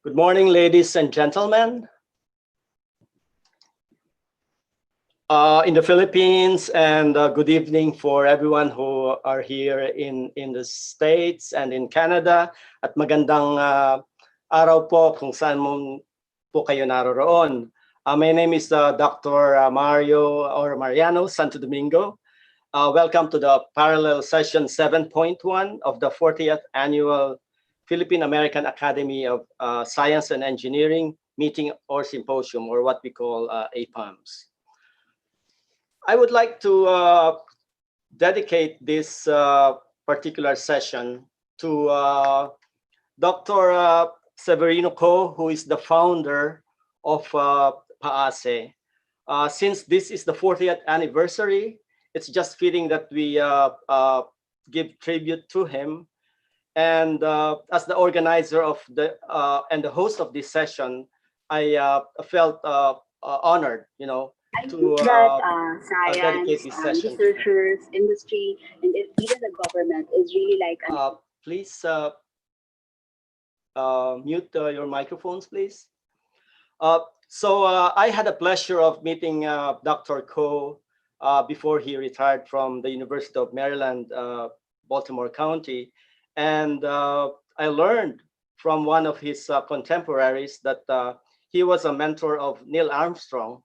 Good morning, ladies and gentlemen. In the Philippines, and good evening for everyone who are here in the States and in Canada. At magandang araw po kung saan mo po kayo naroroon. My name is Dr. Mario or Mariano Santo Domingo. Welcome to the parallel session 7.1 of the 40th Annual Philippine American Academy of Science and Engineering meeting or symposium, or what we call APAMS. I would like to dedicate this particular session to Dr. Severino Co, who is the founder of PAASE. Since this is the 40th anniversary, it's just fitting that we give tribute to him. And as the organizer of and the host of this session, I felt honored, to dedicate this session. Researchers, industry, and even the government is really like. Please mute your microphones, please. So I had the pleasure of meeting Dr. Ko before he retired from the University of Maryland, Baltimore County. And I learned from one of his contemporaries that he was a mentor of Neil Armstrong,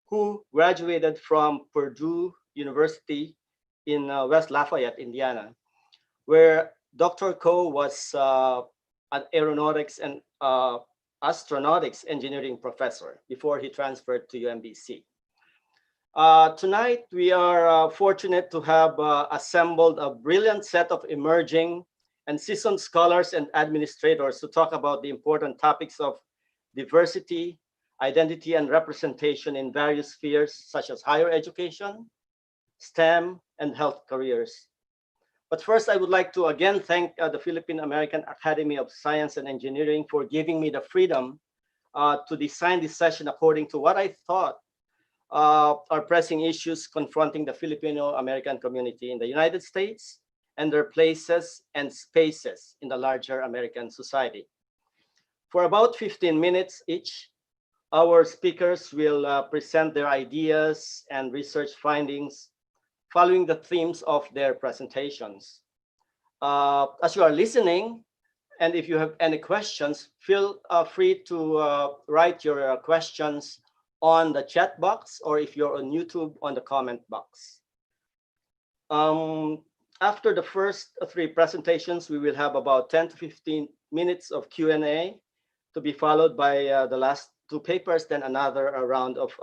who graduated from Purdue University in West Lafayette, Indiana, where Dr. Ko was an aeronautics and astronautics engineering professor before he transferred to UMBC. Tonight, we are fortunate to have assembled a brilliant set of emerging and seasoned scholars and administrators to talk about the important topics of diversity, identity, and representation in various spheres such as higher education, STEM, and health careers. But first, I would like to again thank the Philippine American Academy of Science and Engineering for giving me the freedom to design this session according to what I thought are pressing issues confronting the Filipino American community in the United States and their places and spaces in the larger American society. For about 15 minutes each, our speakers will present their ideas and research findings following the themes of their presentations. As you are listening, and if you have any questions, feel free to write your questions on the chat box, or if you're on YouTube, on the comment box. After the first three presentations, we will have about 10 to 15 minutes of Q&A to be followed by the last two papers, then another round of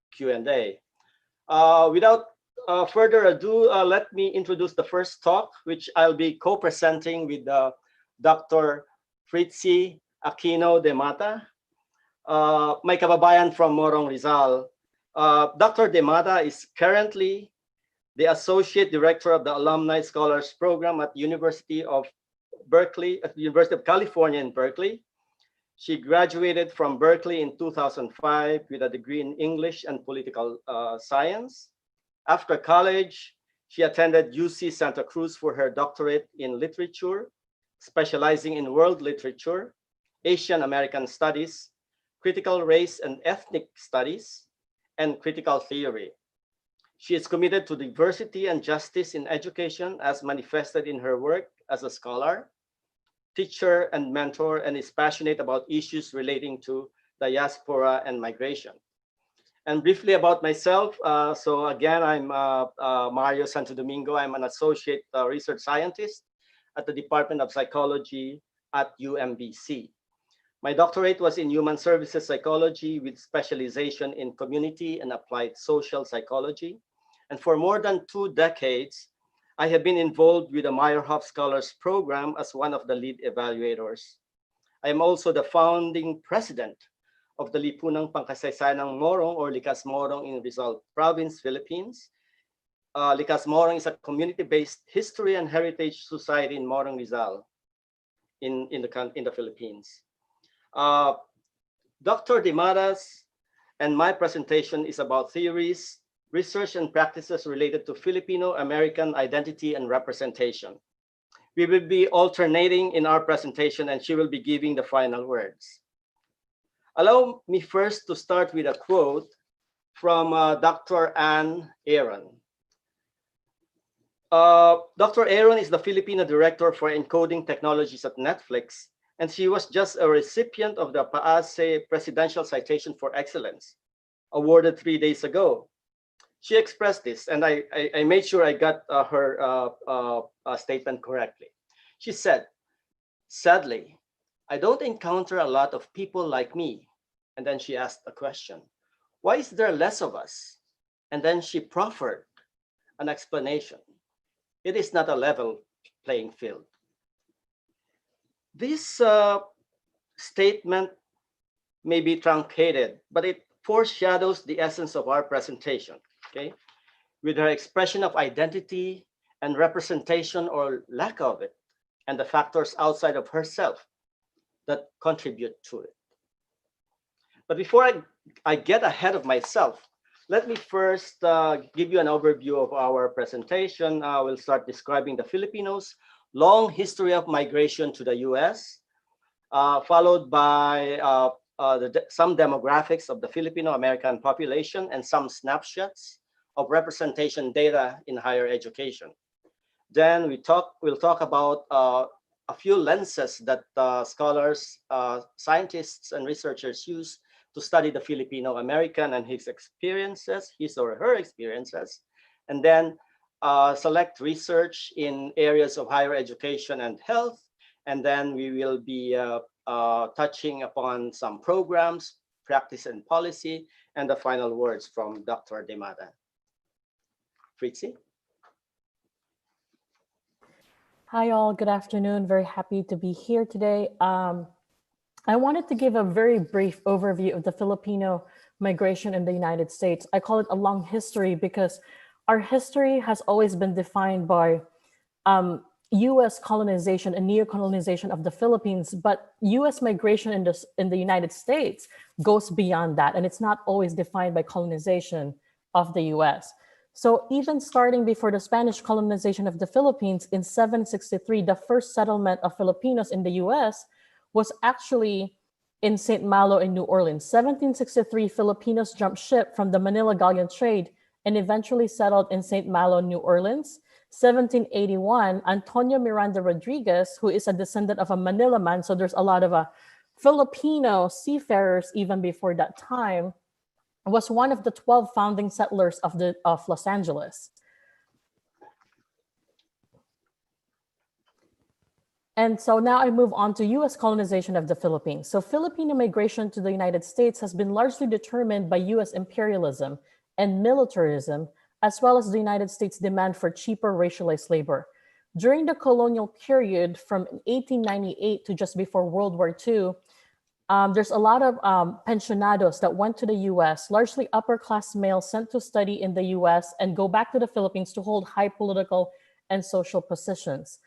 Q&A. Without further ado, let me introduce the first talk, which I'll be co-presenting with Dr. Fritzy Aquino de Mata, my kababayan from Morong, Rizal. Dr. de Mata is currently the Associate Director of the Alumni Scholars Program at University of Berkeley, at the University of California in Berkeley. She graduated from Berkeley in 2005 with a degree in English and Political Science. After college, she attended UC Santa Cruz for her doctorate in literature, specializing in world literature, Asian American studies, critical race and ethnic studies, and critical theory. She is committed to diversity and justice in education as manifested in her work as a scholar, teacher, and mentor, and is passionate about issues relating to diaspora and migration. And briefly about myself, so again, I'm Mario Santo Domingo. I'm an associate research scientist at the Department of Psychology at UMBC. My doctorate was in human services psychology with specialization in community and applied social psychology. And for more than 2 decades, I have been involved with the Meyerhoff Scholars Program as one of the lead evaluators. I am also the founding president of the Lipunang Pangkasaysayan ng Morong, or Likas Morong, in Rizal Province, Philippines. Likas Morong is a community-based history and heritage society in Morong, Rizal, in the Philippines. Dr. De Mata's and my presentation is about theories, research, and practices related to Filipino American identity and representation. We will be alternating in our presentation and she will be giving the final words. Allow me first to start with a quote from Dr. Ann Aaron. Dr. Aaron is the Filipino director for encoding technologies at Netflix, and she was just a recipient of the PAASE Presidential Citation for Excellence, awarded 3 days ago. She expressed this, and I made sure I got her statement correctly. She said, "Sadly, I don't encounter a lot of people like me." And then she asked a question, "Why is there less of us?" And then she proffered an explanation. It is not a level playing field. This statement may be truncated, but it foreshadows the essence of our presentation, okay? With her expression of identity and representation or lack of it, and the factors outside of herself that contribute to it. But before I get ahead of myself, let me first give you an overview of our presentation. We'll start describing the Filipinos' long history of migration to the US, followed by some demographics of the Filipino-American population and some snapshots of representation data in higher education. Then we'll talk about a few lenses that scholars, scientists, and researchers use to study the Filipino-American and his or her experiences, and then select research in areas of higher education and health. And then we will be touching upon some programs, practice and policy, and the final words from Dr. Demada. Fritzi? Hi, all. Good afternoon. Very happy to be here today. I wanted to give a very brief overview of the Filipino migration in the United States. I call it a long history because our history has always been defined by US colonization and neocolonization of the Philippines, but US migration in the United States goes beyond that, and it's not always defined by colonization of the US. So even starting before the Spanish colonization of the Philippines in 763, the first settlement of Filipinos in the US was actually in St. Malo in New Orleans. 1763, Filipinos jumped ship from the Manila galleon trade and eventually settled in St. Malo, New Orleans. 1781, Antonio Miranda Rodriguez, who is a descendant of a Manila man, so there's a lot of Filipino seafarers even before that time, was one of the 12 founding settlers of Los Angeles. And so now I move on to US colonization of the Philippines. So Filipino migration to the United States has been largely determined by US imperialism and militarism, as well as the United States' demand for cheaper racialized labor. During the colonial period from 1898 to just before World War II, there's a lot of pensionados that went to the US, largely upper class males sent to study in the US and go back to the Philippines to hold high political and social positions.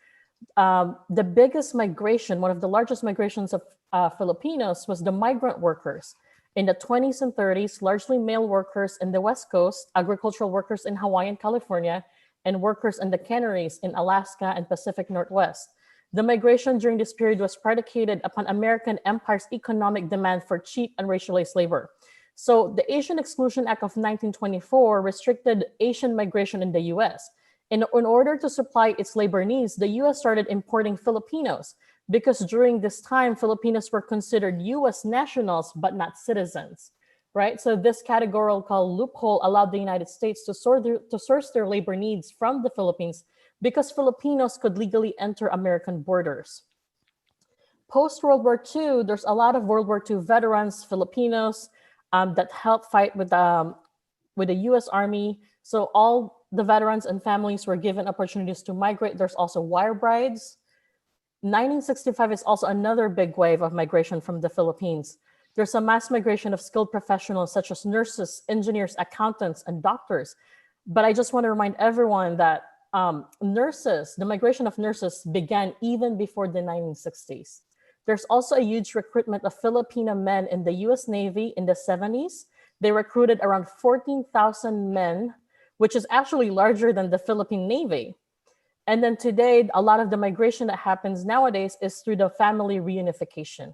The biggest migration, one of the largest migrations of Filipinos was the migrant workers. In the 20s and 30s, largely male workers in the West Coast, agricultural workers in Hawaii and California, and workers in the Canaries in Alaska and Pacific Northwest. The migration during this period was predicated upon American empire's economic demand for cheap and racialized labor. So the Asian Exclusion Act of 1924 restricted Asian migration in the US. In order to supply its labor needs, the US started importing Filipinos because during this time, Filipinos were considered US nationals, but not citizens, right? So this categorical loophole allowed the United States to source their labor needs from the Philippines because Filipinos could legally enter American borders. Post-World War II, there's a lot of World War II veterans, Filipinos, that helped fight with the US Army. So all the veterans and families were given opportunities to migrate. There's also wire brides. 1965 is also another big wave of migration from the Philippines. There's a mass migration of skilled professionals such as nurses, engineers, accountants, and doctors. But I just want to remind everyone that the migration of nurses began even before the 1960s. There's also a huge recruitment of Filipino men in the US Navy in the 70s. They recruited around 14,000 men, which is actually larger than the Philippine Navy. And then today, a lot of the migration that happens nowadays is through the family reunification.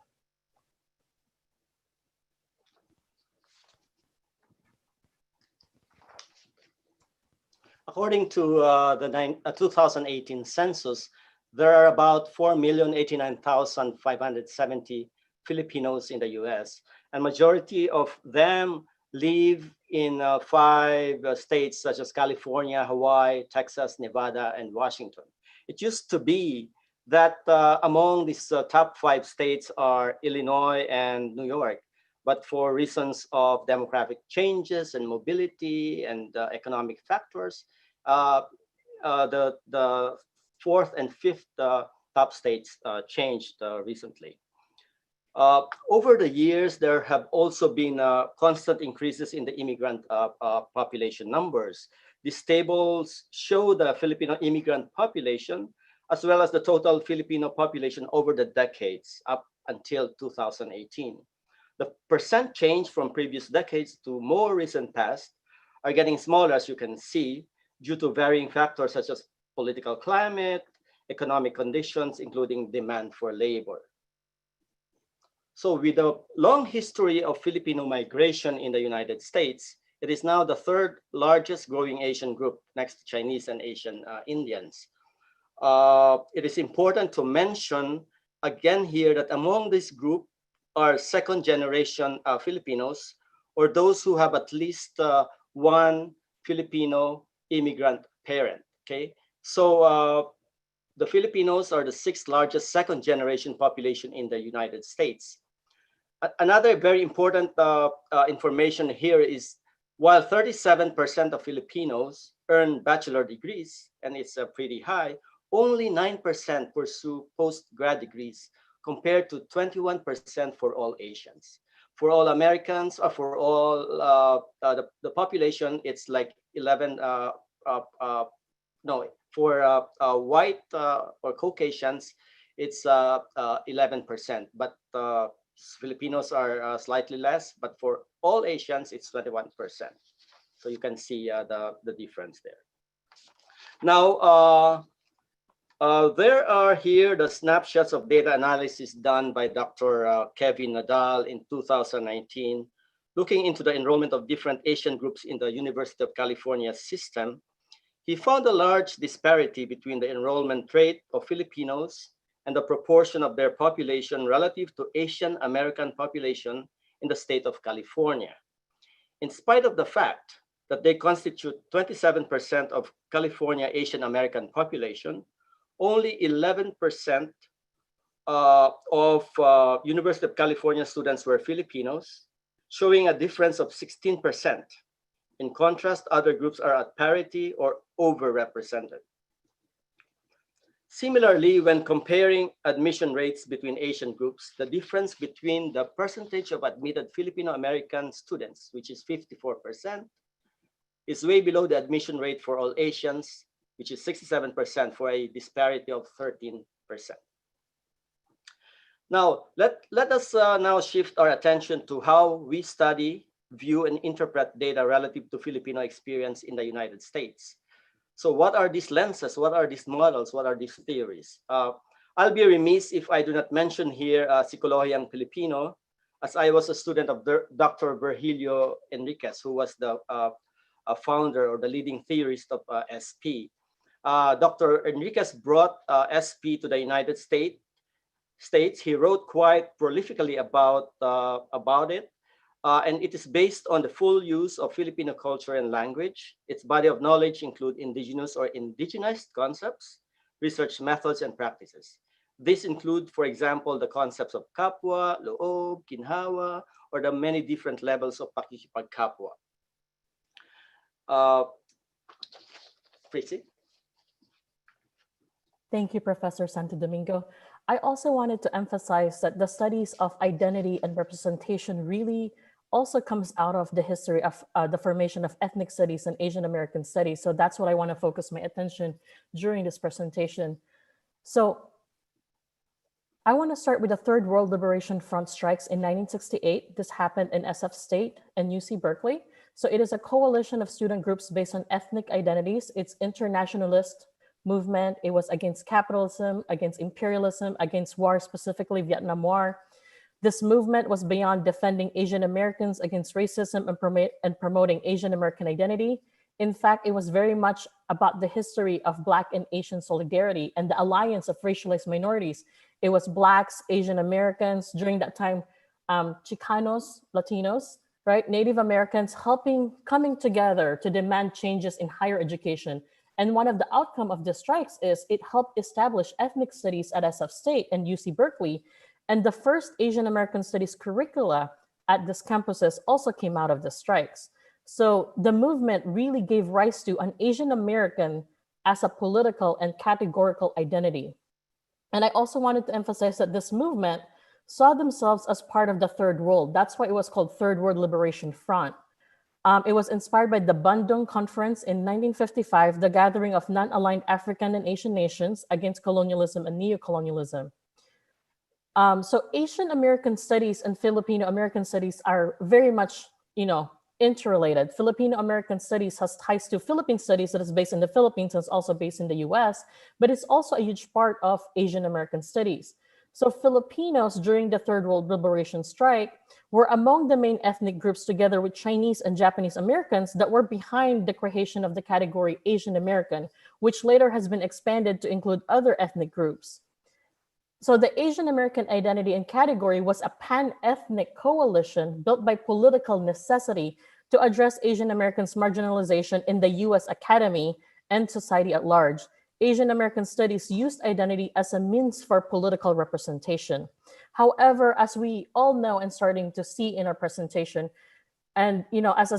According to the 2018 census, there are about 4,089,570 Filipinos in the US, and majority of them live in 5 states such as California, Hawaii, Texas, Nevada, and Washington. It used to be that among these top 5 states are Illinois and New York, but for reasons of demographic changes and mobility and economic factors, uh, the fourth and fifth top states changed recently. Over the years, there have also been constant increases in the immigrant population numbers. These tables show the Filipino immigrant population as well as the total Filipino population over the decades up until 2018. The percent change from previous decades to more recent past are getting smaller, as you can see, due to varying factors such as political climate, economic conditions, including demand for labor. So with a long history of Filipino migration in the United States, it is now the third largest growing Asian group next to Chinese and Asian Indians. It is important to mention again here that among this group are second generation Filipinos, or those who have at least one Filipino immigrant parent. Okay, so the Filipinos are the sixth largest second generation population in the United States. Another very important information here is while 37% of Filipinos earn bachelor degrees, and it's pretty high, only 9% pursue postgrad degrees compared to 21% for all Asians. For all Americans, or for all the population, it's like 11, no, for white or Caucasians, it's 11%, but Filipinos are slightly less, but for all Asians, it's 21%. So you can see the difference there. Now, there are here the snapshots of data analysis done by Dr. Kevin Nadal in 2019, looking into the enrollment of different Asian groups in the University of California system. He found a large disparity between the enrollment rate of Filipinos and the proportion of their population relative to Asian American population in the state of California. In spite of the fact that they constitute 27% of California Asian American population, only 11% of University of California students were Filipinos, showing a difference of 16%. In contrast, other groups are at parity or overrepresented. Similarly, when comparing admission rates between Asian groups, the difference between the percentage of admitted Filipino American students, which is 54%, is way below the admission rate for all Asians, which is 67%, for a disparity of 13%. Now, let us now shift our attention to how we study, view, and interpret data relative to Filipino experience in the United States. So what are these lenses? What are these models? What are these theories? I'll be remiss if I do not mention here Psikolohiyang Pilipino, as I was a student of Dr. Virgilio Enriquez, who was the founder or the leading theorist of SP. Dr. Enriquez brought SP to the United States. He wrote quite prolifically about it. And it is based on the full use of Filipino culture and language. Its body of knowledge include indigenous or indigenized concepts, research methods, and practices. These include, for example, the concepts of kapwa, loob, ginhawa, or the many different levels of pakikipagkapwa. Prissy? Thank you, Professor Santo Domingo. I also wanted to emphasize that the studies of identity and representation really also comes out of the history of the formation of ethnic studies and Asian American studies. So that's what I want to focus my attention during this presentation. So I want to start with the Third World Liberation Front strikes in 1968. This happened in SF State and UC Berkeley. So it is a coalition of student groups based on ethnic identities. It's internationalist, movement. It was against capitalism, against imperialism, against war, specifically Vietnam War. This movement was beyond defending Asian Americans against racism and promoting Asian American identity. In fact, it was very much about the history of Black and Asian solidarity and the alliance of racialized minorities. It was Blacks, Asian Americans, during that time, Chicanos, Latinos, right? Native Americans coming together to demand changes in higher education. And one of the outcome of the strikes is it helped establish ethnic studies at SF State and UC Berkeley. And the first Asian American studies curricula at these campuses also came out of the strikes. So the movement really gave rise to an Asian American as a political and categorical identity. And I also wanted to emphasize that this movement saw themselves as part of the Third World. That's why it was called Third World Liberation Front. It was inspired by the Bandung Conference in 1955, the gathering of non-aligned African and Asian nations against colonialism and neocolonialism. So Asian American studies and Filipino American studies are very much, interrelated. Filipino American studies has ties to Philippine studies that is based in the Philippines and is also based in the US, but it's also a huge part of Asian American studies. So Filipinos during the Third World Liberation Strike were among the main ethnic groups together with Chinese and Japanese Americans that were behind the creation of the category Asian American, which later has been expanded to include other ethnic groups. So the Asian American identity and category was a pan-ethnic coalition built by political necessity to address Asian Americans' marginalization in the US Academy and society at large. Asian American studies used identity as a means for political representation. However, as we all know and starting to see in our presentation, and as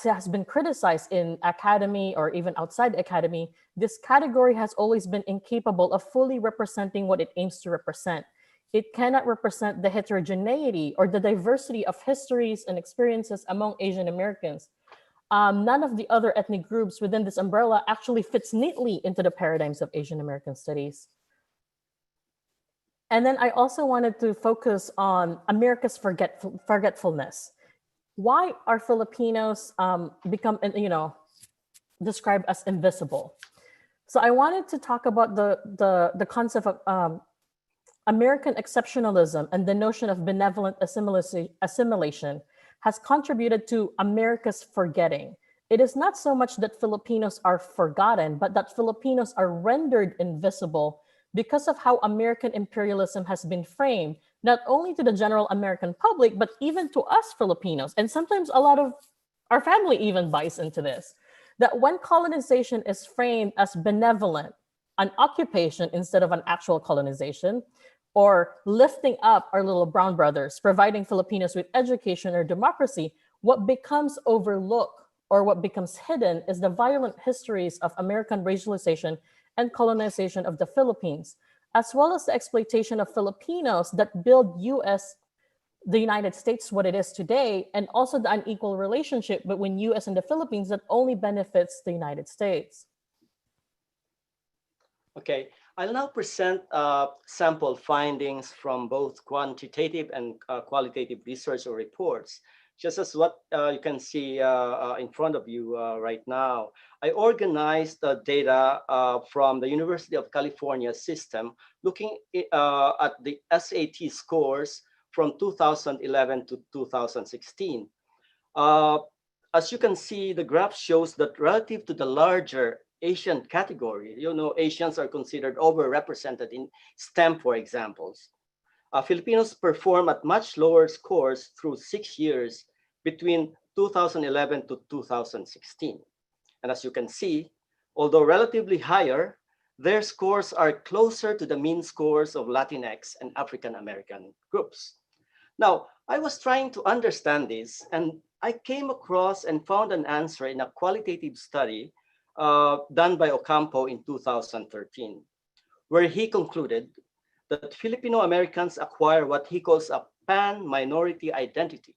it has been criticized in academy or even outside the academy, this category has always been incapable of fully representing what it aims to represent. It cannot represent the heterogeneity or the diversity of histories and experiences among Asian Americans. None of the other ethnic groups within this umbrella actually fits neatly into the paradigms of Asian American studies. And then I also wanted to focus on America's forgetfulness. Why are Filipinos become, described as invisible? So I wanted to talk about the concept of American exceptionalism and the notion of benevolent assimilation has contributed to America's forgetting. It is not so much that Filipinos are forgotten, but that Filipinos are rendered invisible because of how American imperialism has been framed, not only to the general American public, but even to us Filipinos. And sometimes a lot of our family even buys into this, that when colonization is framed as benevolent, an occupation instead of an actual colonization, or lifting up our little brown brothers, providing Filipinos with education or democracy, what becomes overlooked or what becomes hidden is the violent histories of American racialization and colonization of the Philippines, as well as the exploitation of Filipinos that build the United States what it is today, and also the unequal relationship between US and the Philippines that only benefits the United States. Okay, I'll now present sample findings from both quantitative and qualitative research or reports. Just as what you can see in front of you right now, I organized the data from the University of California system, looking at the SAT scores from 2011 to 2016. As you can see, the graph shows that relative to the larger Asian category, Asians are considered overrepresented in STEM, for examples. Filipinos perform at much lower scores through 6 years between 2011 to 2016. And as you can see, although relatively higher, their scores are closer to the mean scores of Latinx and African American groups. Now, I was trying to understand this, and I came across and found an answer in a qualitative study done by Ocampo in 2013, where he concluded that Filipino Americans acquire what he calls a pan-minority identity,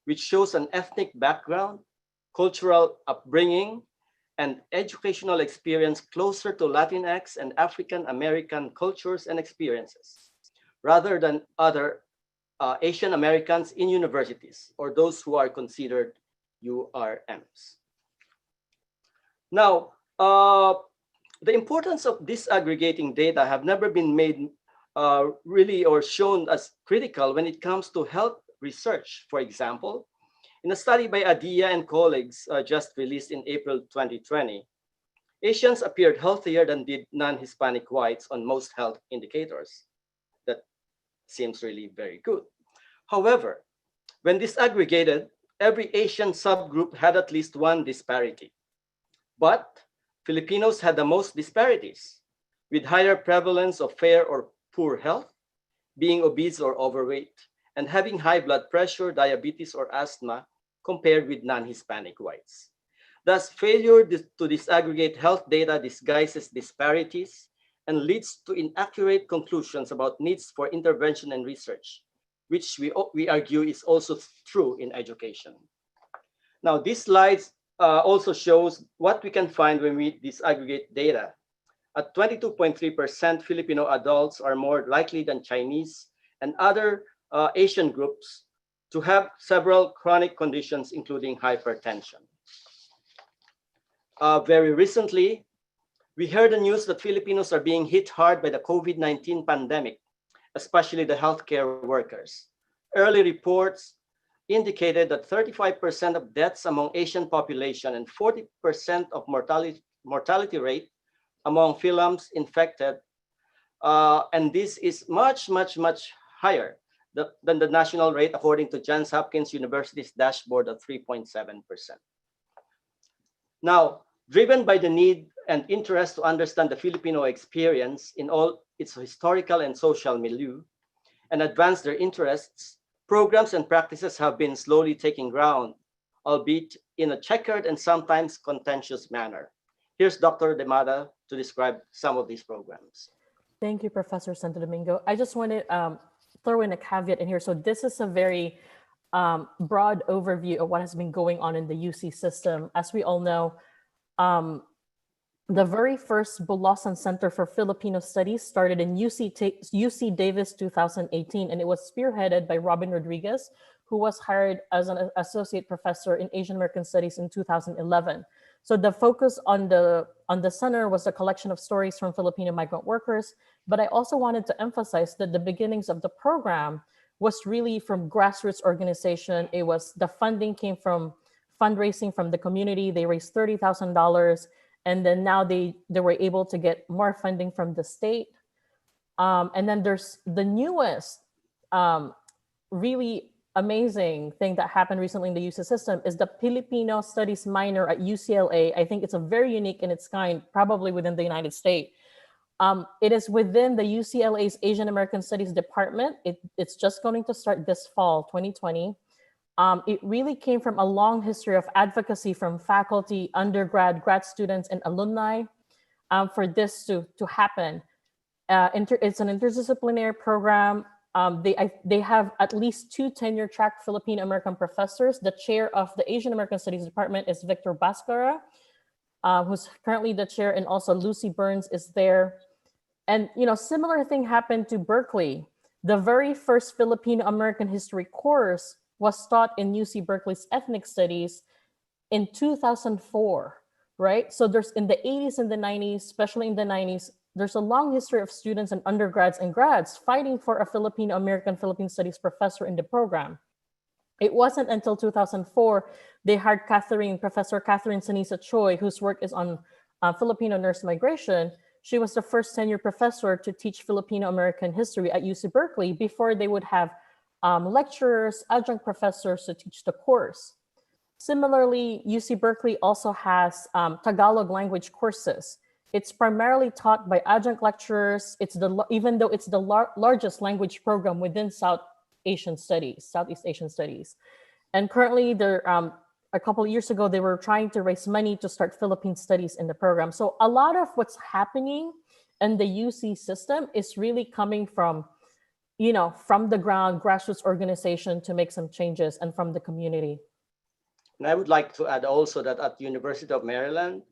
which shows an ethnic background, cultural upbringing, and educational experience closer to Latinx and African American cultures and experiences, rather than other Asian Americans in universities or those who are considered URMs. Now, The importance of disaggregating data have never been made really or shown as critical when it comes to health research. For example, in a study by Adia and colleagues just released in April 2020, Asians appeared healthier than did non-Hispanic whites on most health indicators. That seems really very good. However, when disaggregated, every Asian subgroup had at least one disparity. But Filipinos had the most disparities, with higher prevalence of fair or poor health, being obese or overweight, and having high blood pressure, diabetes, or asthma compared with non-Hispanic whites. Thus, failure to disaggregate health data disguises disparities and leads to inaccurate conclusions about needs for intervention and research, which we argue is also true in education. Now, this slide also shows what we can find when we disaggregate data. At 22.3%, Filipino adults are more likely than Chinese and other Asian groups to have several chronic conditions, including hypertension. Very recently, we heard the news that Filipinos are being hit hard by the COVID-19 pandemic, especially the healthcare workers. Early reports indicated that 35% of deaths among Asian population and 40% of mortality rate among Philams infected, and this is much, much, much higher than the national rate according to Johns Hopkins University's dashboard of 3.7%. Now, driven by the need and interest to understand the Filipino experience in all its historical and social milieu and advance their interests, programs and practices have been slowly taking ground, albeit in a checkered and sometimes contentious manner. Here's Dr. Demada to describe some of these programs. Thank you, Professor Santo Domingo. I just want to throw in a caveat in here. So this is a very broad overview of what has been going on in the UC system. As we all know, the very first Bulasan Center for Filipino Studies started in UC Davis 2018, and it was spearheaded by Robin Rodriguez, who was hired as an associate professor in Asian American Studies in 2011. So the focus on the center was a collection of stories from Filipino migrant workers, but I also wanted to emphasize that the beginnings of the program was really from grassroots organization. It was the funding came from fundraising from the community. They raised $30,000. And then now they were able to get more funding from the state. And then there's the newest really amazing thing that happened recently in the UC system is the Filipino Studies minor at UCLA. I think it's a very unique in its kind, probably within the United States. It is within the UCLA's Asian American Studies department. It's just going to start this fall, 2020. It really came from a long history of advocacy from faculty, undergrad, grad students, and alumni for this to happen. It's an interdisciplinary program. They have at least 2 tenure-track Filipino-American professors. The chair of the Asian American Studies Department is Victor Bascara, who's currently the chair, and also Lucy Burns is there. And similar thing happened to Berkeley. The very first Filipino-American history course was taught in UC Berkeley's ethnic studies in 2004, right? So there's in the 80s and the 90s, especially in the 90s, there's a long history of students and undergrads and grads fighting for a Filipino-American Philippine Studies professor in the program. It wasn't until 2004 they hired Professor Catherine Sanisa Choi, whose work is on Filipino nurse migration. She was the first tenure professor to teach Filipino-American history at UC Berkeley before they would have lecturers, adjunct professors to teach the course. Similarly, UC Berkeley also has Tagalog language courses. It's primarily taught by adjunct lecturers. Even though it's the largest language program within Southeast Asian studies. And currently, a couple of years ago, they were trying to raise money to start Philippine studies in the program. So a lot of what's happening in the UC system is really coming from the ground, grassroots organization to make some changes and from the community. And I would like to add also that at the University of Maryland,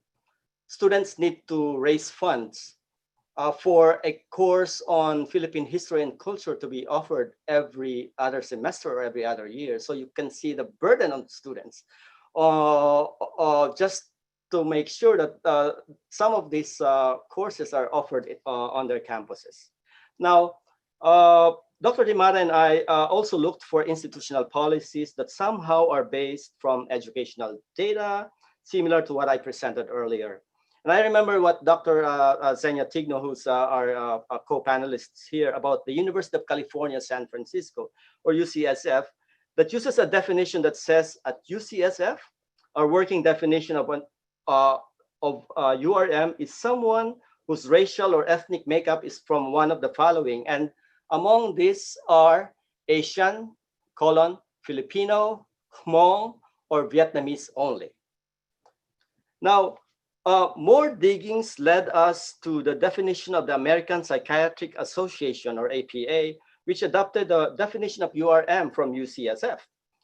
students need to raise funds for a course on Philippine history and culture to be offered every other semester or every other year. So you can see the burden on students just to make sure that some of these courses are offered on their campuses. Now, Dr. Dimara and I also looked for institutional policies that somehow are based from educational data, similar to what I presented earlier. And I remember what Dr. Zenia Tigno, who's our co-panelists here, about the University of California, San Francisco, or UCSF, that uses a definition that says at UCSF, our working definition of URM is someone whose racial or ethnic makeup is from one of the following. And among these are Asian, Filipino, Hmong, or Vietnamese only. Now, more diggings led us to the definition of the American Psychiatric Association, or APA, which adopted the definition of URM from UCSF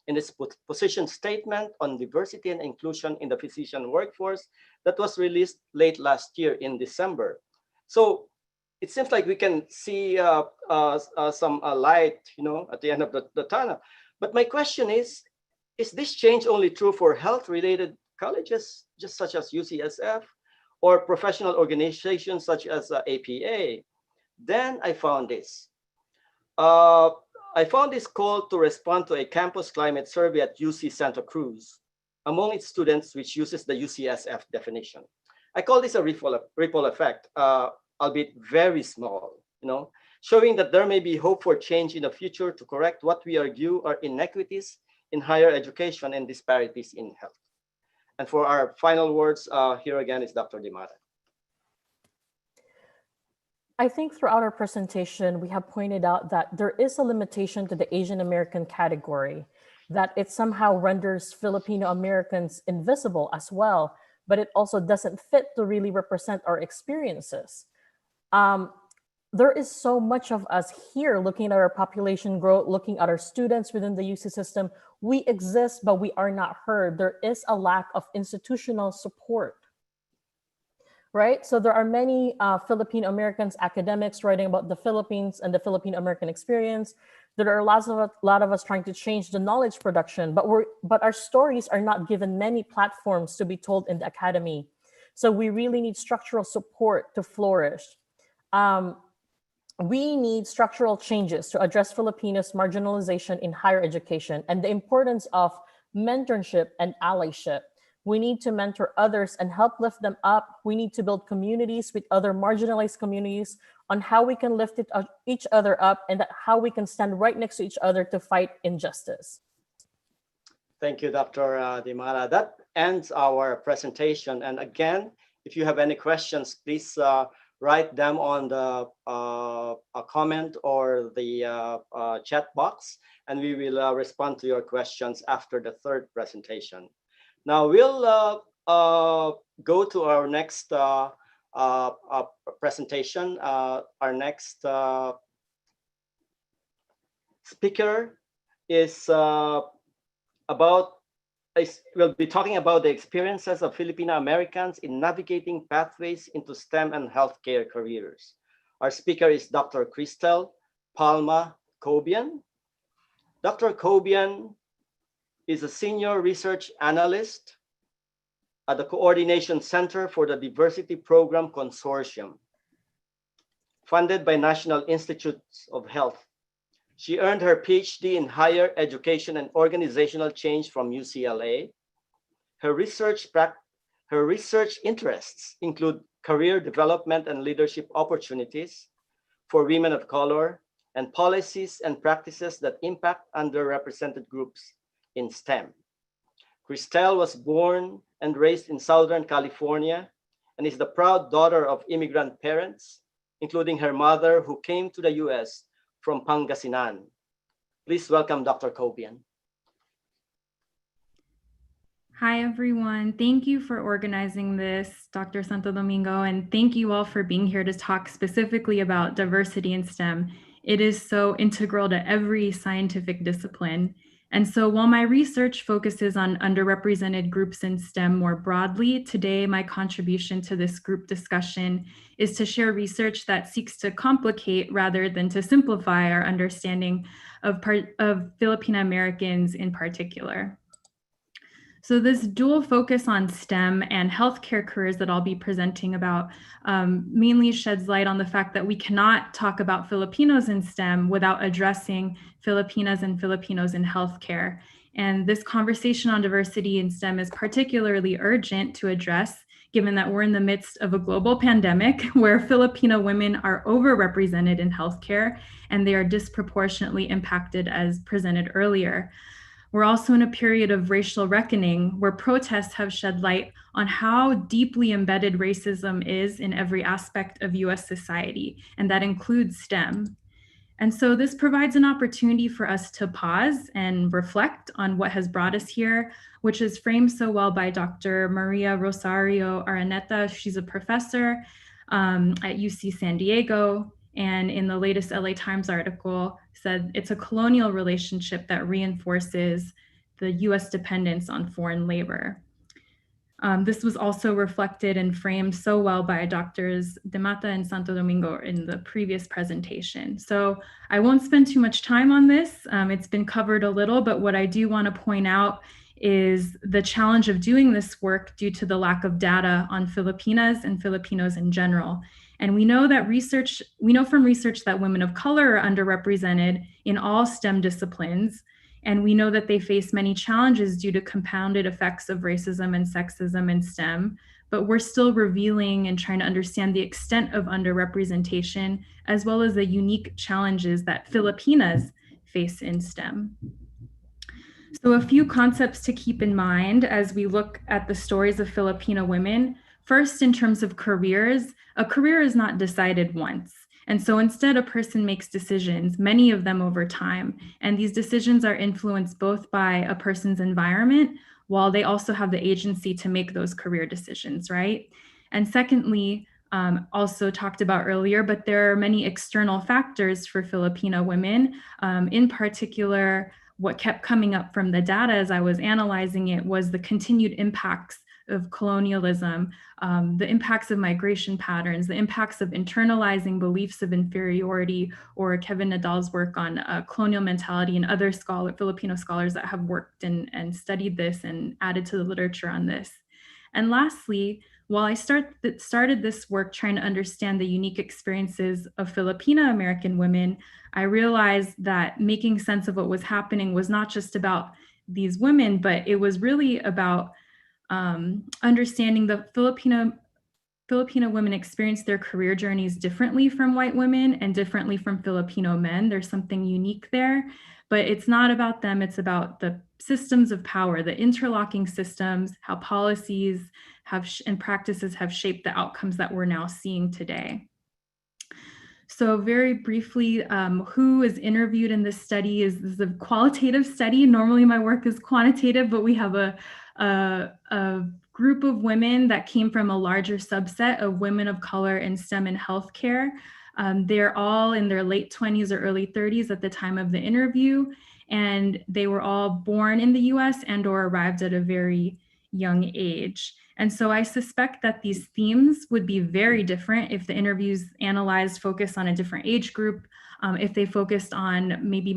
in its position statement on diversity and inclusion in the physician workforce that was released late last year in December. So it seems like we can see some light, at the end of the tunnel. But my question is this change only true for health-related colleges, just such as UCSF, or professional organizations such as APA? Then I found this. I found this call to respond to a campus climate survey at UC Santa Cruz among its students, which uses the UCSF definition. I call this a ripple effect, albeit very small, showing that there may be hope for change in the future to correct what we argue are inequities in higher education and disparities in health. And for our final words, here again is Dr. Dimara. I think throughout our presentation, we have pointed out that there is a limitation to the Asian American category, that it somehow renders Filipino Americans invisible as well, but it also doesn't fit to really represent our experiences. There is so much of us here looking at our population growth, looking at our students within the UC system. We exist, but we are not heard. There is a lack of institutional support. Right? So there are many Filipino Americans academics writing about the Philippines and the Filipino American experience. There are a lot of us trying to change the knowledge production, but our stories are not given many platforms to be told in the academy. So we really need structural support to flourish. We need structural changes to address Filipinos' marginalization in higher education and the importance of mentorship and allyship. We need to mentor others and help lift them up. We need to build communities with other marginalized communities on how we can lift each other up and how we can stand right next to each other to fight injustice. Thank you, Dr. Dimara. That ends our presentation. And again, if you have any questions, please write them on the comment or the chat box, and we will respond to your questions after the third presentation. Now we'll go to our next presentation. Our next speaker is we'll be talking about the experiences of Filipino Americans in navigating pathways into STEM and healthcare careers. Our speaker is Dr. Cristel Palma Cobian. Dr. Cobian is a senior research analyst at the Coordination Center for the Diversity Program Consortium, funded by National Institutes of Health. She earned her PhD in higher education and organizational change from UCLA. Her research interests include career development and leadership opportunities for women of color and policies and practices that impact underrepresented groups in STEM. Cristel was born and raised in Southern California and is the proud daughter of immigrant parents, including her mother, who came to the US from Pangasinan. Please welcome Dr. Cobian. Hi, everyone. Thank you for organizing this, Dr. Santo Domingo, and thank you all for being here to talk specifically about diversity in STEM. It is so integral to every scientific discipline. And so while my research focuses on underrepresented groups in STEM more broadly, today my contribution to this group discussion is to share research that seeks to complicate rather than to simplify our understanding of Filipino Americans in particular. So this dual focus on STEM and healthcare careers that I'll be presenting about mainly sheds light on the fact that we cannot talk about Filipinos in STEM without addressing Filipinas and Filipinos in healthcare. And this conversation on diversity in STEM is particularly urgent to address, given that we're in the midst of a global pandemic where Filipino women are overrepresented in healthcare and they are disproportionately impacted as presented earlier. We're also in a period of racial reckoning where protests have shed light on how deeply embedded racism is in every aspect of US society, and that includes STEM. And so this provides an opportunity for us to pause and reflect on what has brought us here, which is framed so well by Dr. Maria Rosario Araneta. She's a professor at UC San Diego, and in the latest LA Times article said it's a colonial relationship that reinforces the US dependence on foreign labor. This was also reflected and framed so well by Doctors De Mata and Santo Domingo in the previous presentation. So I won't spend too much time on this. It's been covered a little, but what I do want to point out is the challenge of doing this work due to the lack of data on Filipinas and Filipinos in general. And we know from research that women of color are underrepresented in all STEM disciplines. And we know that they face many challenges due to compounded effects of racism and sexism in STEM, but we're still revealing and trying to understand the extent of underrepresentation, as well as the unique challenges that Filipinas face in STEM. So a few concepts to keep in mind as we look at the stories of Filipino women. First, in terms of careers, a career is not decided once. And so instead, a person makes decisions, many of them over time. And these decisions are influenced both by a person's environment, while they also have the agency to make those career decisions, right? And secondly, also talked about earlier, but there are many external factors for Filipino women. In particular, what kept coming up from the data as I was analyzing it was the continued impacts of colonialism, the impacts of migration patterns, the impacts of internalizing beliefs of inferiority, or Kevin Nadal's work on colonial mentality, and other Filipino scholars that have worked and studied this and added to the literature on this. And lastly, while I started this work trying to understand the unique experiences of Filipina American women, I realized that making sense of what was happening was not just about these women, but it was really about understanding the Filipino women experience their career journeys differently from white women and differently from Filipino men. There's something unique there, but it's not about them. It's about the systems of power, the interlocking systems, how policies and practices have shaped the outcomes that we're now seeing today. So very briefly, who is interviewed in this study is a qualitative study. Normally my work is quantitative, but we have a group of women that came from a larger subset of women of color in STEM and healthcare. They're all in their late 20s or early 30s at the time of the interview, and they were all born in the US and or arrived at a very young age. And so I suspect that these themes would be very different if the interviews analyzed focus on a different age group, if they focused on maybe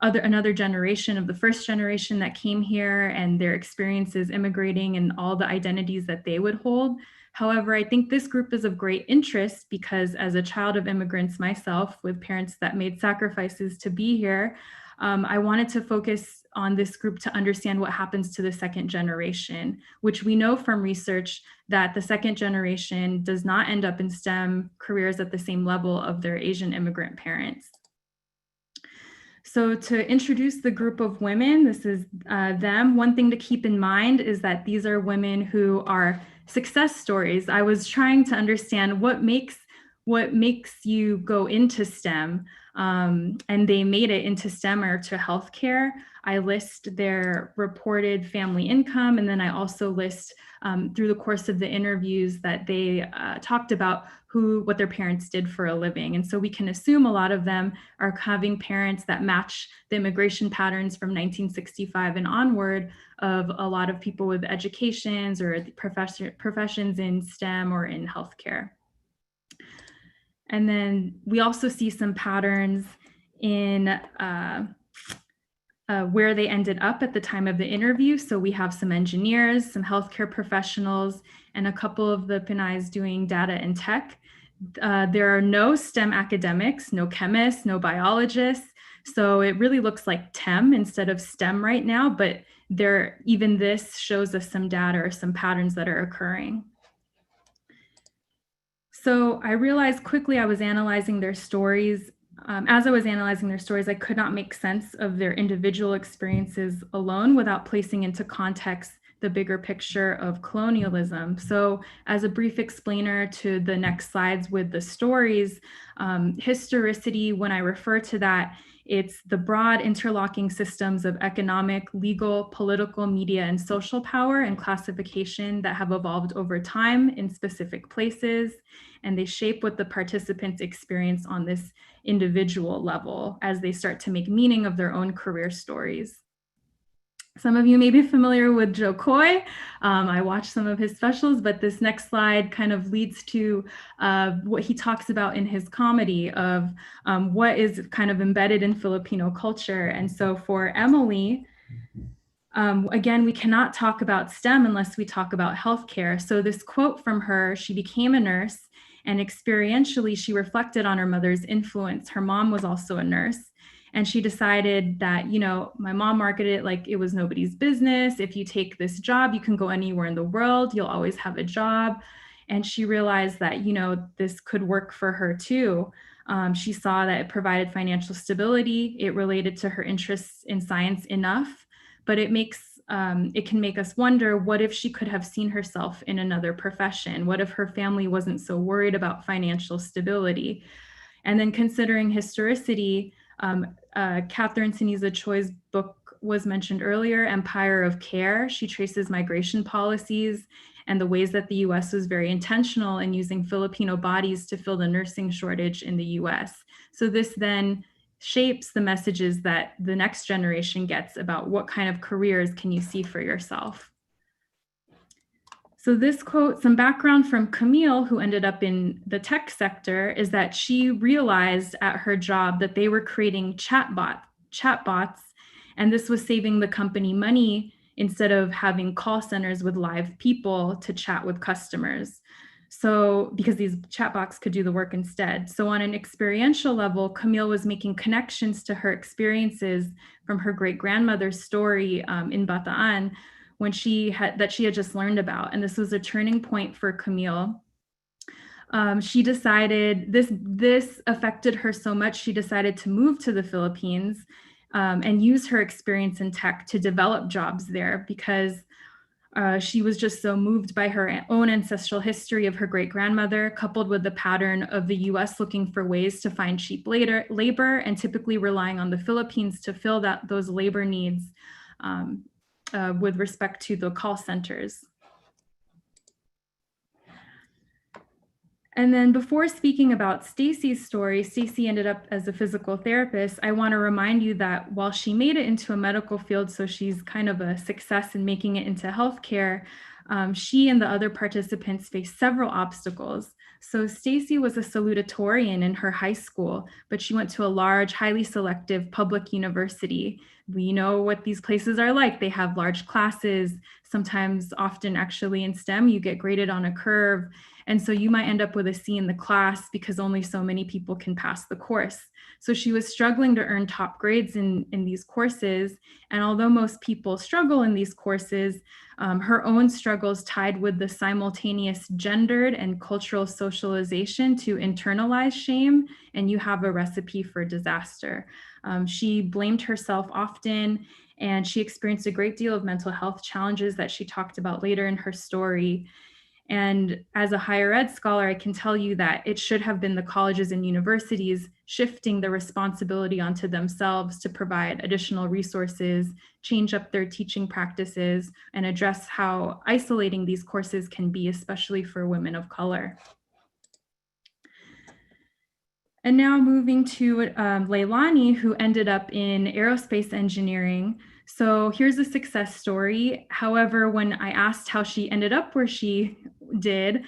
another generation of the first generation that came here and their experiences immigrating and all the identities that they would hold. However, I think this group is of great interest because as a child of immigrants myself, with parents that made sacrifices to be here, I wanted to focus on this group to understand what happens to the second generation, which we know from research that the second generation does not end up in STEM careers at the same level of their Asian immigrant parents. So to introduce the group of women, this is them. One thing to keep in mind is that these are women who are success stories. I was trying to understand what makes you go into STEM, and they made it into STEM or to healthcare. I list their reported family income, and then I also list through the course of the interviews that they talked about what their parents did for a living. And so we can assume a lot of them are having parents that match the immigration patterns from 1965 and onward of a lot of people with educations or professions in STEM or in healthcare. And then we also see some patterns in where they ended up at the time of the interview. So we have some engineers, some healthcare professionals, and a couple of the PAASE doing data and tech. There are no STEM academics, no chemists, no biologists. So it really looks like TEM instead of STEM right now, but even this shows us some data or some patterns that are occurring. So I realized quickly I was analyzing their stories. As I was analyzing their stories, I could not make sense of their individual experiences alone without placing into context the bigger picture of colonialism. So as a brief explainer to the next slides with the stories, historicity, when I refer to that, it's the broad interlocking systems of economic, legal, political, media, and social power and classification that have evolved over time in specific places, and they shape what the participants experience on this individual level as they start to make meaning of their own career stories. Some of you may be familiar with Joe Coy. I watched some of his specials, but this next slide kind of leads to what he talks about in his comedy of what is kind of embedded in Filipino culture. And so for Emily, again, we cannot talk about STEM unless we talk about healthcare. So this quote from her, she became a nurse, and experientially, she reflected on her mother's influence. Her mom was also a nurse. And she decided that, you know, my mom marketed it like it was nobody's business. If you take this job, you can go anywhere in the world. You'll always have a job. And she realized that, you know, this could work for her too. She saw that it provided financial stability. It related to her interests in science enough, but it can make us wonder, what if she could have seen herself in another profession? What if her family wasn't so worried about financial stability? And then considering historicity, Catherine Sinisa Choi's book was mentioned earlier, Empire of Care. She traces migration policies and the ways that the US was very intentional in using Filipino bodies to fill the nursing shortage in the US. So this then shapes the messages that the next generation gets about what kind of careers can you see for yourself. So this quote, some background from Camille, who ended up in the tech sector, is that she realized at her job that they were creating chatbots, and this was saving the company money instead of having call centers with live people to chat with customers. So because these chatbots could do the work instead. So on an experiential level, Camille was making connections to her experiences from her great-grandmother's story in Bataan, when she had just learned about. And this was a turning point for Camille. She decided, this affected her so much, she decided to move to the Philippines and use her experience in tech to develop jobs there, because she was just so moved by her own ancestral history of her great-grandmother, coupled with the pattern of the US looking for ways to find cheap labor and typically relying on the Philippines to fill those labor needs with respect to the call centers. And then before speaking about Stacy's story, Stacy ended up as a physical therapist. I want to remind you that while she made it into a medical field, so she's kind of a success in making it into healthcare, she and the other participants faced several obstacles. So Stacy was a salutatorian in her high school, but she went to a large, highly selective public university. We know what these places are like. They have large classes, sometimes, often actually in STEM, you get graded on a curve. And so you might end up with a C in the class because only so many people can pass the course. So she was struggling to earn top grades in these courses. And although most people struggle in these courses, her own struggles tied with the simultaneous gendered and cultural socialization to internalize shame, and you have a recipe for disaster. She blamed herself often, and she experienced a great deal of mental health challenges that she talked about later in her story. And as a higher ed scholar, I can tell you that it should have been the colleges and universities shifting the responsibility onto themselves to provide additional resources, change up their teaching practices, and address how isolating these courses can be, especially for women of color. And now moving to Leilani, who ended up in aerospace engineering. So here's a success story. However, when I asked how she ended up where she did,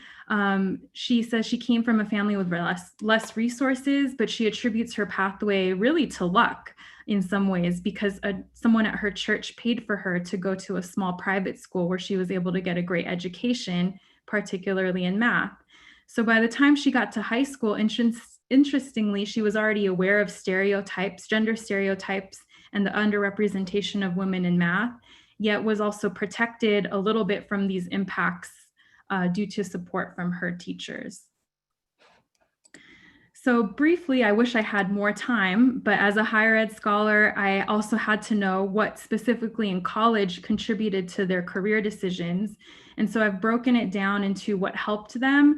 she says she came from a family with less resources, but she attributes her pathway really to luck. in some ways because someone at her church paid for her to go to a small private school where she was able to get a great education, particularly in math. So by the time she got to high school, interestingly, she was already aware of stereotypes, gender stereotypes, and the underrepresentation of women in math, yet was also protected a little bit from these impacts due to support from her teachers. So briefly, I wish I had more time, but as a higher ed scholar, I also had to know what specifically in college contributed to their career decisions. And so I've broken it down into what helped them,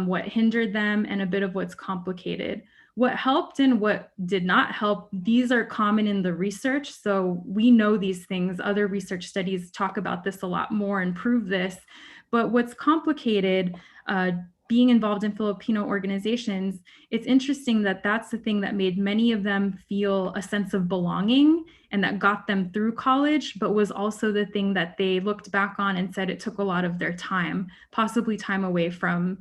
what hindered them, and a bit of what's complicated. What helped and what did not help, these are common in the research. So we know these things. Other research studies talk about this a lot more and prove this. But what's complicated, being involved in Filipino organizations, it's interesting that that's the thing that made many of them feel a sense of belonging and that got them through college, but was also the thing that they looked back on and said it took a lot of their time, possibly time away from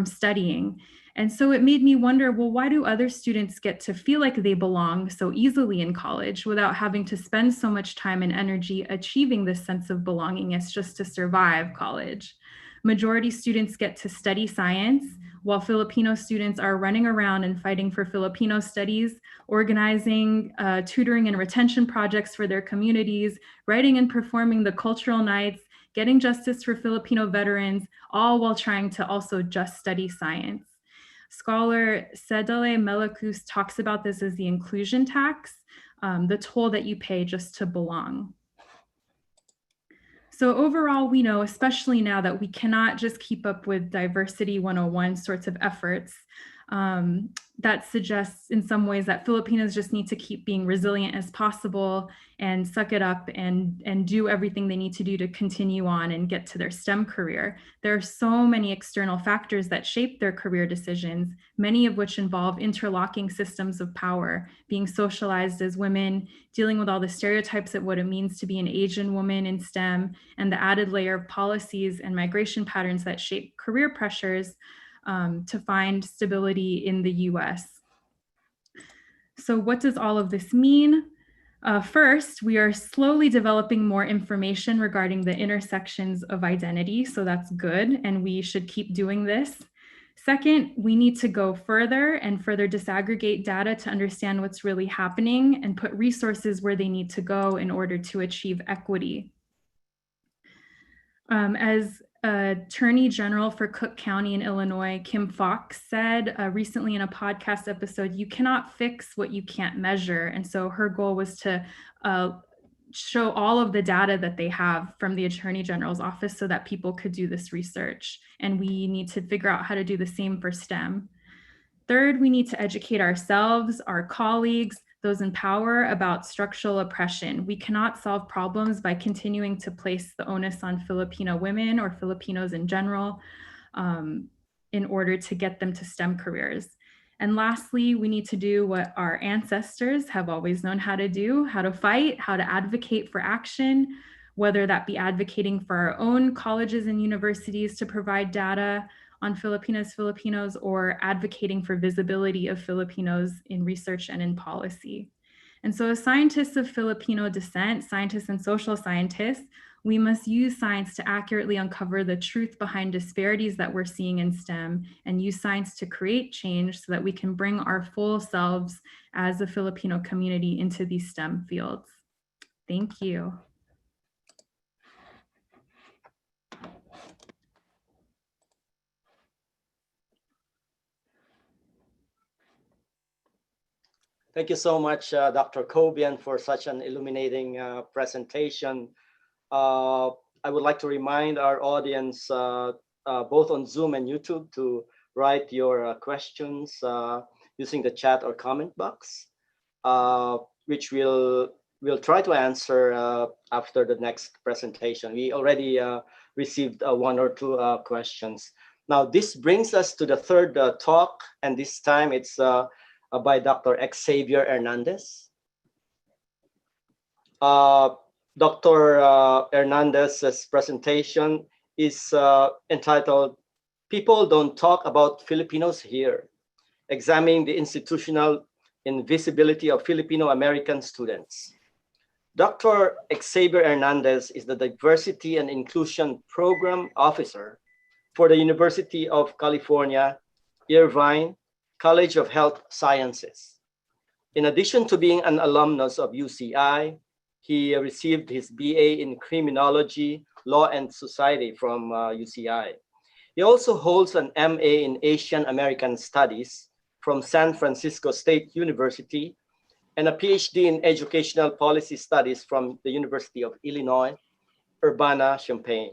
studying. And so it made me wonder, well, why do other students get to feel like they belong so easily in college without having to spend so much time and energy achieving this sense of belonging as just to survive college? Majority students get to study science, while Filipino students are running around and fighting for Filipino studies, organizing tutoring and retention projects for their communities, writing and performing the cultural nights, getting justice for Filipino veterans, all while trying to also just study science. Scholar Sedale Melacus talks about this as the inclusion tax, the toll that you pay just to belong. So overall, we know, especially now, that we cannot just keep up with diversity 101 sorts of efforts. That suggests in some ways that Filipinos just need to keep being resilient as possible and suck it up and do everything they need to do to continue on and get to their STEM career. There are so many external factors that shape their career decisions, many of which involve interlocking systems of power, being socialized as women, dealing with all the stereotypes of what it means to be an Asian woman in STEM, and the added layer of policies and migration patterns that shape career pressures to find stability in the US. So what does all of this mean? First, we are slowly developing more information regarding the intersections of identity, so that's good, and we should keep doing this. Second, we need to go further and further disaggregate data to understand what's really happening and put resources where they need to go in order to achieve equity. As Attorney General for Cook County in Illinois, Kim Fox, said recently in a podcast episode, you cannot fix what you can't measure. And so her goal was to show all of the data that they have from the Attorney General's office so that people could do this research. And we need to figure out how to do the same for STEM. Third, we need to educate ourselves, our colleagues, those in power about structural oppression. We cannot solve problems by continuing to place the onus on Filipino women or Filipinos in general in order to get them to STEM careers. And lastly, we need to do what our ancestors have always known how to do, how to fight, how to advocate for action, whether that be advocating for our own colleges and universities to provide data on Filipinos, or advocating for visibility of Filipinos in research and in policy. And so as scientists of Filipino descent, scientists and social scientists, we must use science to accurately uncover the truth behind disparities that we're seeing in STEM and use science to create change so that we can bring our full selves as a Filipino community into these STEM fields. Thank you. Thank you so much, Dr. Kobian, for such an illuminating presentation. I would like to remind our audience, both on Zoom and YouTube, to write your questions using the chat or comment box, which we'll try to answer after the next presentation. We already received one or two questions. Now, this brings us to the third talk, and this time it's by Dr. Xavier Hernandez. Dr. Hernandez's presentation is entitled, "People Don't Talk About Filipinos Here, Examining the Institutional in visibility of Filipino American students. Dr. Xavier Hernandez is the Diversity and Inclusion Program Officer for the University of California, Irvine College of Health Sciences. In addition to being an alumnus of UCI, he received his BA in Criminology, Law and Society from UCI. He also holds an MA in Asian American Studies from San Francisco State University and a PhD in Educational Policy Studies from the University of Illinois, Urbana-Champaign.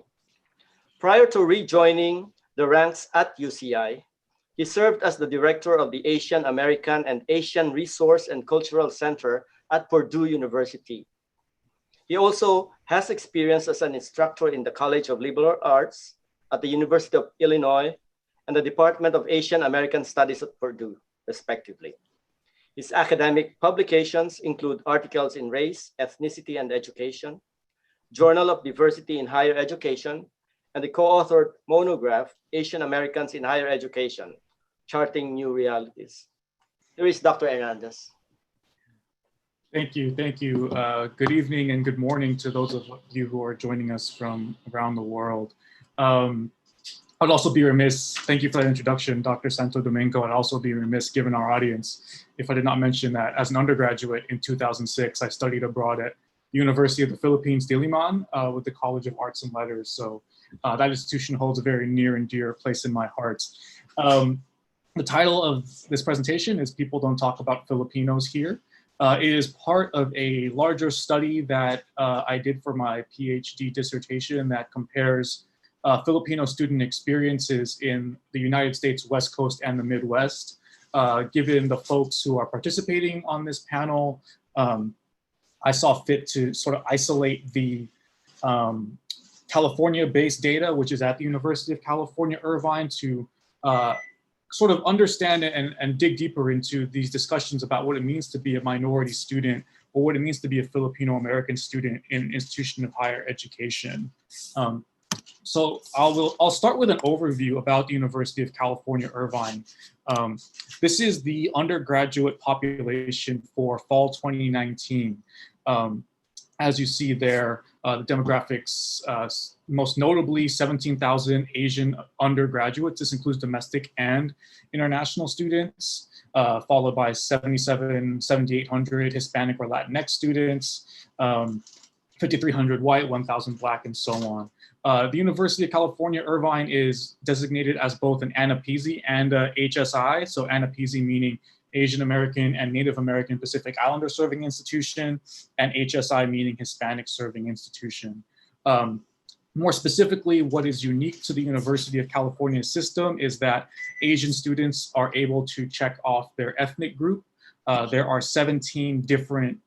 Prior to rejoining the ranks at UCI, he served as the director of the Asian American and Asian Resource and Cultural Center at Purdue University. He also has experience as an instructor in the College of Liberal Arts at the University of Illinois and the Department of Asian American Studies at Purdue, respectively. His academic publications include articles in Race, Ethnicity, and Education, Journal of Diversity in Higher Education, and the co-authored monograph, Asian Americans in Higher Education, Charting New Realities. Here is Dr. Hernandez. Thank you. Good evening and good morning to those of you who are joining us from around the world. I'd also be remiss, thank you for that introduction, Dr. Santo Domingo. I'd also be remiss, given our audience, if I did not mention that as an undergraduate in 2006, I studied abroad at the University of the Philippines, Diliman, with the College of Arts and Letters. So that institution holds a very near and dear place in my heart. The title of this presentation is People Don't Talk About Filipinos Here. It is part of a larger study that I did for my PhD dissertation that compares Filipino student experiences in the United States West Coast and the Midwest. Given the folks who are participating on this panel, I saw fit to sort of isolate the California-based data, which is at the University of California, Irvine, to sort of understand and dig deeper into these discussions about what it means to be a minority student or what it means to be a Filipino-American student in an institution of higher education. So I'll start with an overview about the University of California, Irvine. This is the undergraduate population for fall 2019. As you see there, the demographics, most notably 17,000 Asian undergraduates. This includes domestic and international students, followed by 7,800 Hispanic or Latinx students, 5,300 white, 1,000 black, and so on. The University of California, Irvine is designated as both an APAMS and a HSI. So APAMS meaning Asian American and Native American Pacific Islander Serving Institution, and HSI meaning Hispanic Serving Institution. More specifically, what is unique to the University of California system is that Asian students are able to check off their ethnic group. There are 17 different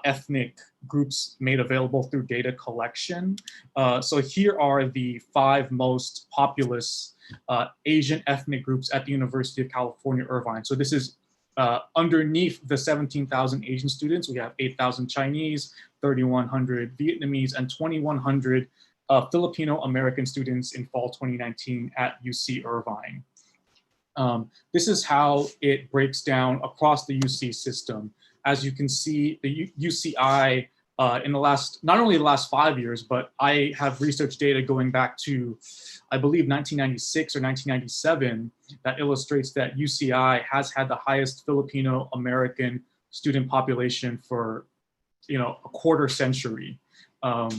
ethnic groups made available through data collection. So here are the 5 most populous Asian ethnic groups at the University of California, Irvine. So this is underneath the 17,000 Asian students. We have 8,000 Chinese, 3,100 Vietnamese, and 2,100 Filipino American students in fall 2019 at UC Irvine. This is how it breaks down across the UC system. As you can see, the UCI in the last, not only the last 5 years, but I have research data going back to, I believe, 1996 or 1997 that illustrates that UCI has had the highest Filipino American student population for, a quarter century. I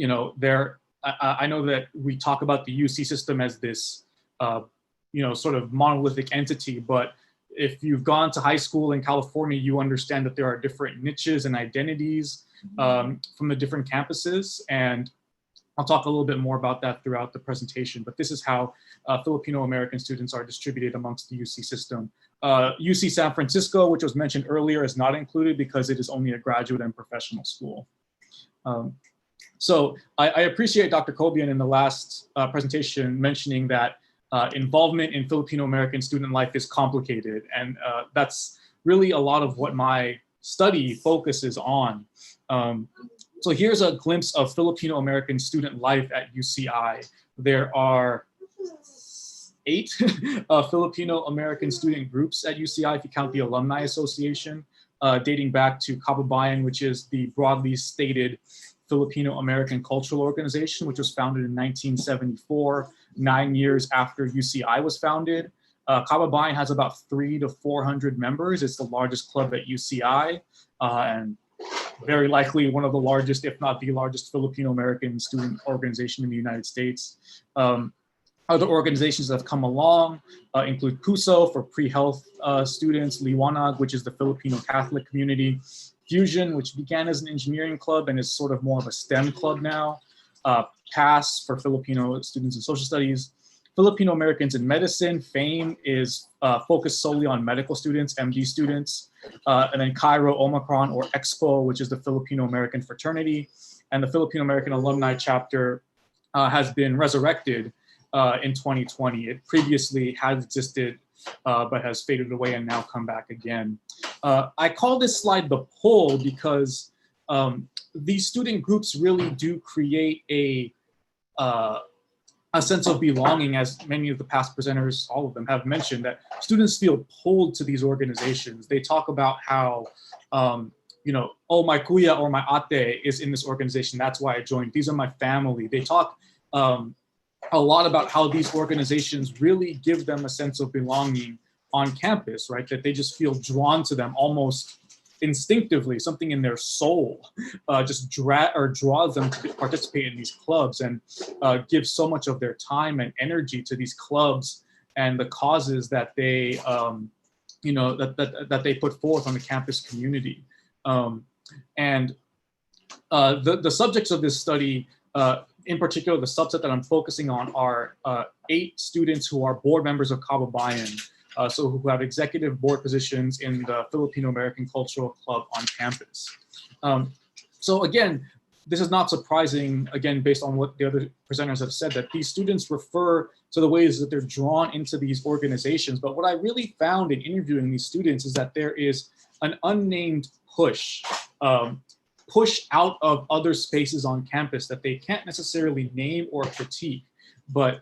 know that we talk about the UC system as this, sort of monolithic entity, but if you've gone to high school in California, you understand that there are different niches and identities from the different campuses. And I'll talk a little bit more about that throughout the presentation, but this is how Filipino American students are distributed amongst the UC system. UC San Francisco, which was mentioned earlier, is not included because it is only a graduate and professional school. So I appreciate Dr. Cobian in the last presentation mentioning that involvement in Filipino American student life is complicated. And that's really a lot of what my study focuses on. So here's a glimpse of Filipino American student life at UCI. There are 8 Filipino American student groups at UCI, if you count the Alumni Association, dating back to Kababayan, which is the broadly stated Filipino American Cultural Organization, which was founded in 1974, 9 years after UCI was founded. Kababayan has about 300 to 400 members. It's the largest club at UCI, and very likely one of the largest, if not the largest, Filipino American student organization in the United States. Other organizations that have come along include PUSO for pre-health students, Liwanag, which is the Filipino Catholic community, Fusion, which began as an engineering club and is sort of more of a STEM club now, PAASE for Filipino students in social studies, Filipino Americans in medicine, FAME is focused solely on medical students, MD students, and then Cairo Omicron or Expo, which is the Filipino American fraternity, and the Filipino American alumni chapter has been resurrected in 2020. It previously had existed, but has faded away and now come back again. I call this slide the pull because these student groups really do create a sense of belonging, as many of the past presenters, all of them have mentioned, that students feel pulled to these organizations. They talk about how, you know, oh, my kuya or my ate is in this organization, that's why I joined. These are my family. They talk a lot about how these organizations really give them a sense of belonging on campus, right? That they just feel drawn to them almost instinctively, something in their soul just draws them to participate in these clubs and give so much of their time and energy to these clubs and the causes that they, you know, that they put forth on the campus community. And the subjects of this study, in particular, the subset that I'm focusing on are 8 students who are board members of Kababayan, so who have executive board positions in the Filipino American Cultural Club on campus. So again, this is not surprising, again, based on what the other presenters have said, that these students refer to the ways that they're drawn into these organizations. But what I really found in interviewing these students is that there is an unnamed push out of other spaces on campus that they can't necessarily name or critique. But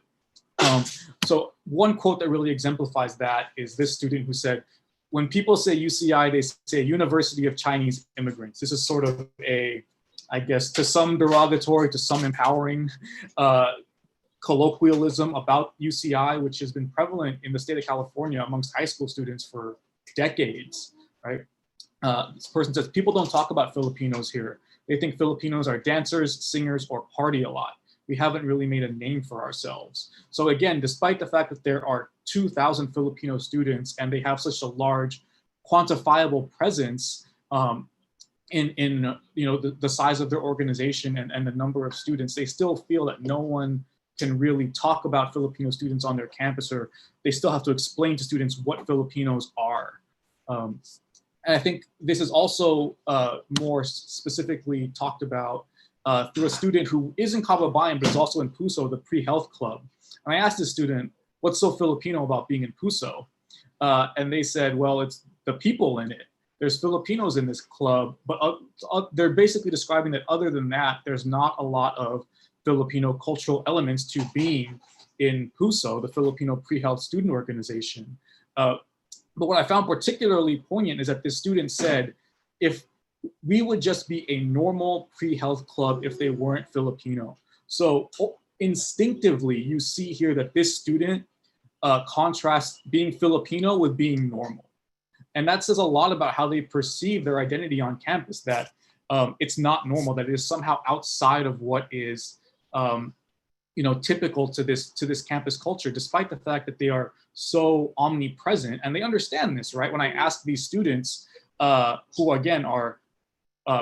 so one quote that really exemplifies that is this student who said, when people say UCI, they say University of Chinese Immigrants. This is sort of a, I guess, to some derogatory, to some empowering colloquialism about UCI, which has been prevalent in the state of California amongst high school students for decades, right? This person says, people don't talk about Filipinos here. They think Filipinos are dancers, singers, or party a lot. We haven't really made a name for ourselves. So again, despite the fact that there are 2,000 Filipino students and they have such a large quantifiable presence in you know, the size of their organization and the number of students, they still feel that no one can really talk about Filipino students on their campus, or they still have to explain to students what Filipinos are. And I think this is also more specifically talked about through a student who is in Kababayan, but is also in PUSO, the pre-health club. And I asked the student, what's so Filipino about being in PUSO? And they said, well, it's the people in it. There's Filipinos in this club, but they're basically describing that other than that, there's not a lot of Filipino cultural elements to being in PUSO, the Filipino pre-health student organization. But what I found particularly poignant is that this student said, if we would just be a normal pre-health club if they weren't Filipino. So instinctively, you see here that this student contrasts being Filipino with being normal. And that says a lot about how they perceive their identity on campus, that it's not normal, that it is somehow outside of what is you know, typical to this campus culture, despite the fact that they are so omnipresent. And they understand this, right? When I ask these students, who again are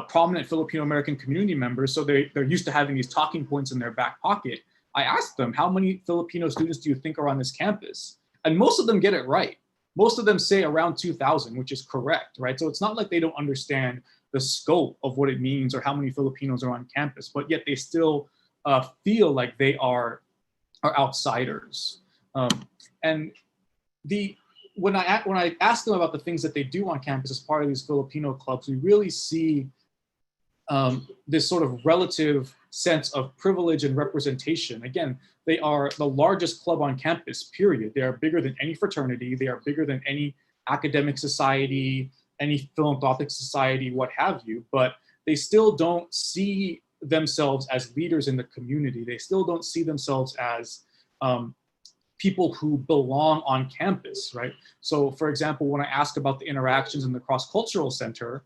prominent Filipino American community members, so they're used to having these talking points in their back pocket, I asked them, how many Filipino students do you think are on this campus? And most of them get it right. Most of them say around 2,000, which is correct, right? So it's not like they don't understand the scope of what it means or how many Filipinos are on campus, but yet they still feel like they are outsiders. And when I ask them about the things that they do on campus as part of these Filipino clubs, we really see this sort of relative sense of privilege and representation. Again, they are the largest club on campus, period. They are bigger than any fraternity. They are bigger than any academic society, any philanthropic society, what have you, but they still don't see themselves as leaders in the community. They still don't see themselves as people who belong on campus, right? So for example, when I ask about the interactions in the cross-cultural center,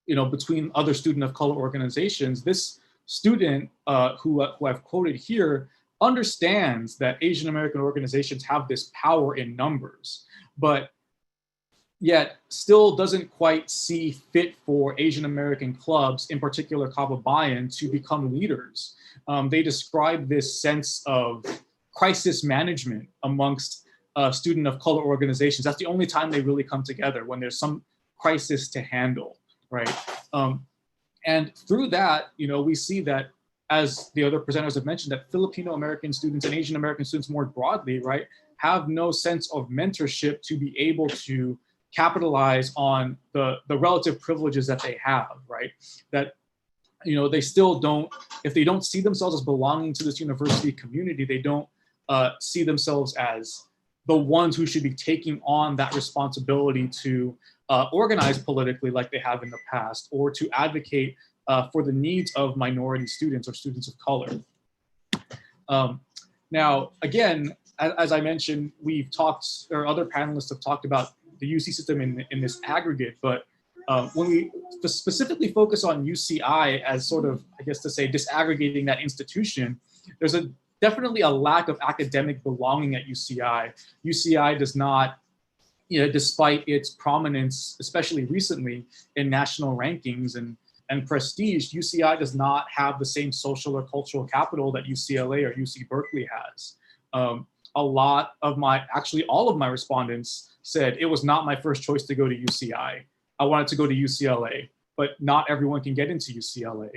between other student of color organizations, this student who I've quoted here understands that Asian American organizations have this power in numbers, but yet still doesn't quite see fit for Asian American clubs, in particular Kababayan, to become leaders. They describe this sense of crisis management amongst student of color organizations. That's the only time they really come together, when there's some crisis to handle, right? And through that, we see that, as the other presenters have mentioned, that Filipino American students and Asian American students more broadly, right, have no sense of mentorship to be able to capitalize on the relative privileges that they have, right? That, they still don't, if they don't see themselves as belonging to this university community, they don't see themselves as the ones who should be taking on that responsibility to organize politically like they have in the past, or to advocate for the needs of minority students or students of color. Now, again, as I mentioned, we've talked, or other panelists have talked about the UC system in this aggregate, but when we specifically focus on UCI as sort of, I guess to say, disaggregating that institution, there's definitely a lack of academic belonging at UCI. UCI does not, despite its prominence, especially recently in national rankings and prestige, UCI does not have the same social or cultural capital that UCLA or UC Berkeley has. A lot of actually all of my respondents said it was not my first choice to go to UCI. I wanted to go to UCLA, but not everyone can get into UCLA.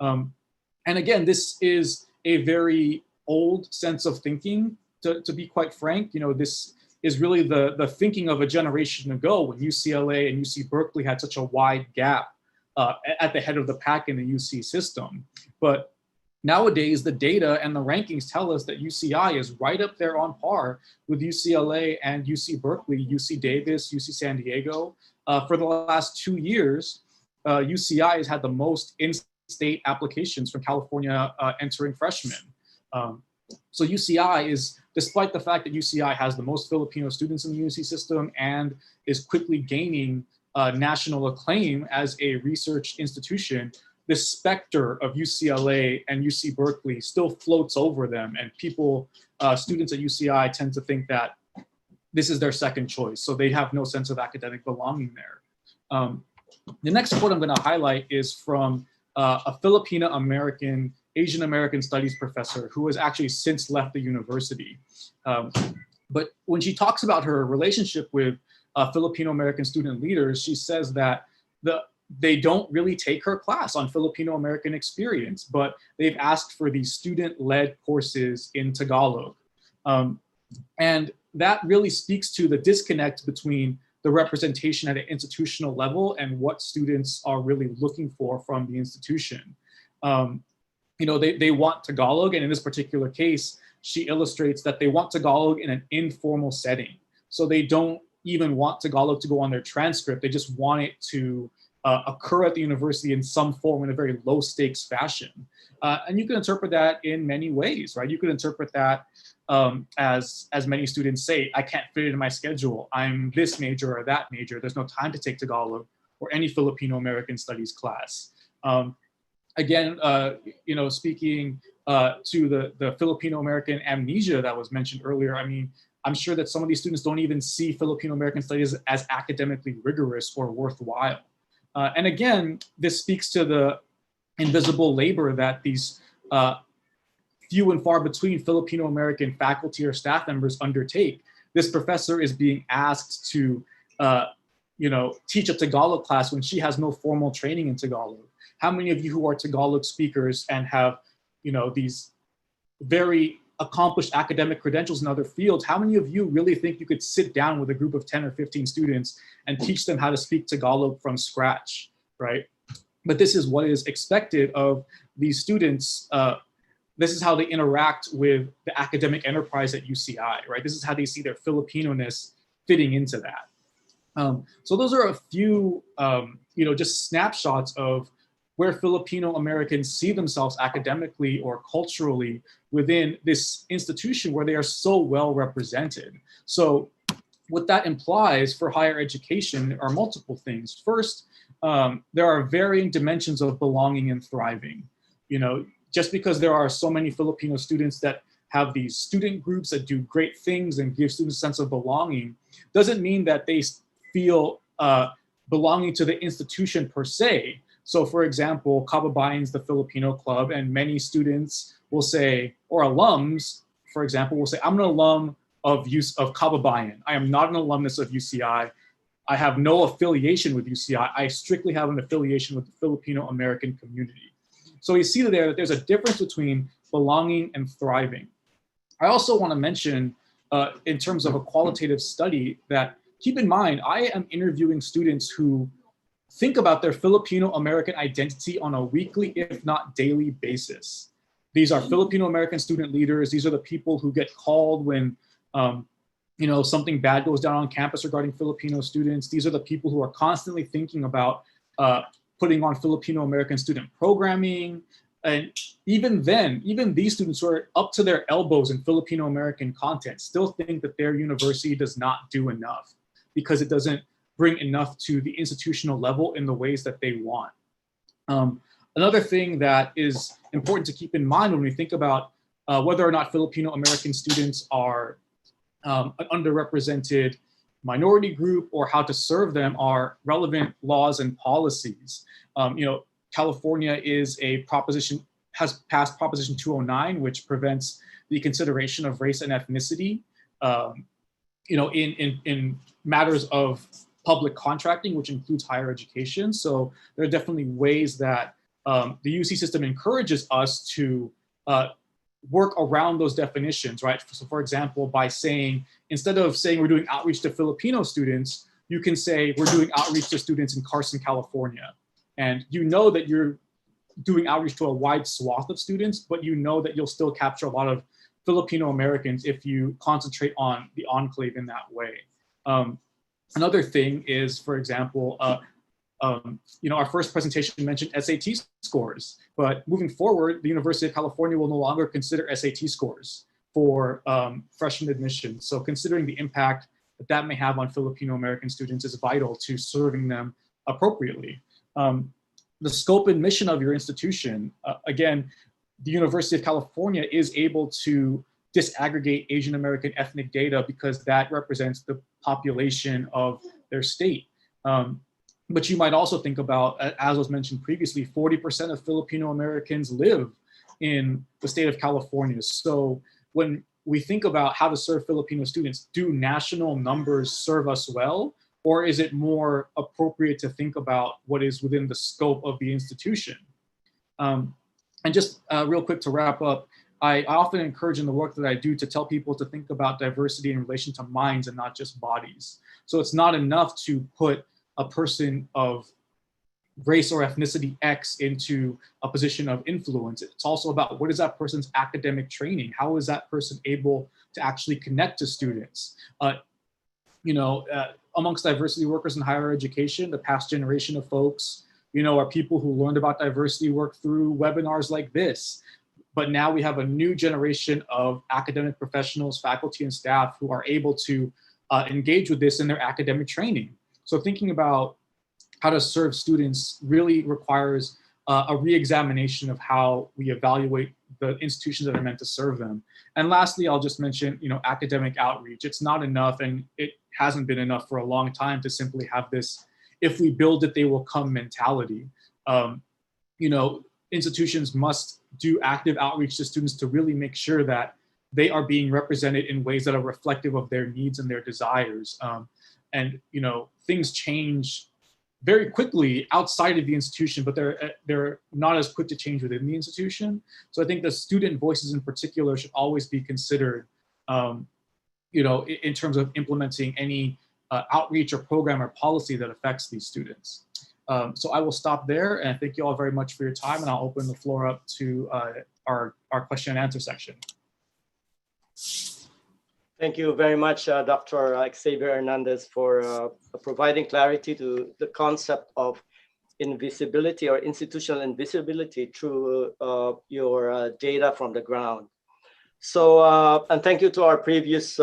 And again, this is a very old sense of thinking, to be quite frank. This is really the thinking of a generation ago, when UCLA and UC Berkeley had such a wide gap at the head of the pack in the UC system. But nowadays, the data and the rankings tell us that UCI is right up there on par with UCLA and UC Berkeley, UC Davis, UC San Diego. For the last 2 years, UCI has had the most in-state applications from California entering freshmen. So UCI is, despite the fact that UCI has the most Filipino students in the UC system and is quickly gaining national acclaim as a research institution, the specter of UCLA and UC Berkeley still floats over them, and people, students at UCI tend to think that this is their second choice, so they have no sense of academic belonging there. The next quote I'm going to highlight is from a Filipino American, Asian American studies professor who has actually since left the university. But when she talks about her relationship with Filipino American student leaders, she says that they don't really take her class on Filipino American experience, but they've asked for these student-led courses in Tagalog. And that really speaks to the disconnect between the representation at an institutional level and what students are really looking for from the institution. They want Tagalog, and in this particular case, she illustrates that they want Tagalog in an informal setting. So they don't even want Tagalog to go on their transcript. They just want it to occur at the university in some form, in a very low stakes fashion. And you can interpret that in many ways, right? You could interpret that as many students say, I can't fit it in my schedule. I'm this major or that major. There's no time to take Tagalog or any Filipino American studies class. Again, speaking to the Filipino American amnesia that was mentioned earlier, I mean, I'm sure that some of these students don't even see Filipino American studies as academically rigorous or worthwhile. And again, this speaks to the invisible labor that these few and far between Filipino American faculty or staff members undertake. This professor is being asked to, teach a Tagalog class when she has no formal training in Tagalog. How many of you who are Tagalog speakers and have, these very accomplished academic credentials in other fields, how many of you really think you could sit down with a group of 10 or 15 students and teach them how to speak Tagalog from scratch, right? but this is what is expected of these students. This is how they interact with the academic enterprise at UCI, right? This is how they see their Filipino-ness fitting into that. So those are a few, just snapshots of where Filipino Americans see themselves academically or culturally within this institution where they are so well represented. So what that implies for higher education are multiple things. First, there are varying dimensions of belonging and thriving. Just because there are so many Filipino students that have these student groups that do great things and give students a sense of belonging, doesn't mean that they feel belonging to the institution per se. So for example, Kababayan's the Filipino club, and many students will say, or alums, for example, will say, I'm an alum of Kababayan. I am not an alumnus of UCI. I have no affiliation with UCI. I strictly have an affiliation with the Filipino American community. So you see there that there's a difference between belonging and thriving. I also want to mention, in terms of a qualitative study, that keep in mind, I am interviewing students who think about their Filipino American identity on a weekly, if not daily basis. These are Filipino American student leaders. These are the people who get called when something bad goes down on campus regarding Filipino students. These are the people who are constantly thinking about putting on Filipino American student programming. And even these students who are up to their elbows in Filipino American content still think that their university does not do enough because it doesn't bring enough to the institutional level in the ways that they want. Another thing that is important to keep in mind when we think about whether or not Filipino American students are an underrepresented minority group or how to serve them are relevant laws and policies. California has passed Proposition 209, which prevents the consideration of race and ethnicity, in matters of public contracting, which includes higher education. So there are definitely ways that the UC system encourages us to work around those definitions, right? So for example, by saying, instead of saying we're doing outreach to Filipino students, you can say we're doing outreach to students in Carson, California. And you know that you're doing outreach to a wide swath of students, but you know that you'll still capture a lot of Filipino Americans if you concentrate on the enclave in that way. Another thing is, for example, our first presentation mentioned SAT scores, but moving forward, the University of California will no longer consider SAT scores for freshman admission. So considering the impact that may have on Filipino American students is vital to serving them appropriately. The scope and mission of your institution, again, the University of California is able to disaggregate Asian American ethnic data because that represents the population of their state. But you might also think about, as was mentioned previously, 40% of Filipino Americans live in the state of California. So when we think about how to serve Filipino students, do national numbers serve us well? Or is it more appropriate to think about what is within the scope of the institution? And just real quick to wrap up, I often encourage in the work that I do to tell people to think about diversity in relation to minds and not just bodies. So it's not enough to put a person of race or ethnicity X into a position of influence. It's also about what is that person's academic training? How is that person able to actually connect to students? Amongst diversity workers in higher education, the past generation of folks, are people who learned about diversity work through webinars like this. But now we have a new generation of academic professionals, faculty and staff who are able to engage with this in their academic training. So thinking about how to serve students really requires a re-examination of how we evaluate the institutions that are meant to serve them. And lastly, I'll just mention, academic outreach. It's not enough, and it hasn't been enough for a long time to simply have this, if we build it, they will come mentality. Institutions must do active outreach to students to really make sure that they are being represented in ways that are reflective of their needs and their desires. Things change very quickly outside of the institution, but they're not as quick to change within the institution. So I think the student voices in particular should always be considered, in terms of implementing any outreach or program or policy that affects these students. So I will stop there, and thank you all very much for your time, and I'll open the floor up to our question and answer section. Thank you very much, Dr. Xavier Hernandez, for providing clarity to the concept of invisibility or institutional invisibility through your data from the ground. So, and thank you to our previous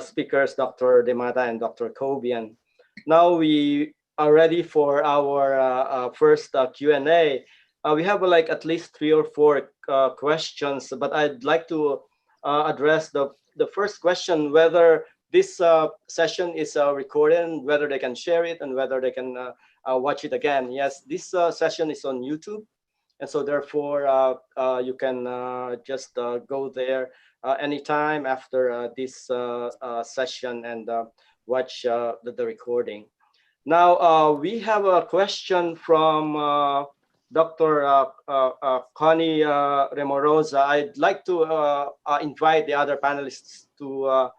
speakers, Dr. Demata and Dr. Kobian. Now we are ready for our first Q&A. We have like at least 3 or 4 questions, but I'd like to address the first question, whether this session is recorded, and whether they can share it, and whether they can watch it again. Yes, this session is on YouTube. And so therefore, you can just go there anytime after this session and watch the recording. Now, we have a question from Dr. Connie Remorosa. I'd like to invite the other panelists to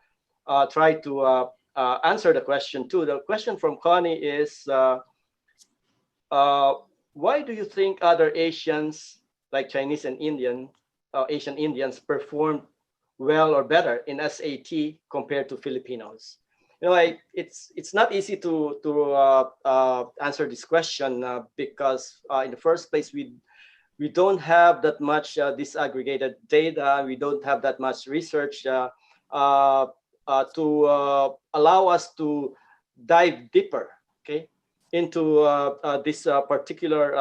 try to answer the question too. The question from Connie is, why do you think other Asians, like Chinese and Asian Indians, performed well or better in SAT compared to Filipinos? You know, it's not easy to answer this question because in the first place, we don't have that much disaggregated data. We don't have that much research to allow us to dive deeper, okay, into this particular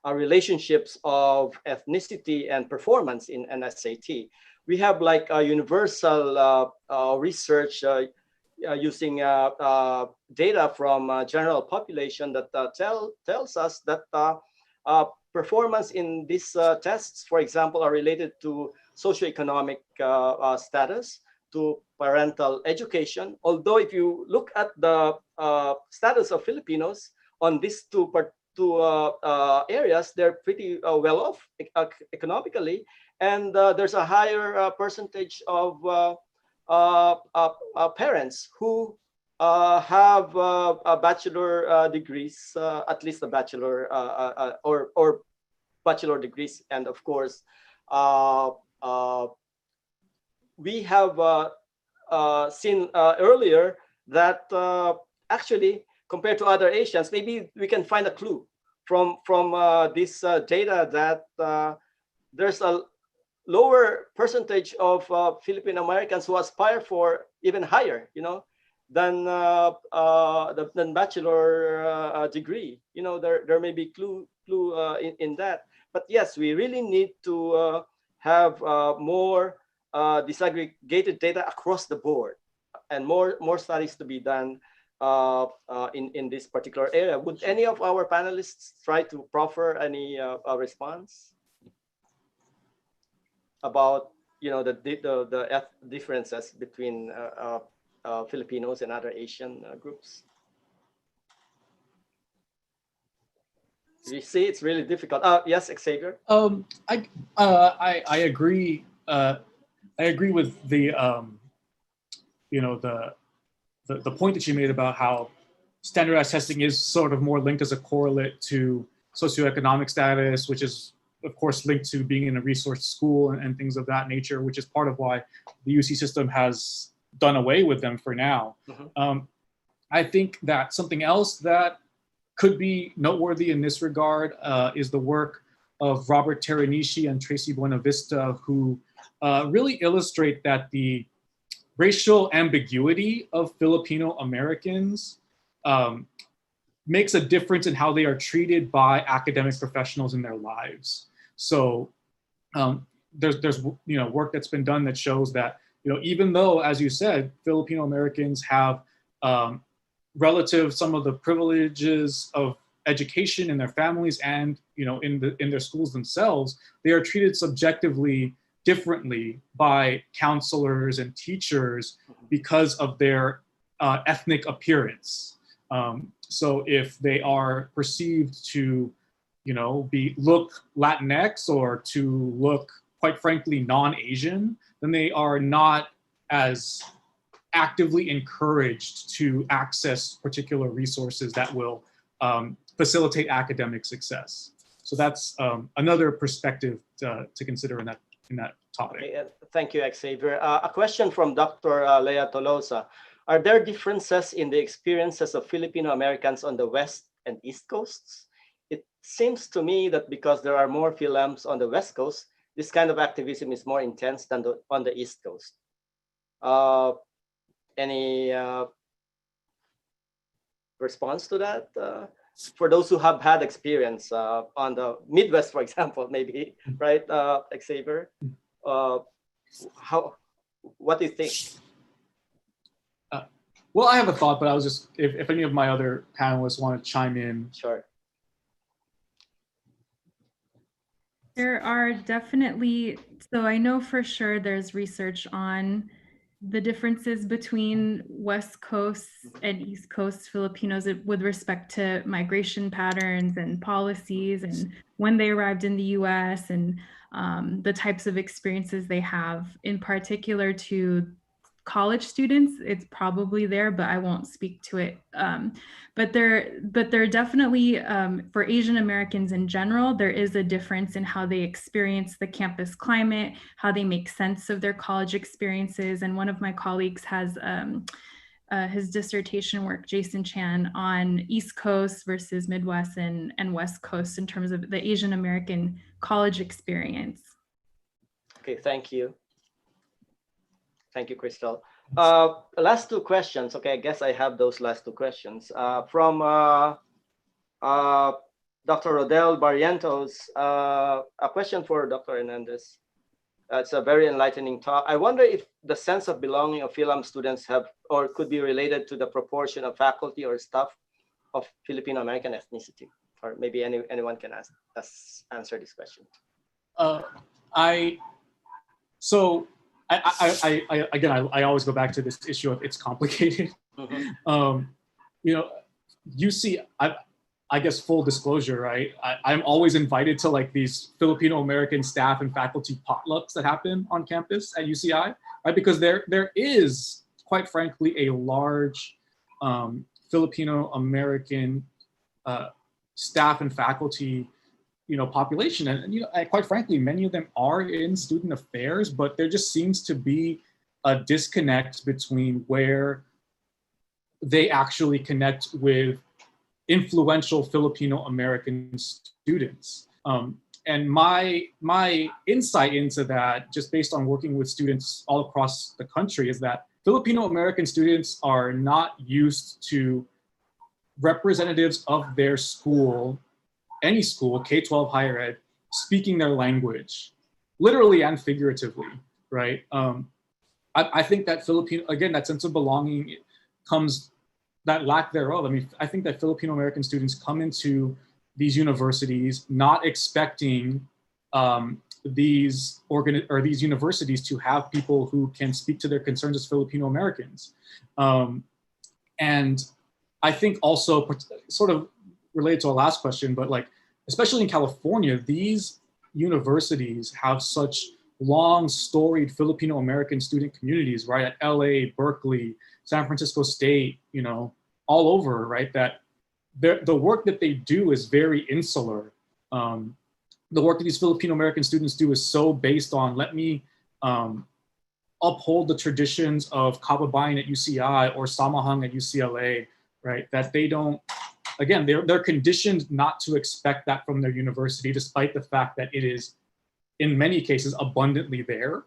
relationships of ethnicity and performance in an SAT. We have like a universal research using data from general population that tells us that performance in these tests, for example, are related to socioeconomic status, to parental education. Although if you look at the status of Filipinos on these two areas, they're pretty well off economically, and there's a higher percentage of parents who have a bachelor degrees, at least a bachelor or bachelor degrees, and of course we have seen earlier that actually, compared to other Asians, maybe we can find a clue from this data that there's a lower percentage of Filipino Americans who aspire for even higher, you know, than bachelor degree. You know, there may be clue in that. But yes, we really need to have more disaggregated data across the board, and more studies to be done in this particular area. Would any of our panelists try to proffer any response about, you know, the differences between Filipinos and other Asian groups? You see, it's really difficult. Yes, Xavier. I agree. I agree with the you know, the point that you made about how standardized testing is sort of more linked as a correlate to socioeconomic status, which is of course linked to being in a resource school and things of that nature, which is part of why the UC system has done away with them for now. Mm-hmm. I think that something else that could be noteworthy in this regard is the work of Robert Teranishi and Tracy Buenavista, who really illustrate that the racial ambiguity of Filipino Americans makes a difference in how they are treated by academic professionals in their lives. So there's you know, work that's been done that shows that, you know, even though, as you said, Filipino Americans have relative some of the privileges of education in their families and, you know, in their schools themselves, they are treated subjectively differently by counselors and teachers because of their ethnic appearance. So if they are perceived to, you know, look Latinx or to look, quite frankly, non-Asian, then they are not as actively encouraged to access particular resources that will facilitate academic success. So that's another perspective to consider in that topic. Okay, thank you, Xavier. A question from Dr. Lea Tolosa. Are there differences in the experiences of Filipino Americans on the West and East Coasts? It seems to me that because there are more Philams on the West Coast, this kind of activism is more intense than on the East Coast. Any response to that? For those who have had experience on the Midwest, for example, maybe, right, Xavier? What do you think? Well, I have a thought, but I was just, if any of my other panelists want to chime in. Sure. There are definitely, so I know for sure there's research on the differences between West Coast and East Coast Filipinos with respect to migration patterns and policies and when they arrived in the US and the types of experiences they have. In particular to college students, it's probably there, but I won't speak to it. But there definitely, for Asian Americans in general, there is a difference in how they experience the campus climate, how they make sense of their college experiences. And one of my colleagues has his dissertation work, Jason Chan, on East Coast versus Midwest and West Coast in terms of the Asian American college experience. Okay, thank you. Thank you, Crystal. Last two questions. Okay, I guess I have those last two questions. From Dr. Rodel Barrientos, a question for Dr. Hernandez. It's a very enlightening talk. I wonder if the sense of belonging of Philam students have or could be related to the proportion of faculty or staff of Filipino American ethnicity, or maybe anyone can answer this question. I always go back to this issue of it's complicated. Mm-hmm. You see, I guess full disclosure, right? I'm always invited to like these Filipino American staff and faculty potlucks that happen on campus at UCI, right? Because there is, quite frankly, a large Filipino American staff and faculty population. And quite frankly, many of them are in student affairs, but there just seems to be a disconnect between where they actually connect with influential Filipino American students. And my insight into that, just based on working with students all across the country, is that Filipino American students are not used to representatives of their school, any school, K-12 higher ed, speaking their language, literally and figuratively, right? I think that that sense of belonging comes, that lack thereof. I mean, I think that Filipino American students come into these universities not expecting these universities to have people who can speak to their concerns as Filipino Americans. And I think also sort of related to our last question, but like, especially in California, these universities have such long storied Filipino American student communities, right? At LA, Berkeley, San Francisco State, all over, right? That the work that they do is very insular. The work that these Filipino American students do is so based on, let me uphold the traditions of Kababayan at UCI or Samahang at UCLA, right? That they don't, again, they're conditioned not to expect that from their university, despite the fact that it is, in many cases, abundantly there.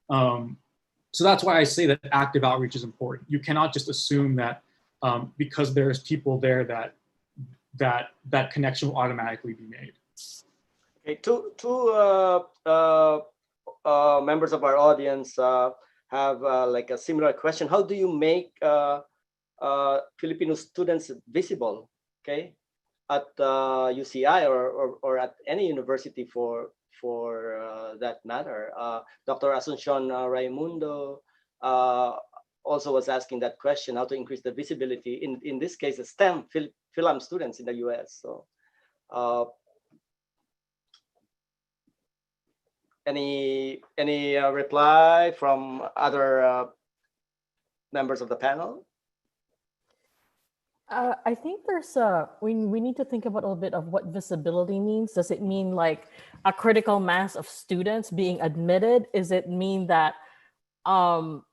So that's why I say that active outreach is important. You cannot just assume that because there's people there that connection will automatically be made. Okay, two members of our audience have like a similar question. How do you make Filipino students visible, okay, at UCI or at any university for that matter? Dr. Asuncion Raimundo also was asking that question, how to increase the visibility, in this case, the STEM Philam students in the US. So any reply from other members of the panel? I think we need to think about a little bit of what visibility means. Does it mean like a critical mass of students being admitted? Is it mean that um,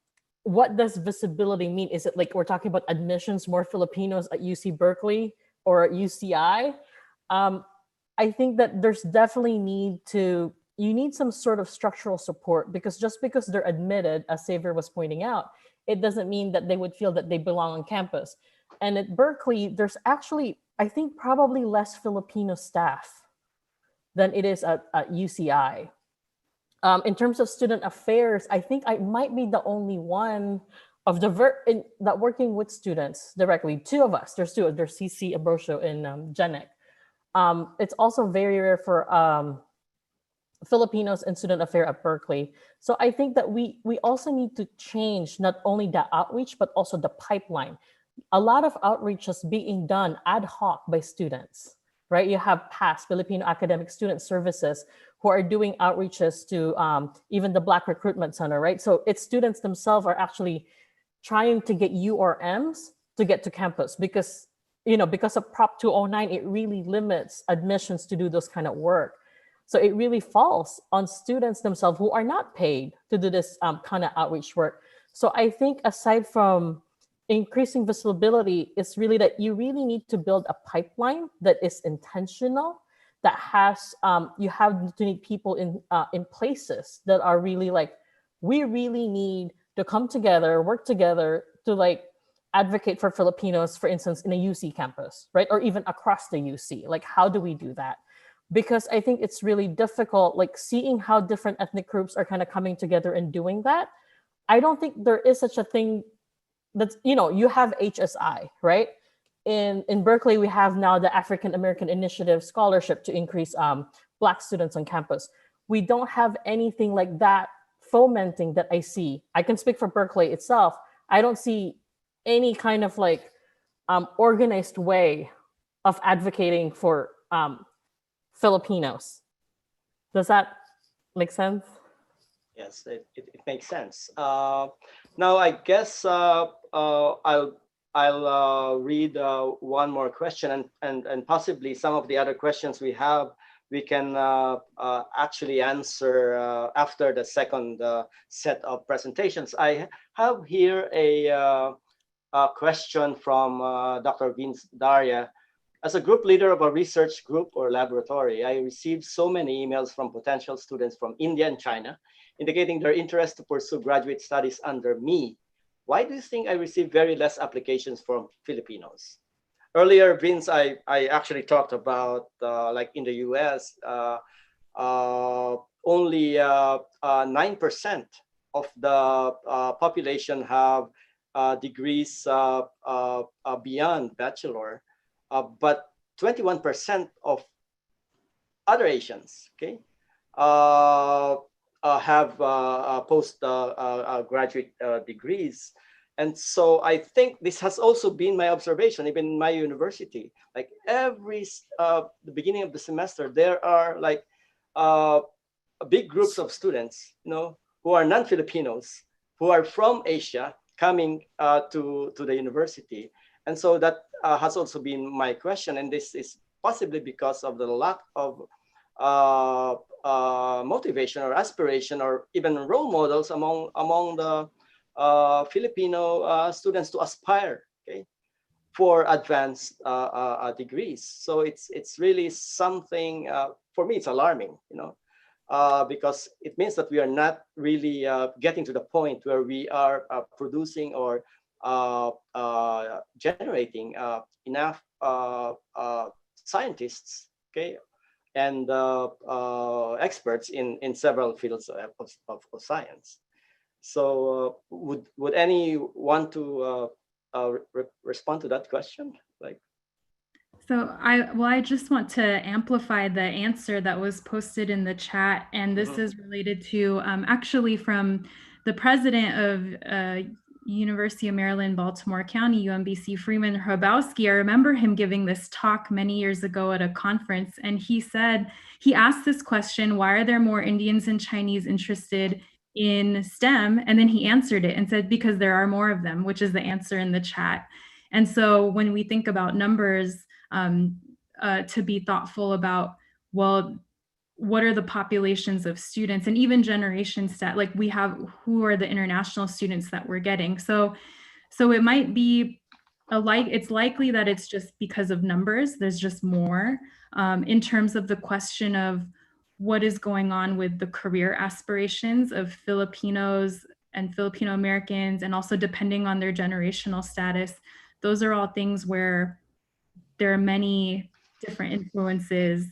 what does visibility mean? Is it like we're talking about admissions, more Filipinos at UC Berkeley or at UCI? Um, I think that there's definitely you need some sort of structural support, because just because they're admitted, as Xavier was pointing out, it doesn't mean that they would feel that they belong on campus. And at Berkeley, there's actually, I think, probably less Filipino staff than it is at UCI. In terms of student affairs, I think I might be the only one of that working with students directly. Two of us. There's two. There's CC Abrosio and Jenek. It's also very rare for Filipinos in student affair at Berkeley. So I think that we also need to change not only the outreach, but also the pipeline. A lot of outreach is being done ad hoc by students, right? You have PAASE, Filipino Academic Student Services, who are doing outreaches to even the Black Recruitment Center, right? So it's students themselves are actually trying to get URMs to get to campus, because because of Prop 209, it really limits admissions to do those kind of work. So it really falls on students themselves who are not paid to do this kind of outreach work. So I think aside from increasing visibility, it's really that you really need to build a pipeline that is intentional, that has you have to need people in places that are really like, we really need to come together, work together to like advocate for Filipinos, for instance, in a UC campus, right? Or even across the UC. Like, how do we do that? Because I think it's really difficult, like seeing how different ethnic groups are kind of coming together and doing that. I don't think there is such a thing that's, you have HSI, right? In Berkeley, we have now the African American Initiative Scholarship to increase Black students on campus. We don't have anything like that fomenting that I see. I can speak for Berkeley itself. I don't see any kind of like organized way of advocating for Filipinos. Does that make sense? Yes, it makes sense. Now, I guess I'll read one more question, and possibly some of the other questions we have, we can actually answer after the second set of presentations. I have here a question from Dr. Vince Daria. As a group leader of a research group or laboratory, I received so many emails from potential students from India and China indicating their interest to pursue graduate studies under me. Why do you think I receive very less applications from Filipinos? Earlier, Vince, I actually talked about like in the US, only 9% of the population have degrees beyond bachelor, but 21% of other Asians, okay, have post-graduate degrees. And so I think this has also been my observation, even in my university. Like the beginning of the semester, there are like big groups of students, who are non-Filipinos, who are from Asia, coming to the university. And so that has also been my question. And this is possibly because of the lack of motivation or aspiration or even role models among the Filipino students to aspire, okay, for advanced degrees. So it's really something, for me, it's alarming, because it means that we are not really getting to the point where we are producing or generating enough scientists, okay, and experts in several fields of science. So would any want to respond to that question? So I just want to amplify the answer that was posted in the chat, and this is related to actually from the president of University of Maryland, Baltimore County, UMBC, Freeman Hrabowski. I remember him giving this talk many years ago at a conference, and he asked this question: why are there more Indians and Chinese interested in STEM? And then he answered it and said, because there are more of them, which is the answer in the chat. And so when we think about numbers, to be thoughtful about, well, what are the populations of students and even generation stat, like we have, who are the international students that we're getting? So it might be it's likely that it's just because of numbers, there's just more. In terms of the question of what is going on with the career aspirations of Filipinos and Filipino Americans, and also depending on their generational status, those are all things where there are many different influences,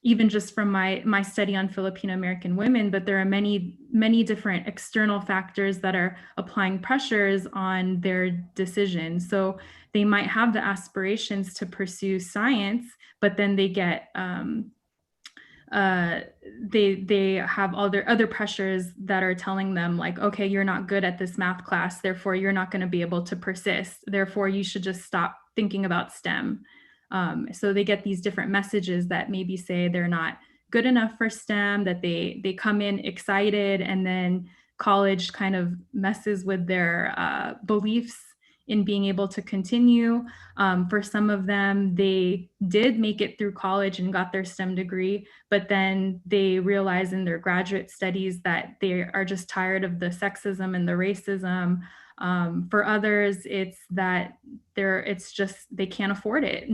even just from my study on Filipino American women, but there are many different external factors that are applying pressures on their decisions. So they might have the aspirations to pursue science, but then they get they have all their other pressures that are telling them, like, okay, you're not good at this math class, therefore you're not going to be able to persist, therefore you should just stop thinking about STEM. So they get these different messages that maybe say they're not good enough for STEM, that they come in excited, and then college kind of messes with their beliefs in being able to continue. For some of them, they did make it through college and got their STEM degree, but then they realize in their graduate studies that they are just tired of the sexism and the racism. For others, it's that it's just they can't afford it.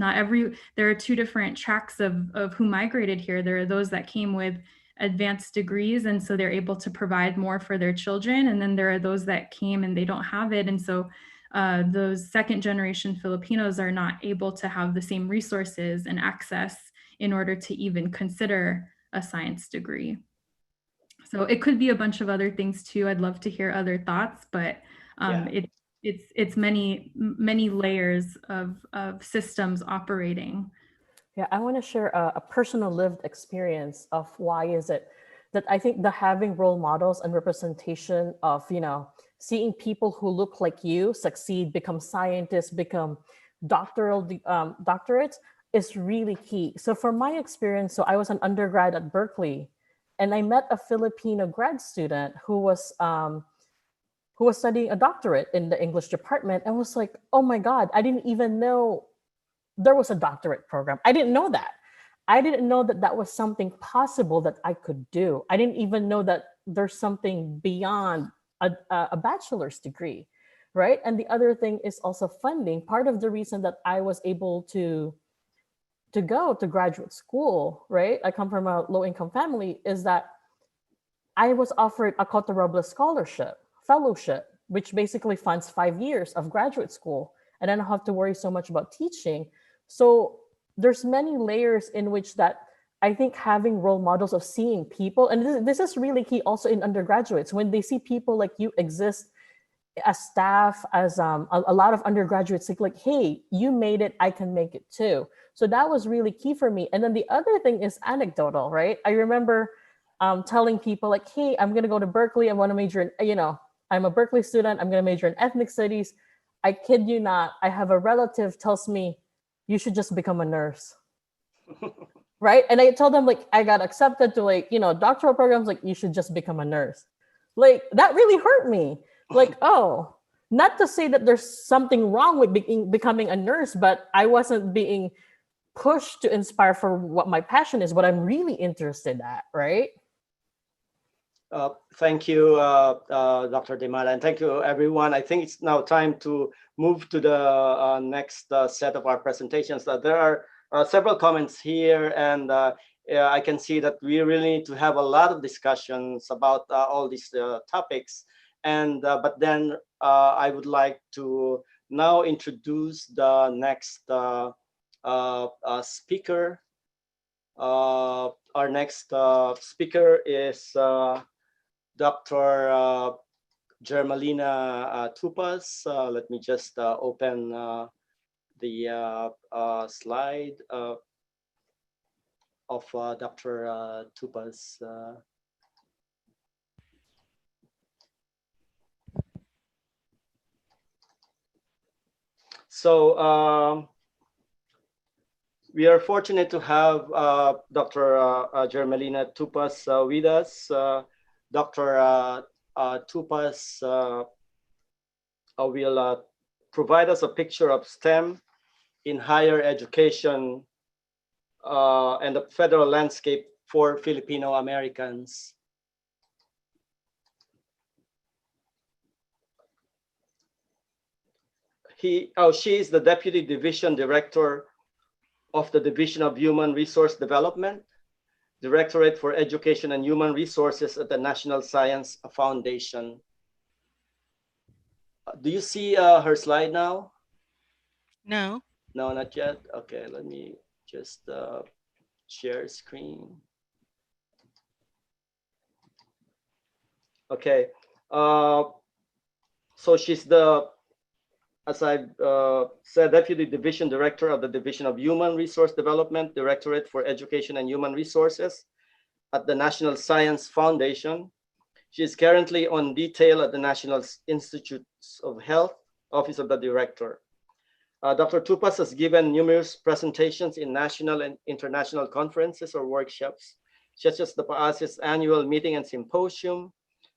There are two different tracks of who migrated here. There are those that came with advanced degrees, and so they're able to provide more for their children, and then there are those that came and they don't have it, and so those second generation Filipinos are not able to have the same resources and access in order to even consider a science degree. So it could be a bunch of other things too. I'd love to hear other thoughts, but it's many layers of systems operating. Yeah, I want to share a personal lived experience of why is it that I think the having role models and representation of, seeing people who look like you succeed, become scientists, become doctorates is really key. So from my experience, so I was an undergrad at Berkeley, and I met a Filipino grad student who was studying a doctorate in the English department, and was like, oh my God, I didn't even know there was a doctorate program. I didn't know that. I didn't know that that was something possible that I could do. I didn't even know that there's something beyond a bachelor's degree, right? And the other thing is also funding. Part of the reason that I was able to go to graduate school, right? I come from a low-income family, is that I was offered a Cota Robles scholarship, fellowship, which basically funds 5 years of graduate school. And I don't have to worry so much about teaching. So there's many layers in which that I think having role models of seeing people, and this is really key also in undergraduates, when they see people like you exist as staff, as a lot of undergraduates think like, hey, you made it, I can make it too. So that was really key for me. And then the other thing is anecdotal, right? I remember telling people like, hey, I'm going to go to Berkeley. I want to major in, I'm a Berkeley student. I'm going to major in ethnic studies. I kid you not. I have a relative tells me, you should just become a nurse. Right. And I told them like, I got accepted to doctoral programs. Like, you should just become a nurse. Like, that really hurt me. Like, oh, not to say that there's something wrong with becoming a nurse, but I wasn't being pushed to inspire for what my passion is, what I'm really interested at. Right. Thank you, Dr. Demala, and thank you, everyone. I think it's now time to move to the next set of our presentations. There are several comments here, and I can see that we really need to have a lot of discussions about all these topics. And but then I would like to now introduce the next speaker. Our next speaker is Dr. Germalina Tupas. Let me just open the slide of Dr. Tupas. So we are fortunate to have Dr. Germalina Tupas with us. Dr. Tupas will provide us a picture of STEM in higher education and the federal landscape for Filipino Americans. She is the Deputy Division Director of the Division of Human Resource Development, Directorate for Education and Human Resources at the National Science Foundation. Do you see her slide now? No. No, not yet. Okay, let me just share screen. Okay, so she's the, as I said, Deputy Division Director of the Division of Human Resource Development, Directorate for Education and Human Resources at the National Science Foundation. She is currently on detail at the National Institutes of Health, Office of the Director. Dr. Tupas has given numerous presentations in national and international conferences or workshops, such as the PAASE's annual meeting and symposium,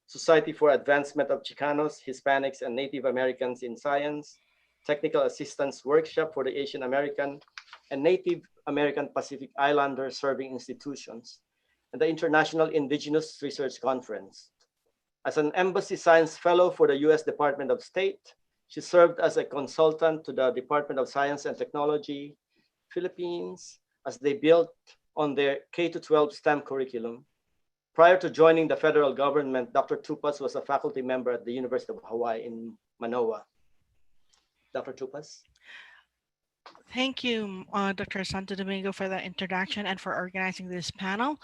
Society for Advancement of Chicanos, Hispanics, and Native Americans in Science, Technical Assistance Workshop for the Asian American and Native American Pacific Islander Serving Institutions, and the International Indigenous Research Conference. As an Embassy Science Fellow for the U.S. Department of State, she served as a consultant to the Department of Science and Technology, Philippines, as they built on their K-12 STEM curriculum. Prior to joining the federal government, Dr. Tupas was a faculty member at the University of Hawaii in Manoa. Dr. Tupas. Thank you, Dr. Santo Domingo, for that introduction and for organizing this panel.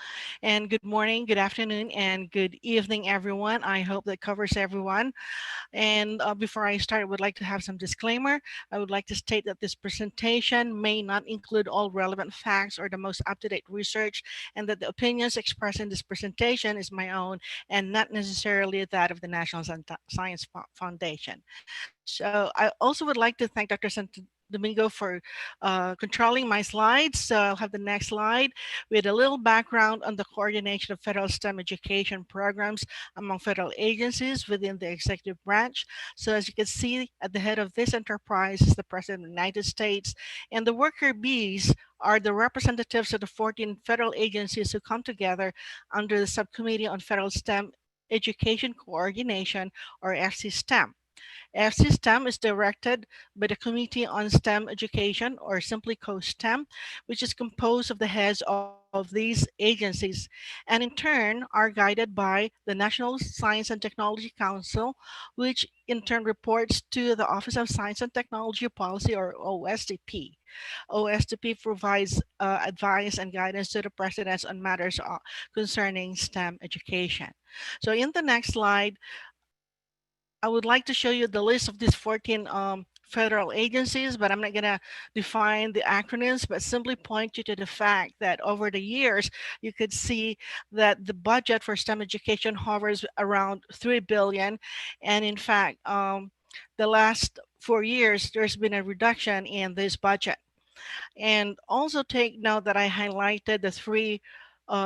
And good morning, good afternoon, and good evening, everyone. I hope that covers everyone. And before I start, I would like to have some disclaimer. I would like to state that this presentation may not include all relevant facts or the most up-to-date research, and that the opinions expressed in this presentation is my own and not necessarily that of the National Science Foundation. So I also would like to thank Dr. Santo Domingo for controlling my slides. So I'll have the next slide with a little background on the coordination of federal STEM education programs among federal agencies within the executive branch. So as you can see, at the head of this enterprise is the President of the United States, and the worker bees are the representatives of the 14 federal agencies who come together under the Subcommittee on Federal STEM Education Coordination, or FC-STEM. FC-STEM is directed by the Committee on STEM Education, or simply COSTEM, which is composed of the heads of these agencies, and in turn are guided by the National Science and Technology Council, which in turn reports to the Office of Science and Technology Policy, or OSTP. OSTP provides advice and guidance to the presidents on matters concerning STEM education. So in the next slide, I would like to show you the list of these 14 federal agencies, but I'm not going to define the acronyms, but simply point you to the fact that over the years, you could see that the budget for STEM education hovers around $3 billion. And in fact, the last 4 years, there's been a reduction in this budget. And also take note that I highlighted the three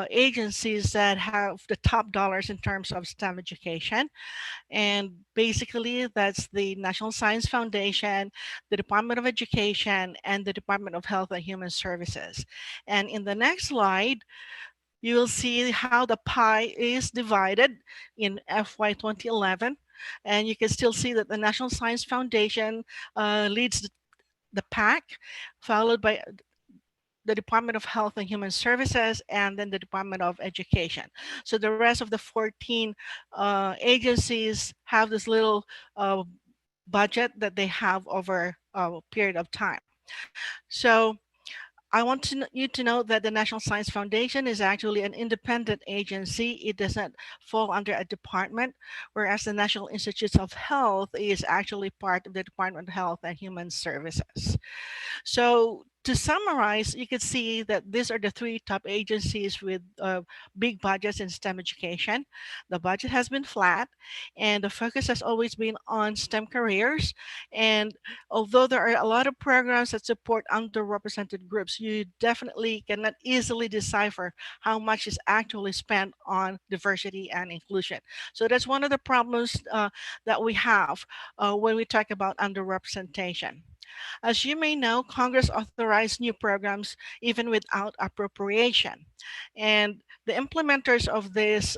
agencies that have the top dollars in terms of STEM education. And basically, that's the National Science Foundation, the Department of Education, and the Department of Health and Human Services. And in the next slide, you will see how the pie is divided in FY 2011. And you can still see that the National Science Foundation leads the pack, followed by the Department of Health and Human Services, and then the Department of Education. So the rest of the 14 agencies have this little budget that they have over a period of time. So I want you to know that the National Science Foundation is actually an independent agency. It doesn't fall under a department, whereas the National Institutes of Health is actually part of the Department of Health and Human Services. So To summarize, you could see that these are the three top agencies with big budgets in STEM education. The budget has been flat, and the focus has always been on STEM careers. And although there are a lot of programs that support underrepresented groups, you definitely cannot easily decipher how much is actually spent on diversity and inclusion. So that's one of the problems that we have when we talk about underrepresentation. As you may know, Congress authorized new programs even without appropriation. And the implementers of these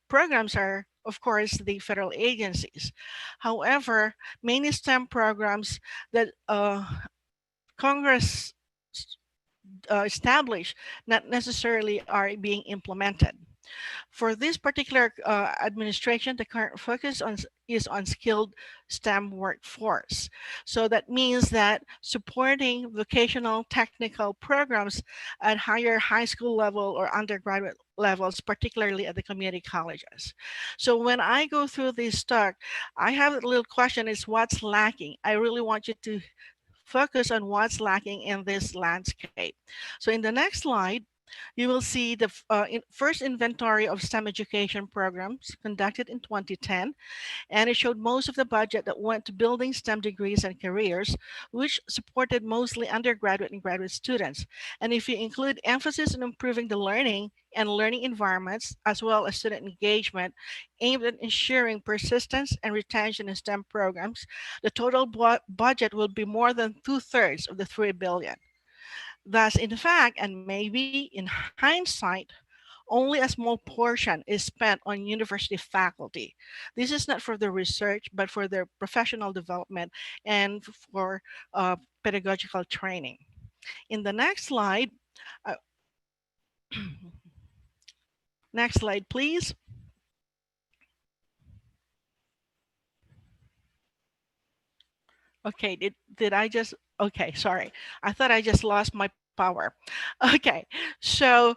programs are, of course, the federal agencies. However, many STEM programs that Congress established not necessarily are being implemented. For this particular administration, the current focus is on skilled STEM workforce. So that means that supporting vocational technical programs at higher high school level or undergraduate levels, particularly at the community colleges. So when I go through this talk, I have a little question is what's lacking? I really want you to focus on what's lacking in this landscape. So in the next slide, you will see the first inventory of STEM education programs conducted in 2010, and it showed most of the budget that went to building STEM degrees and careers, which supported mostly undergraduate and graduate students. And if you include emphasis on improving the learning and learning environments, as well as student engagement aimed at ensuring persistence and retention in STEM programs, the total budget will be more than two-thirds of the 3 billion. Thus, in fact, and maybe in hindsight, only a small portion is spent on university faculty. This is not for the research, but for their professional development and for pedagogical training. In the next slide, uh, next slide, please. Okay, did I just, okay, sorry. I thought I just lost my power. Okay, so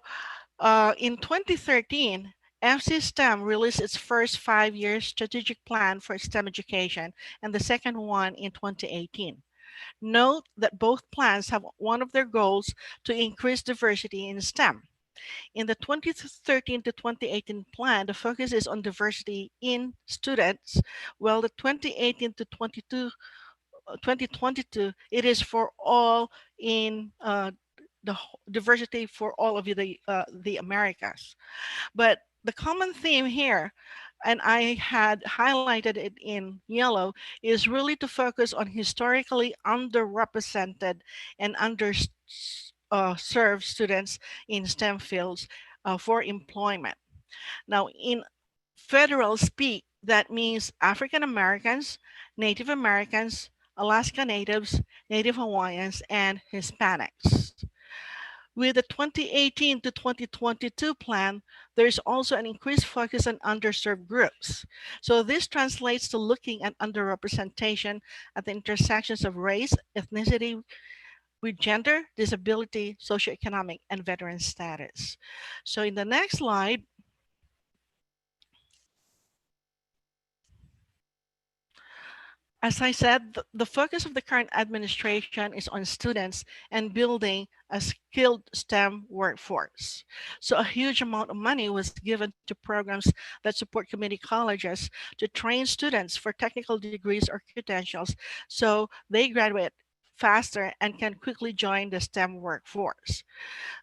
in 2013, FC STEM released its first 5-year strategic plan for STEM education and the second one in 2018. Note that both plans have one of their goals to increase diversity in STEM. In the 2013 to 2018 plan, the focus is on diversity in students, while the 2018 to 2022, it is for all in diversity for all of the Americas. But the common theme here, and I had highlighted it in yellow, is really to focus on historically underrepresented and underserved students in STEM fields for employment. Now, in federal speak, that means African Americans, Native Americans, Alaska Natives, Native Hawaiians, and Hispanics. With the 2018 to 2022 plan, there's also an increased focus on underserved groups. So this translates to looking at underrepresentation at the intersections of race, ethnicity, with gender, disability, socioeconomic, and veteran status. So in the next slide, as I said, the focus of the current administration is on students and building a skilled STEM workforce. So a huge amount of money was given to programs that support community colleges to train students for technical degrees or credentials so they graduate faster and can quickly join the STEM workforce.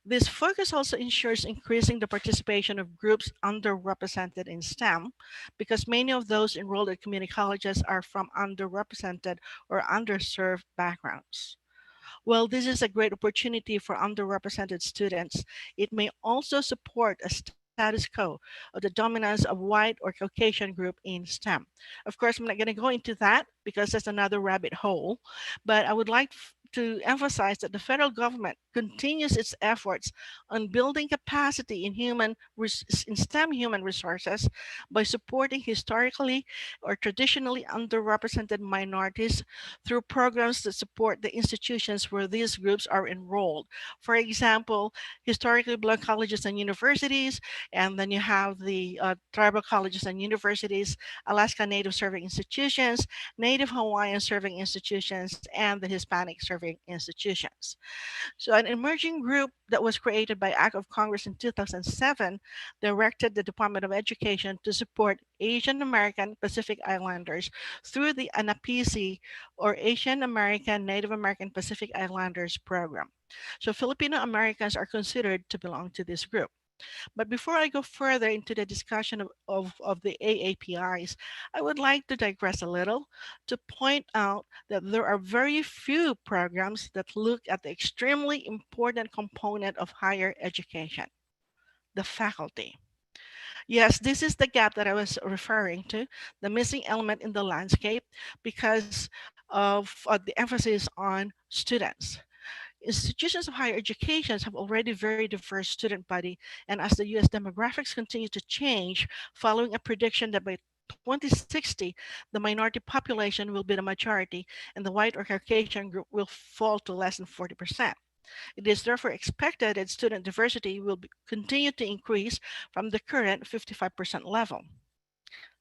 This focus also ensures increasing the participation of groups underrepresented in STEM because many of those enrolled at community colleges are from underrepresented or underserved backgrounds. Well, this is a great opportunity for underrepresented students. It may also support a status quo of the dominance of white or Caucasian group in STEM. Of course, I'm not going to go into that because that's another rabbit hole, but I would like to emphasize that the federal government continues its efforts on building capacity in in STEM human resources by supporting historically or traditionally underrepresented minorities through programs that support the institutions where these groups are enrolled. For example, historically Black colleges and universities, and then you have the tribal colleges and universities, Alaska Native serving institutions, Native Hawaiian serving institutions, and the Hispanic serving serving institutions. So, an emerging group that was created by Act of Congress in 2007 directed the Department of Education to support Asian American Pacific Islanders through the ANAPISI, or Asian American Native American Pacific Islanders program. So, Filipino Americans are considered to belong to this group. But before I go further into the discussion of the AAPIs, I would like to digress a little to point out that there are very few programs that look at the extremely important component of higher education, the faculty. Yes, this is the gap that I was referring to, the missing element in the landscape because of the emphasis on students. Institutions of higher education have already very diverse student body, and as the US demographics continue to change, following a prediction that by 2060, the minority population will be the majority and the white or Caucasian group will fall to less than 40%. It is therefore expected that student diversity will continue to increase from the current 55% level.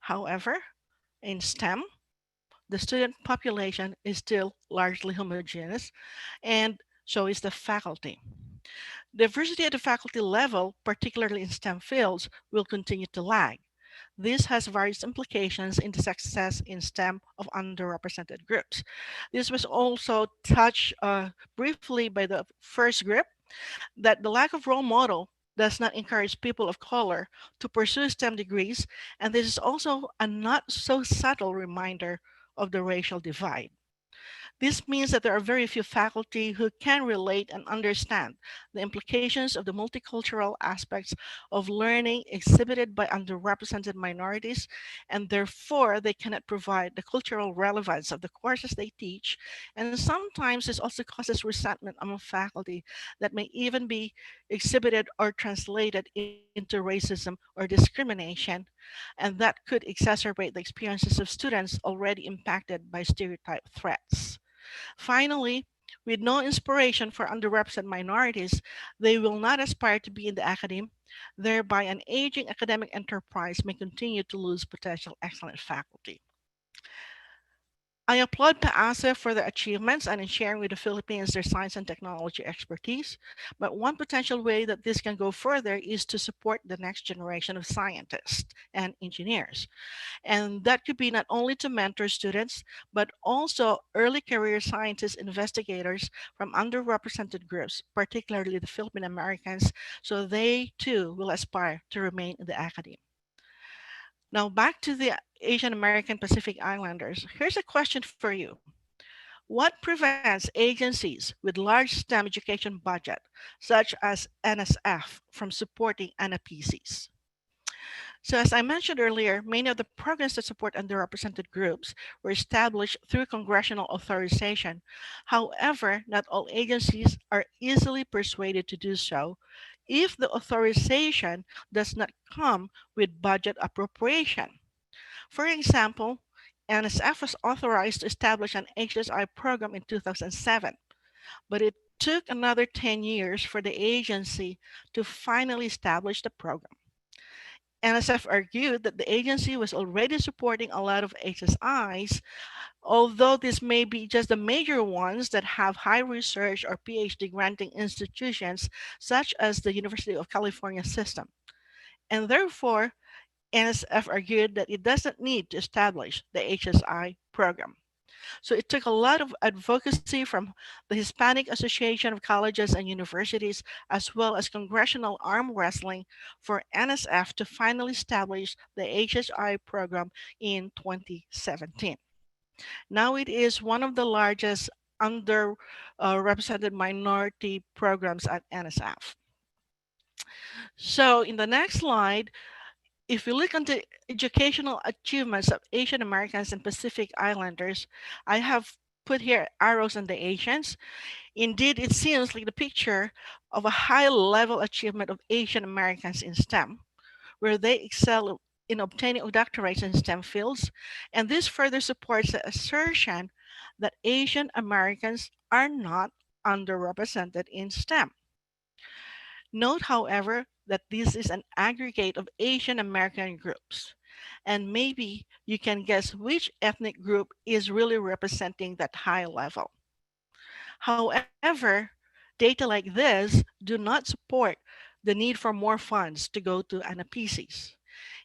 However, in STEM, the student population is still largely homogeneous, and so is the faculty. Diversity at the faculty level, particularly in STEM fields, will continue to lag. This has various implications in the success in STEM of underrepresented groups. This was also touched briefly by the first group, that the lack of role model does not encourage people of color to pursue STEM degrees, and this is also a not so subtle reminder of the racial divide. This means that there are very few faculty who can relate and understand the implications of the multicultural aspects of learning exhibited by underrepresented minorities, and therefore they cannot provide the cultural relevance of the courses they teach. And sometimes this also causes resentment among faculty that may even be exhibited or translated into racism or discrimination, and that could exacerbate the experiences of students already impacted by stereotype threats. Finally, with no inspiration for underrepresented minorities, they will not aspire to be in the academe, thereby an aging academic enterprise may continue to lose potential excellent faculty. I applaud PAASE for their achievements and in sharing with the Philippines their science and technology expertise. But one potential way that this can go further is to support the next generation of scientists and engineers. And that could be not only to mentor students, but also early career scientists, investigators from underrepresented groups, particularly the Philippine Americans, so they too will aspire to remain in the academy. Now, back to the Asian American Pacific Islanders. Here's a question for you. What prevents agencies with large STEM education budget, such as NSF, from supporting NAPCs? So as I mentioned earlier, many of the programs that support underrepresented groups were established through congressional authorization. However, not all agencies are easily persuaded to do so if the authorization does not come with budget appropriation. For example, NSF was authorized to establish an HSI program in 2007, but it took another 10 years for the agency to finally establish the program. NSF argued that the agency was already supporting a lot of HSIs, although this may be just the major ones that have high research or PhD granting institutions, such as the University of California system. And therefore, NSF argued that it doesn't need to establish the HSI program. So it took a lot of advocacy from the Hispanic Association of Colleges and Universities, as well as congressional arm wrestling for NSF to finally establish the HSI program in 2017. Now it is one of the largest underrepresented minority programs at NSF. So in the next slide, if you look into educational achievements of Asian Americans and Pacific Islanders, I have put here arrows on the Asians. Indeed, it seems like the picture of a high level achievement of Asian Americans in STEM, where they excel in obtaining doctorates in STEM fields. And this further supports the assertion that Asian Americans are not underrepresented in STEM. Note, however, that this is an aggregate of Asian American groups, and maybe you can guess which ethnic group is really representing that high level. However, data like this do not support the need for more funds to go to APAMS.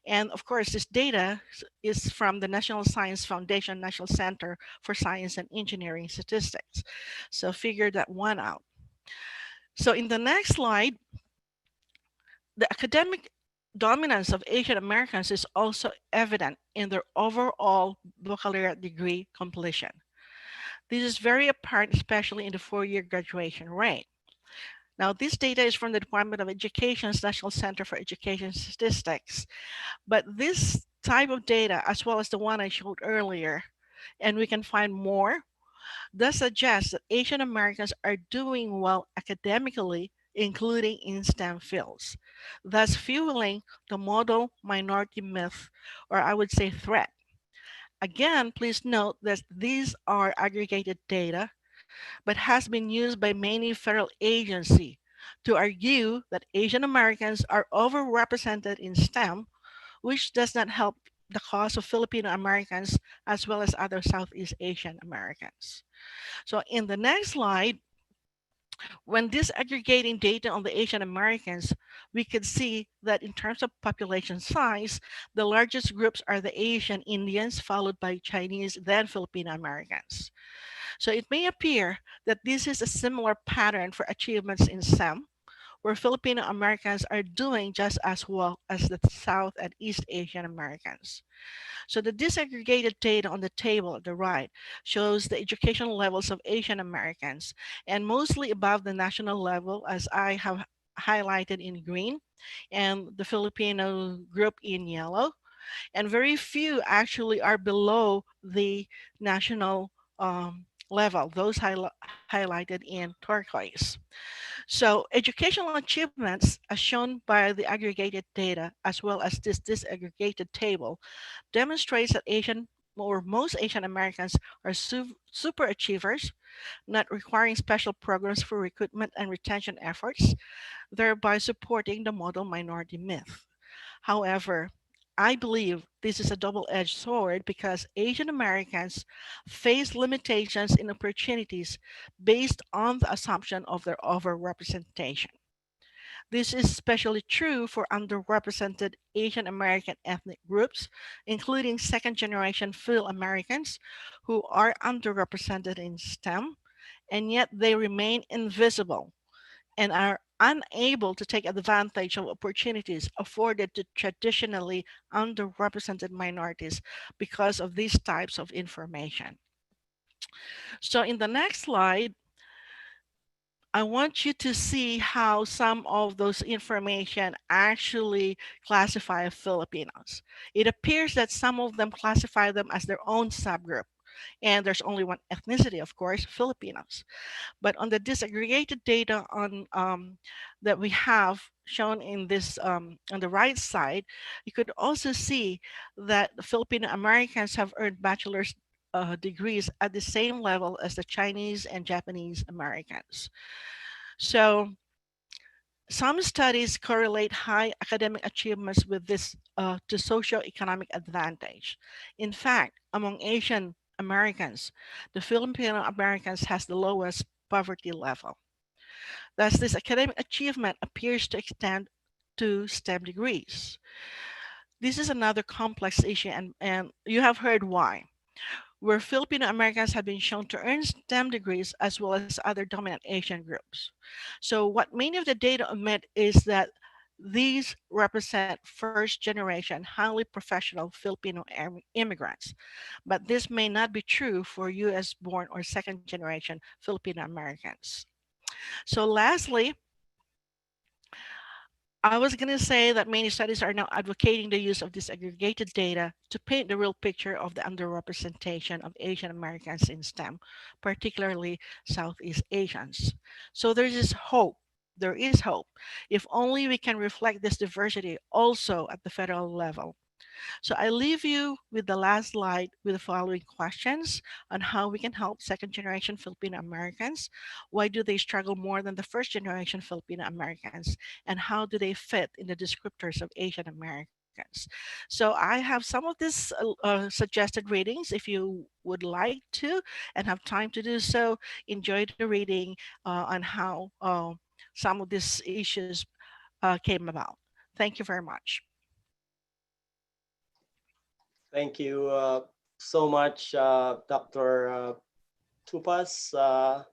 And of course, this data is from the National Science Foundation National Center for Science and Engineering Statistics. So figure that one out. So in the next slide, the academic dominance of Asian Americans is also evident in their overall baccalaureate degree completion. This is very apparent, especially in the four-year graduation rate. Now, this data is from the Department of Education's National Center for Education Statistics, but this type of data, as well as the one I showed earlier, and we can find more, does suggest that Asian Americans are doing well academically, including in STEM fields, thus fueling the model minority myth, or I would say threat. Again, please note that these are aggregated data, but has been used by many federal agencies to argue that Asian Americans are overrepresented in STEM, which does not help the cause of Filipino Americans as well as other Southeast Asian Americans. So in the next slide, when disaggregating data on the Asian Americans, we could see that in terms of population size, the largest groups are the Asian Indians, followed by Chinese, then Filipino Americans. So it may appear that this is a similar pattern for achievements in STEM, where Filipino Americans are doing just as well as the South and East Asian Americans. So the disaggregated data on the table at the right shows the educational levels of Asian Americans, and mostly above the national level, as I have highlighted in green, and the Filipino group in yellow, and very few actually are below the national level, those highlighted in turquoise. So educational achievements, as shown by the aggregated data, as well as this disaggregated table, demonstrates that Asian or most Asian Americans are super achievers, not requiring special programs for recruitment and retention efforts, thereby supporting the model minority myth. However, I believe this is a double-edged sword because Asian Americans face limitations in opportunities based on the assumption of their overrepresentation. This is especially true for underrepresented Asian American ethnic groups, including second generation Phil Americans who are underrepresented in STEM, and yet they remain invisible and are unable to take advantage of opportunities afforded to traditionally underrepresented minorities because of these types of information. So in the next slide, I want you to see how some of those information actually classify Filipinos. It appears that some of them classify them as their own subgroup. And there's only one ethnicity, of course, Filipinos. But on the disaggregated data that we have shown in this on the right side, you could also see that the Filipino Americans have earned bachelor's degrees at the same level as the Chinese and Japanese Americans. So some studies correlate high academic achievements with this to socioeconomic advantage. In fact, among Asian Americans, the Filipino Americans has the lowest poverty level. Thus, this academic achievement appears to extend to STEM degrees. This is another complex issue, and you have heard why, where Filipino Americans have been shown to earn STEM degrees as well as other dominant Asian groups. So what many of the data omit is that these represent first generation, highly professional Filipino immigrants. But this may not be true for US born or second generation Filipino Americans. So lastly, I was going to say that many studies are now advocating the use of disaggregated data to paint the real picture of the underrepresentation of Asian Americans in STEM, particularly Southeast Asians. So there is hope. There is hope if only we can reflect this diversity also at the federal level. So I leave you with the last slide with the following questions on how we can help second generation Filipino Americans. Why do they struggle more than the first generation Filipino Americans? And how do they fit in the descriptors of Asian Americans? Americans. So I have some of these suggested ratings if you would like to and have time to do so. Enjoy the reading on how some of these issues came about. Thank you very much. Thank you so much, Dr. Tupas.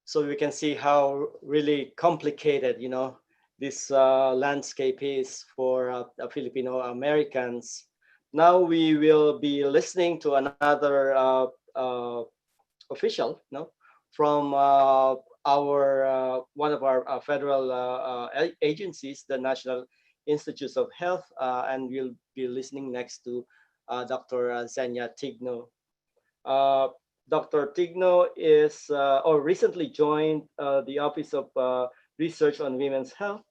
So we can see how really complicated, this landscape is for Filipino Americans. Now we will be listening to another official, from our one of our federal agencies, the National Institutes of Health, and we'll be listening next to Dr. Zenia Tigno. Uh, Dr. Tigno is or recently joined the Office of Research on Women's Health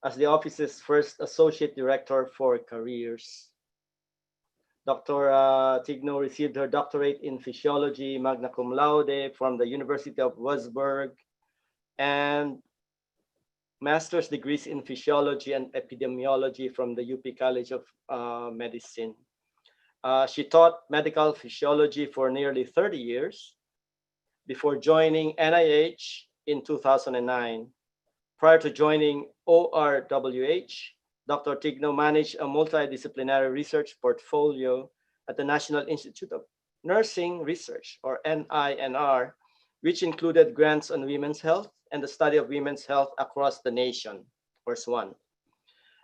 as the office's first associate director for careers. Dr. Tigno received her doctorate in physiology, magna cum laude, from the University of Würzburg, and master's degrees in physiology and epidemiology from the UP College of Medicine. She taught medical physiology for nearly 30 years before joining NIH in 2009. Prior to joining ORWH, Dr. Tigno managed a multidisciplinary research portfolio at the National Institute of Nursing Research, or NINR, which included grants on women's health and the study of women's health across the nation, or SWAN.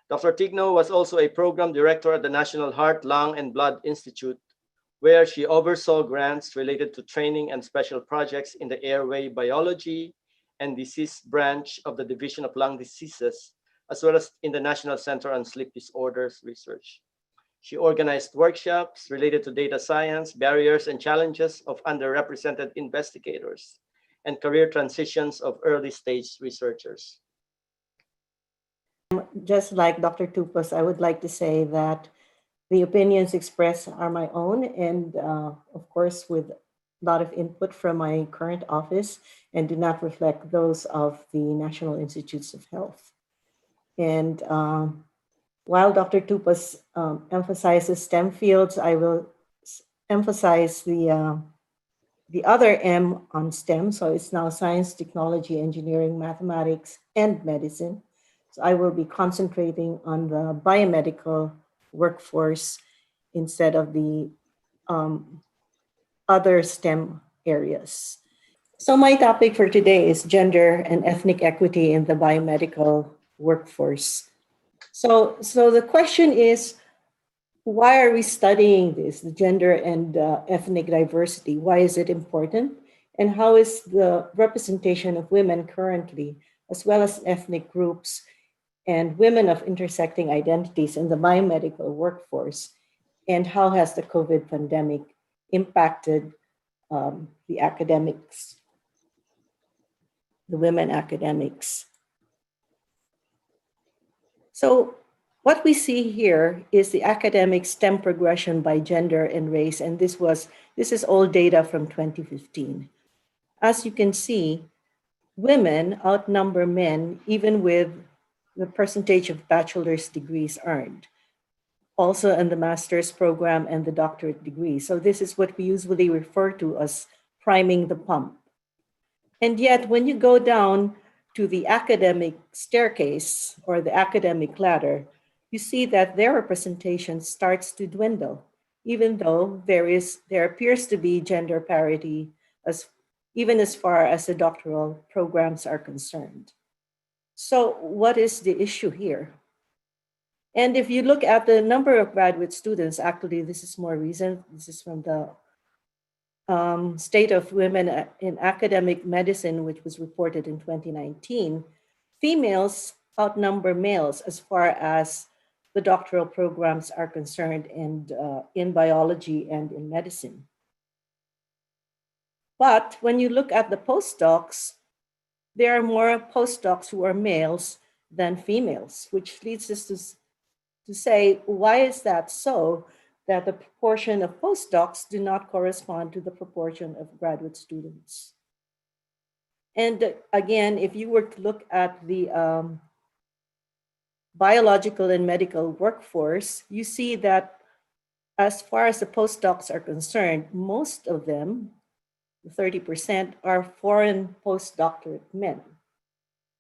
Dr. Tigno was also a program director at the National Heart, Lung, and Blood Institute, where she oversaw grants related to training and special projects in the airway biology and disease branch of the Division of Lung Diseases, as well as in the National Center on Sleep Disorders Research. She organized workshops related to data science, barriers and challenges of underrepresented investigators, and career transitions of early stage researchers. Just like Dr. Tupas, I would like to say that the opinions expressed are my own, and of course, with a lot of input from my current office, and do not reflect those of the National Institutes of Health. And while Dr. Tupas emphasizes STEM fields, I will emphasize the other M on STEM. So it's now science, technology, engineering, mathematics, and medicine. So I will be concentrating on the biomedical workforce instead of the other STEM areas. So my topic for today is gender and ethnic equity in the biomedical workforce. So the question is, why are we studying this, the gender and ethnic diversity? Why is it important? And how is the representation of women currently, as well as ethnic groups and women of intersecting identities in the biomedical workforce? And how has the COVID pandemic impacted the academics, the women academics? So what we see here is the academic STEM progression by gender and race, and this is all data from 2015. As you can see, women outnumber men even with the percentage of bachelor's degrees earned, also in the master's program and the doctorate degree. So this is what we usually refer to as priming the pump. And yet when you go down to the academic staircase or the academic ladder, you see that their representation starts to dwindle, even though there appears to be gender parity even as far as the doctoral programs are concerned. So what is the issue here? And if you look at the number of graduate students, actually this is more recent, this is from the State of Women in Academic Medicine, which was reported in 2019, females outnumber males as far as the doctoral programs are concerned, and in biology and in medicine. But when you look at the postdocs, there are more postdocs who are males than females, which leads us to say, why is that so? That the proportion of postdocs do not correspond to the proportion of graduate students. And again, if you were to look at the biological and medical workforce, you see that as far as the postdocs are concerned, most of them, 30%, are foreign postdoctorate men.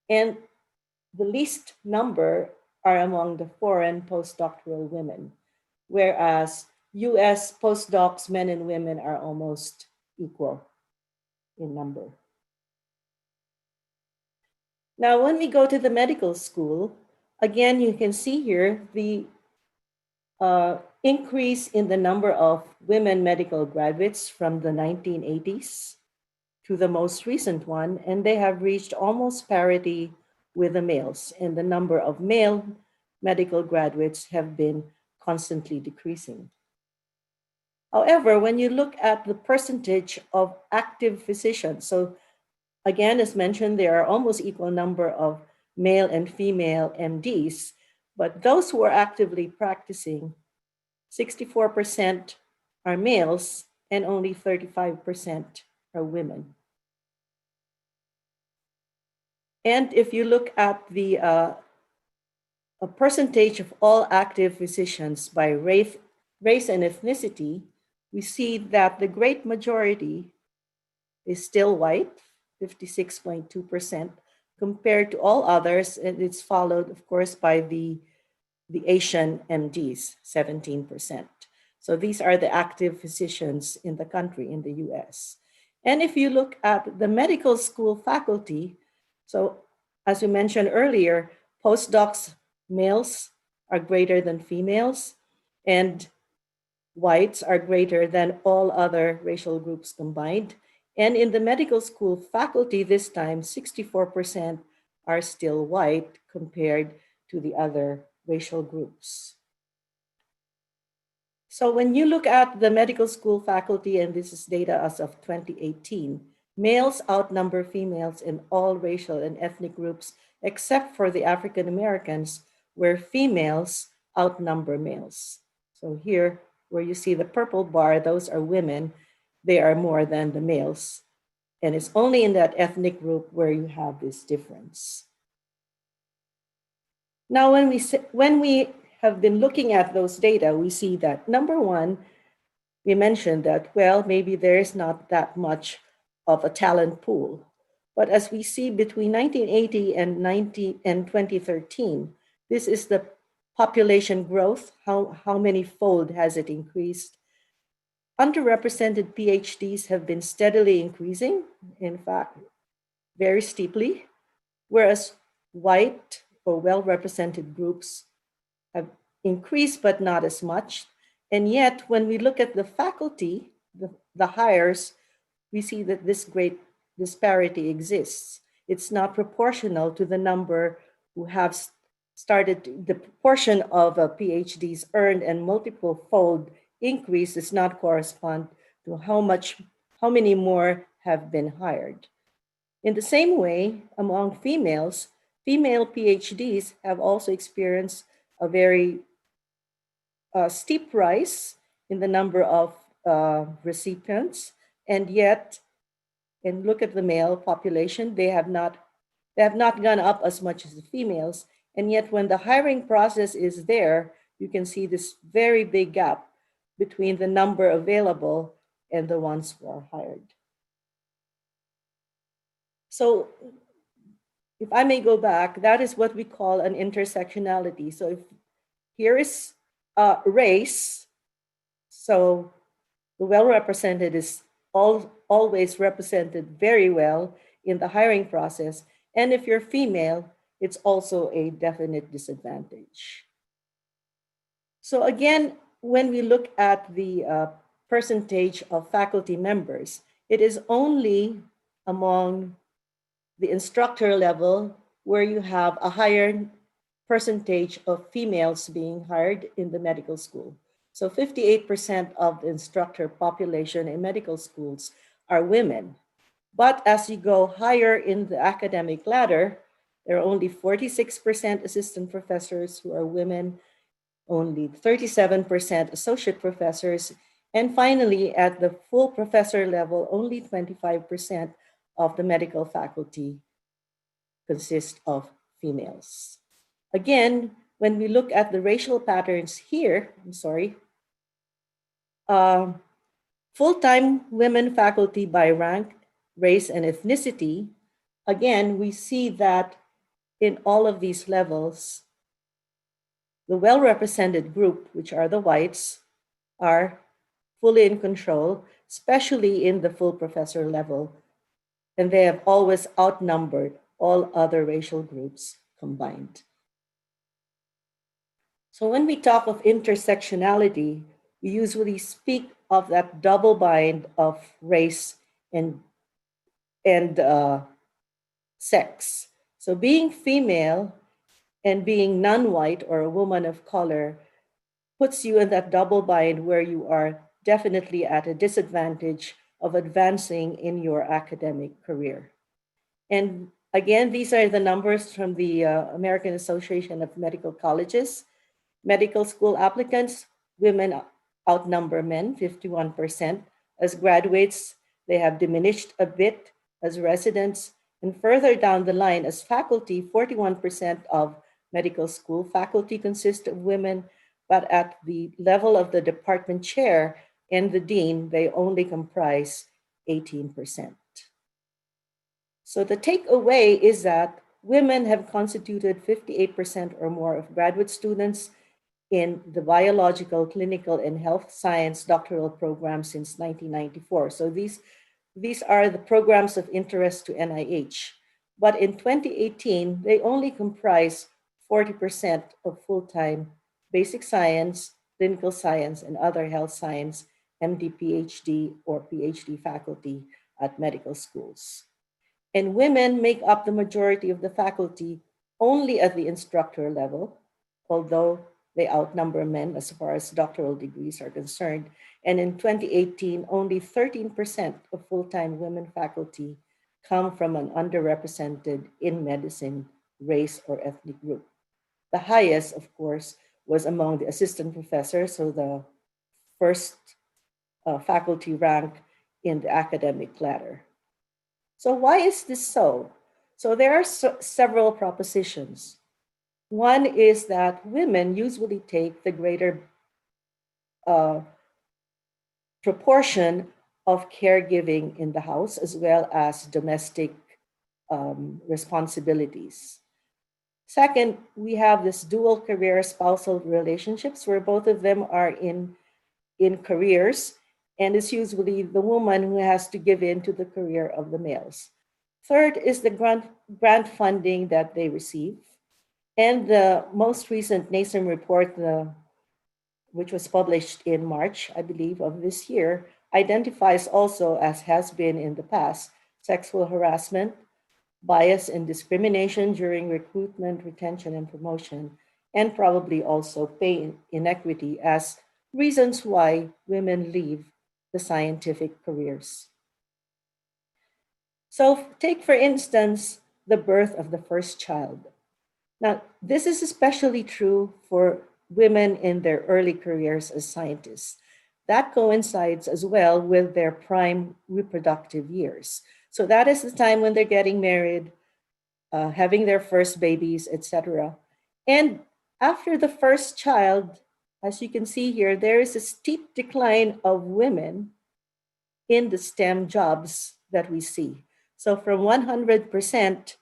And the least number are among the foreign postdoctoral women, whereas US postdocs, men and women, are almost equal in number. Now, when we go to the medical school, again, you can see here the increase in the number of women medical graduates from the 1980s to the most recent one, and they have reached almost parity with the males, and the number of male medical graduates have been constantly decreasing. However, when you look at the percentage of active physicians, so again, as mentioned, there are almost equal number of male and female MDs, but those who are actively practicing, 64% are males and only 35% are women. And if you look at the a percentage of all active physicians by race and ethnicity, we see that the great majority is still white, 56.2%, compared to all others, and it's followed, of course, by the Asian MDs, 17%. So these are the active physicians in the country, in the US. And if you look at the medical school faculty, so as we mentioned earlier, postdocs, males are greater than females, and whites are greater than all other racial groups combined. And in the medical school faculty this time, 64% are still white compared to the other racial groups. So when you look at the medical school faculty, and this is data as of 2018, males outnumber females in all racial and ethnic groups, except for the African Americans, where females outnumber males. So here, where you see the purple bar, those are women. They are more than the males. And it's only in that ethnic group where you have this difference. Now, when we have been looking at those data, we see that number one, we mentioned that, well, maybe there is not that much of a talent pool. But as we see between 1980 and 2013, this is the population growth, how many fold has it increased? Underrepresented PhDs have been steadily increasing, in fact, very steeply, whereas white or well-represented groups have increased, but not as much. And yet, when we look at the faculty, the hires, we see that this great disparity exists. It's not proportional to the number who have started, the proportion of PhDs earned and multiple fold increase does not correspond to how many more have been hired. In the same way, among females, female PhDs have also experienced a very steep rise in the number of recipients, and yet, and look at the male population, they have not gone up as much as the females, and yet when the hiring process is there, you can see this very big gap between the number available and the ones who are hired. So if I may go back, that is what we call an intersectionality. So if here is race, so the well-represented is always represented very well in the hiring process. And if you're female, it's also a definite disadvantage. So again, when we look at the percentage of faculty members, it is only among the instructor level where you have a higher percentage of females being hired in the medical school. So 58% of the instructor population in medical schools are women. But as you go higher in the academic ladder, there are only 46% assistant professors who are women, only 37% associate professors, and finally, at the full professor level, only 25% of the medical faculty consist of females. Again, when we look at the racial patterns here, full-time women faculty by rank, race, and ethnicity, again, we see that in all of these levels, the well-represented group, which are the whites, are fully in control, especially in the full professor level, and they have always outnumbered all other racial groups combined. So when we talk of intersectionality, we usually speak of that double bind of race and sex. So being female and being non-white or a woman of color puts you in that double bind where you are definitely at a disadvantage of advancing in your academic career. And again, these are the numbers from the American Association of Medical Colleges. Medical school applicants, women outnumber men, 51%. As graduates, they have diminished a bit as residents. And further down the line, as faculty, 41% of medical school faculty consist of women, but at the level of the department chair and the dean, they only comprise 18%. So the takeaway is that women have constituted 58% or more of graduate students in the biological, clinical, and health science doctoral program since 1994. So these are the programs of interest to NIH. But in 2018, they only comprise 40% of full-time basic science, clinical science, and other health science, MD, PhD, or PhD faculty at medical schools. And women make up the majority of the faculty only at the instructor level, although they outnumber men as far as doctoral degrees are concerned. And in 2018, only 13% of full-time women faculty come from an underrepresented in medicine race or ethnic group. The highest, of course, was among the assistant professors, so the first faculty rank in the academic ladder. So why is this so? So there are several propositions. One is that women usually take the greater proportion of caregiving in the house as well as domestic responsibilities. Second, we have this dual career spousal relationships where both of them are in careers, and it's usually the woman who has to give in to the career of the males. Third is the grant funding that they receive. And the most recent NASEM report, which was published in March, I believe, of this year, identifies also, as has been in the past, sexual harassment, bias and discrimination during recruitment, retention, and promotion, and probably also pay inequity as reasons why women leave the scientific careers. So take, for instance, the birth of the first child. Now, this is especially true for women in their early careers as scientists. That coincides as well with their prime reproductive years. So that is the time when they're getting married, having their first babies, etc. And after the first child, as you can see here, there is a steep decline of women in the STEM jobs that we see. So from 100%,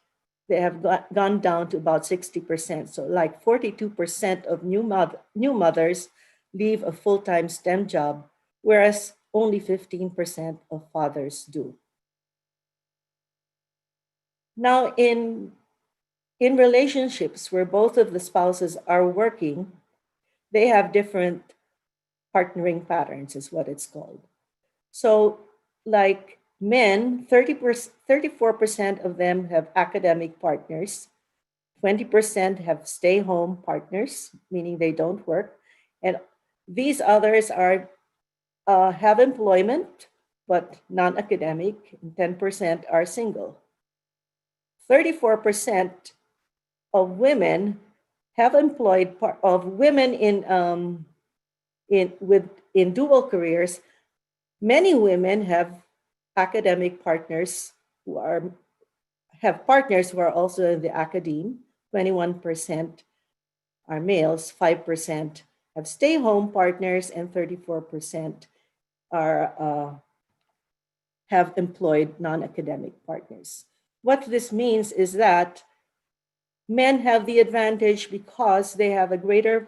they have gone down to about 60%. So like 42% of new mothers leave a full-time STEM job, whereas only 15% of fathers do. Now in relationships where both of the spouses are working, they have different partnering patterns is what it's called. So like men, 34% of them have academic partners, 20% have stay-home partners, meaning they don't work, and these others are have employment but non-academic, and 10% are single. 34% of women have employed women in dual careers. Many women have academic partners have partners who are also in the academe, 21%, are males, 5% have stay-home partners, and 34% have employed non-academic partners. What this means is that men have the advantage because they have a greater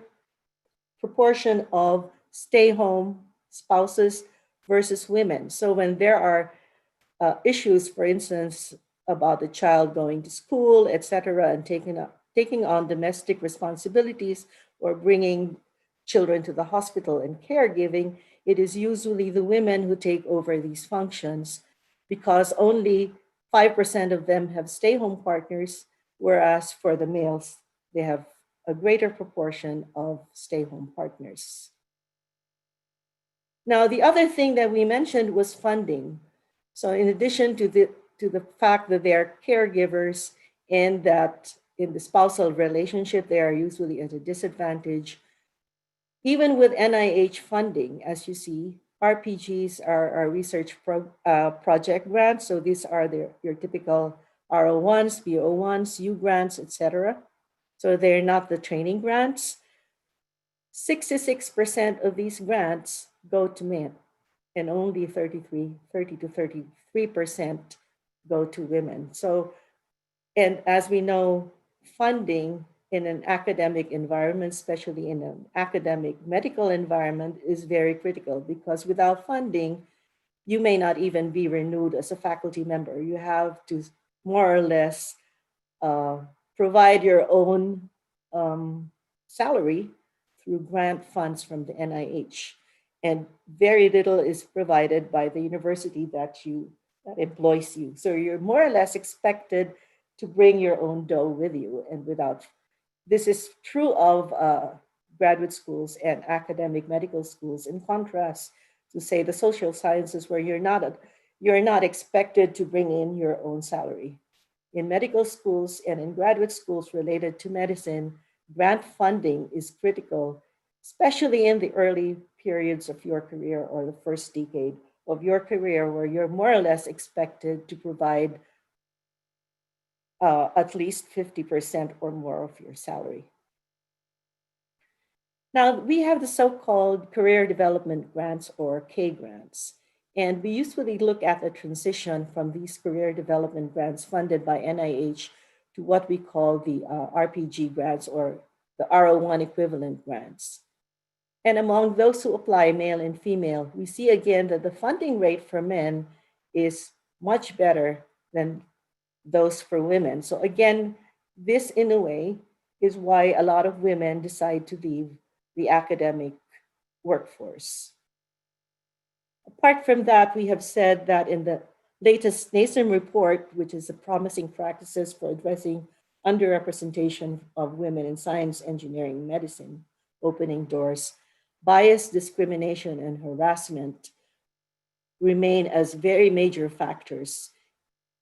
proportion of stay-home spouses versus women. So when there are issues, for instance, about the child going to school, etc., and taking on domestic responsibilities or bringing children to the hospital and caregiving, it is usually the women who take over these functions because only 5% of them have stay-home partners, whereas for the males, they have a greater proportion of stay-home partners. Now, the other thing that we mentioned was funding. So in addition to the fact that they are caregivers and that in the spousal relationship, they are usually at a disadvantage, even with NIH funding, as you see, RPGs are research project grants. So these are your typical RO1s, BO1s, U grants, etc. So they're not the training grants. 66% of these grants go to men and only 30 to 33% go to women. So, and as we know, funding in an academic environment, especially in an academic medical environment, is very critical because without funding, you may not even be renewed as a faculty member. You have to more or less provide your own salary through grant funds from the NIH. And very little is provided by the university that employs you. So you're more or less expected to bring your own dough with you. And this is true of graduate schools and academic medical schools, in contrast to, say, the social sciences, where you're not expected to bring in your own salary. In medical schools and in graduate schools related to medicine, grant funding is critical, especially in the early periods of your career or the first decade of your career, where you're more or less expected to provide at least 50% or more of your salary. Now, we have the so-called career development grants, or K grants. And we usually look at the transition from these career development grants funded by NIH to what we call the RPG grants, or the RO1 equivalent grants. And among those who apply, male and female, we see again that the funding rate for men is much better than those for women. So again, this in a way is why a lot of women decide to leave the academic workforce. Apart from that, we have said that in the latest NASEM report, which is the promising practices for addressing underrepresentation of women in science, engineering, medicine, opening doors, bias, discrimination, and harassment remain as very major factors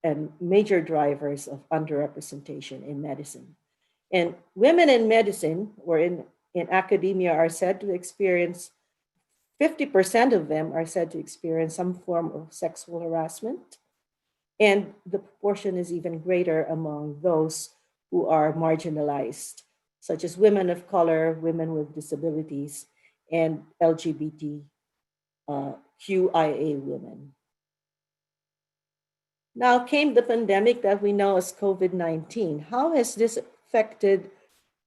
and major drivers of underrepresentation in medicine. And women in medicine or in academia are said to experience, 50% of them are said to experience some form of sexual harassment. And the proportion is even greater among those who are marginalized, such as women of color, women with disabilities, and LGBT QIA women. Now came the pandemic that we know as COVID-19. How has this affected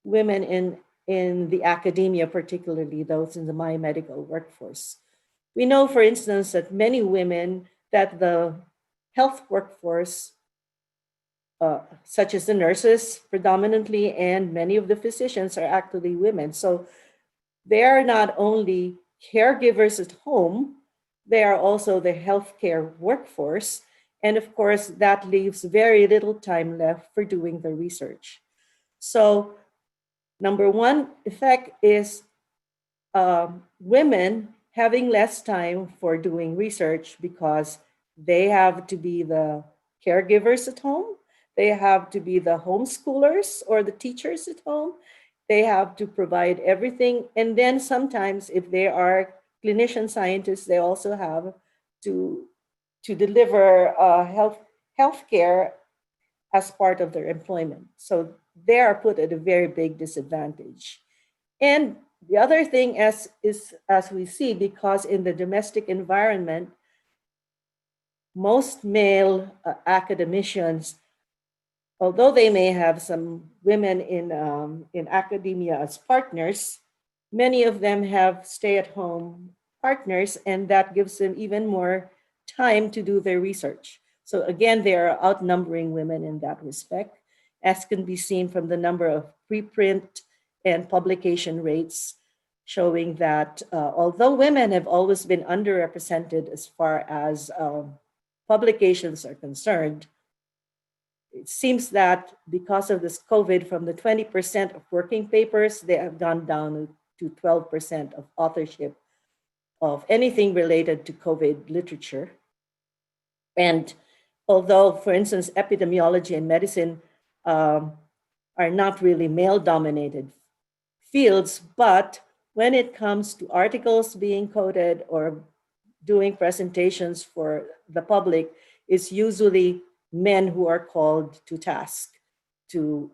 women in the academia, particularly those in the biomedical workforce? We know, for instance, that many women, that the health workforce, such as the nurses predominantly, and many of the physicians are actually women. So they are not only caregivers at home, they are also the healthcare workforce. And of course, that leaves very little time left for doing the research. So number one effect is women having less time for doing research because they have to be the caregivers at home. They have to be the homeschoolers or the teachers at home. They have to provide everything. And then sometimes if they are clinician scientists, they also have to deliver healthcare as part of their employment. So they are put at a very big disadvantage. And the other thing as we see, because in the domestic environment, most male academicians, although they may have some women in academia as partners, many of them have stay-at-home partners, and that gives them even more time to do their research. So again, they are outnumbering women in that respect, as can be seen from the number of preprint and publication rates, showing that although women have always been underrepresented as far as publications are concerned, it seems that because of this COVID, from the 20% of working papers, they have gone down to 12% of authorship of anything related to COVID literature. And although, for instance, epidemiology and medicine are not really male-dominated fields, but when it comes to articles being coded or doing presentations for the public, it's usually men who are called to task to,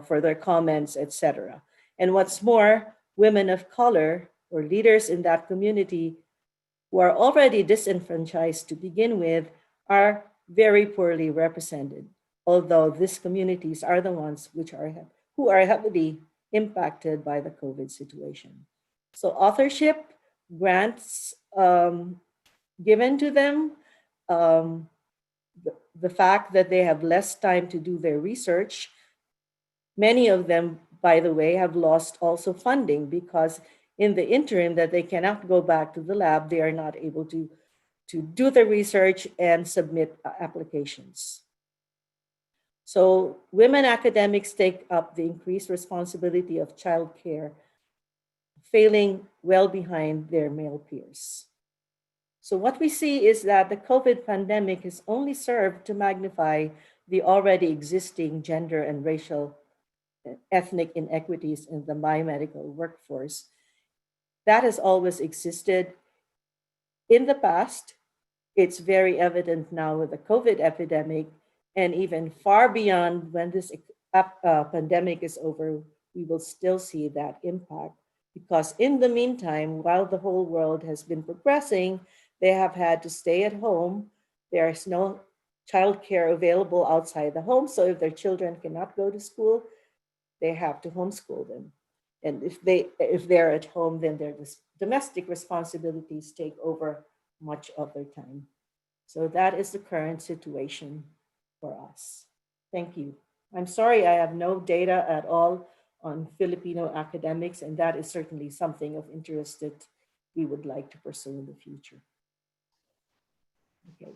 for their comments, etc. And what's more, women of color or leaders in that community who are already disenfranchised to begin with are very poorly represented, although these communities are the ones who are heavily impacted by the COVID situation. So authorship grants given to them, the fact that they have less time to do their research. Many of them, by the way, have lost also funding because in the interim that they cannot go back to the lab, they are not able to do the research and submit applications. So women academics take up the increased responsibility of childcare, failing well behind their male peers. So what we see is that the COVID pandemic has only served to magnify the already existing gender and racial ethnic inequities in the biomedical workforce. That has always existed in the past. It's very evident now with the COVID epidemic, and even far beyond when this pandemic is over, we will still see that impact. Because in the meantime, while the whole world has been progressing, they have had to stay at home. There is no childcare available outside the home. So if their children cannot go to school, they have to homeschool them. And if they're at home, then their domestic responsibilities take over much of their time. So that is the current situation for us. Thank you. I'm sorry I have no data at all on Filipino academics, and that is certainly something of interest that we would like to pursue in the future. Okay.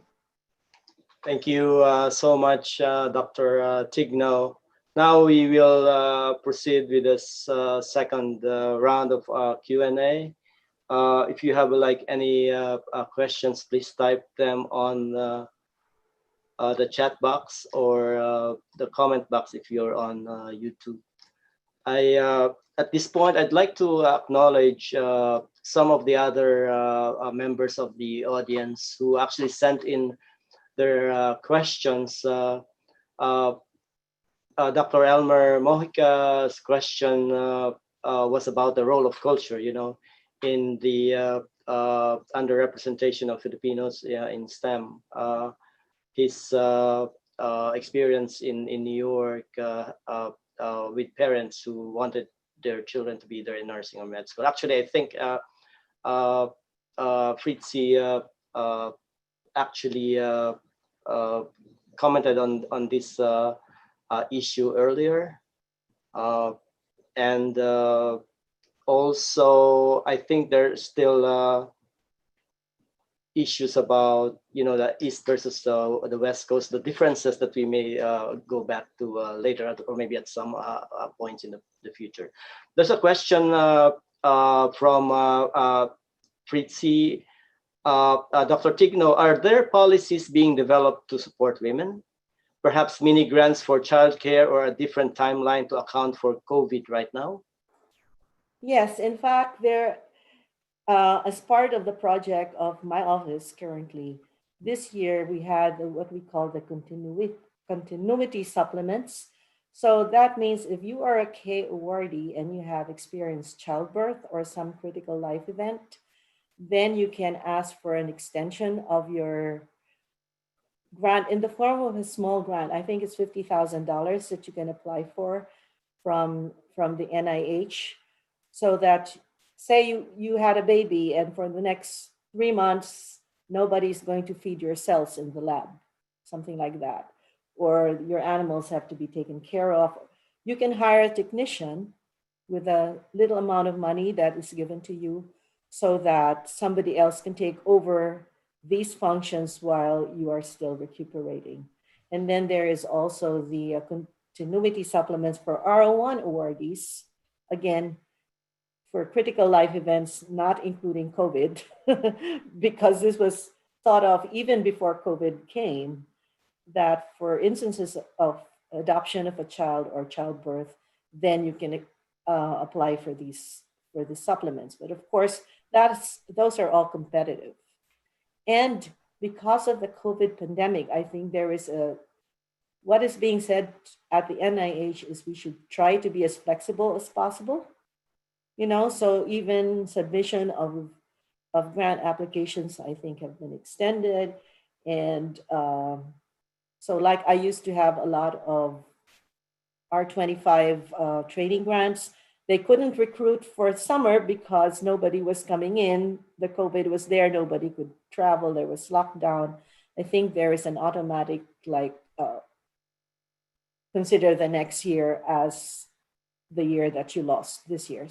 Thank you so much, Dr. Tigno. Now we will proceed with this second round of Q&A. If you have any questions, please type them on the chat box or the comment box if you're on YouTube. At this point, I'd like to acknowledge some of the other members of the audience who actually sent in their questions. Dr. Elmer Mojica's question was about the role of culture, in the underrepresentation of Filipinos in STEM. His experience in New York with parents who wanted their children to be there in nursing or med school. Actually, I think Fritzi actually commented on this issue earlier. And also, I think there's still issues about, the East versus the West Coast, the differences that we may go back to later, or maybe at some points in the future. There's a question from Fritzi. Dr. Tigno, are there policies being developed to support women? Perhaps mini grants for childcare or a different timeline to account for COVID right now? Yes, in fact, there, as part of the project of my office currently, this year we had what we call the continuity supplements. So that means if you are a K awardee and you have experienced childbirth or some critical life event, then you can ask for an extension of your grant in the form of a small grant. I think it's $50,000 that you can apply for from the NIH, so that say you had a baby and for the next 3 months, nobody's going to feed your cells in the lab, something like that. Or your animals have to be taken care of. You can hire a technician with a little amount of money that is given to you so that somebody else can take over these functions while you are still recuperating. And then there is also the continuity supplements for R01 awardees. Again, for critical life events, not including COVID, because this was thought of even before COVID came, that for instances of adoption of a child or childbirth, then you can apply for these supplements. But of course, those are all competitive. And because of the COVID pandemic, I think there is what is being said at the NIH is we should try to be as flexible as possible. So even submission of grant applications, I think, have been extended. And so like I used to have a lot of R25 training grants. They couldn't recruit for summer because nobody was coming in. The COVID was there, nobody could travel, there was lockdown. I think there is an automatic, consider the next year as the year that you lost this year.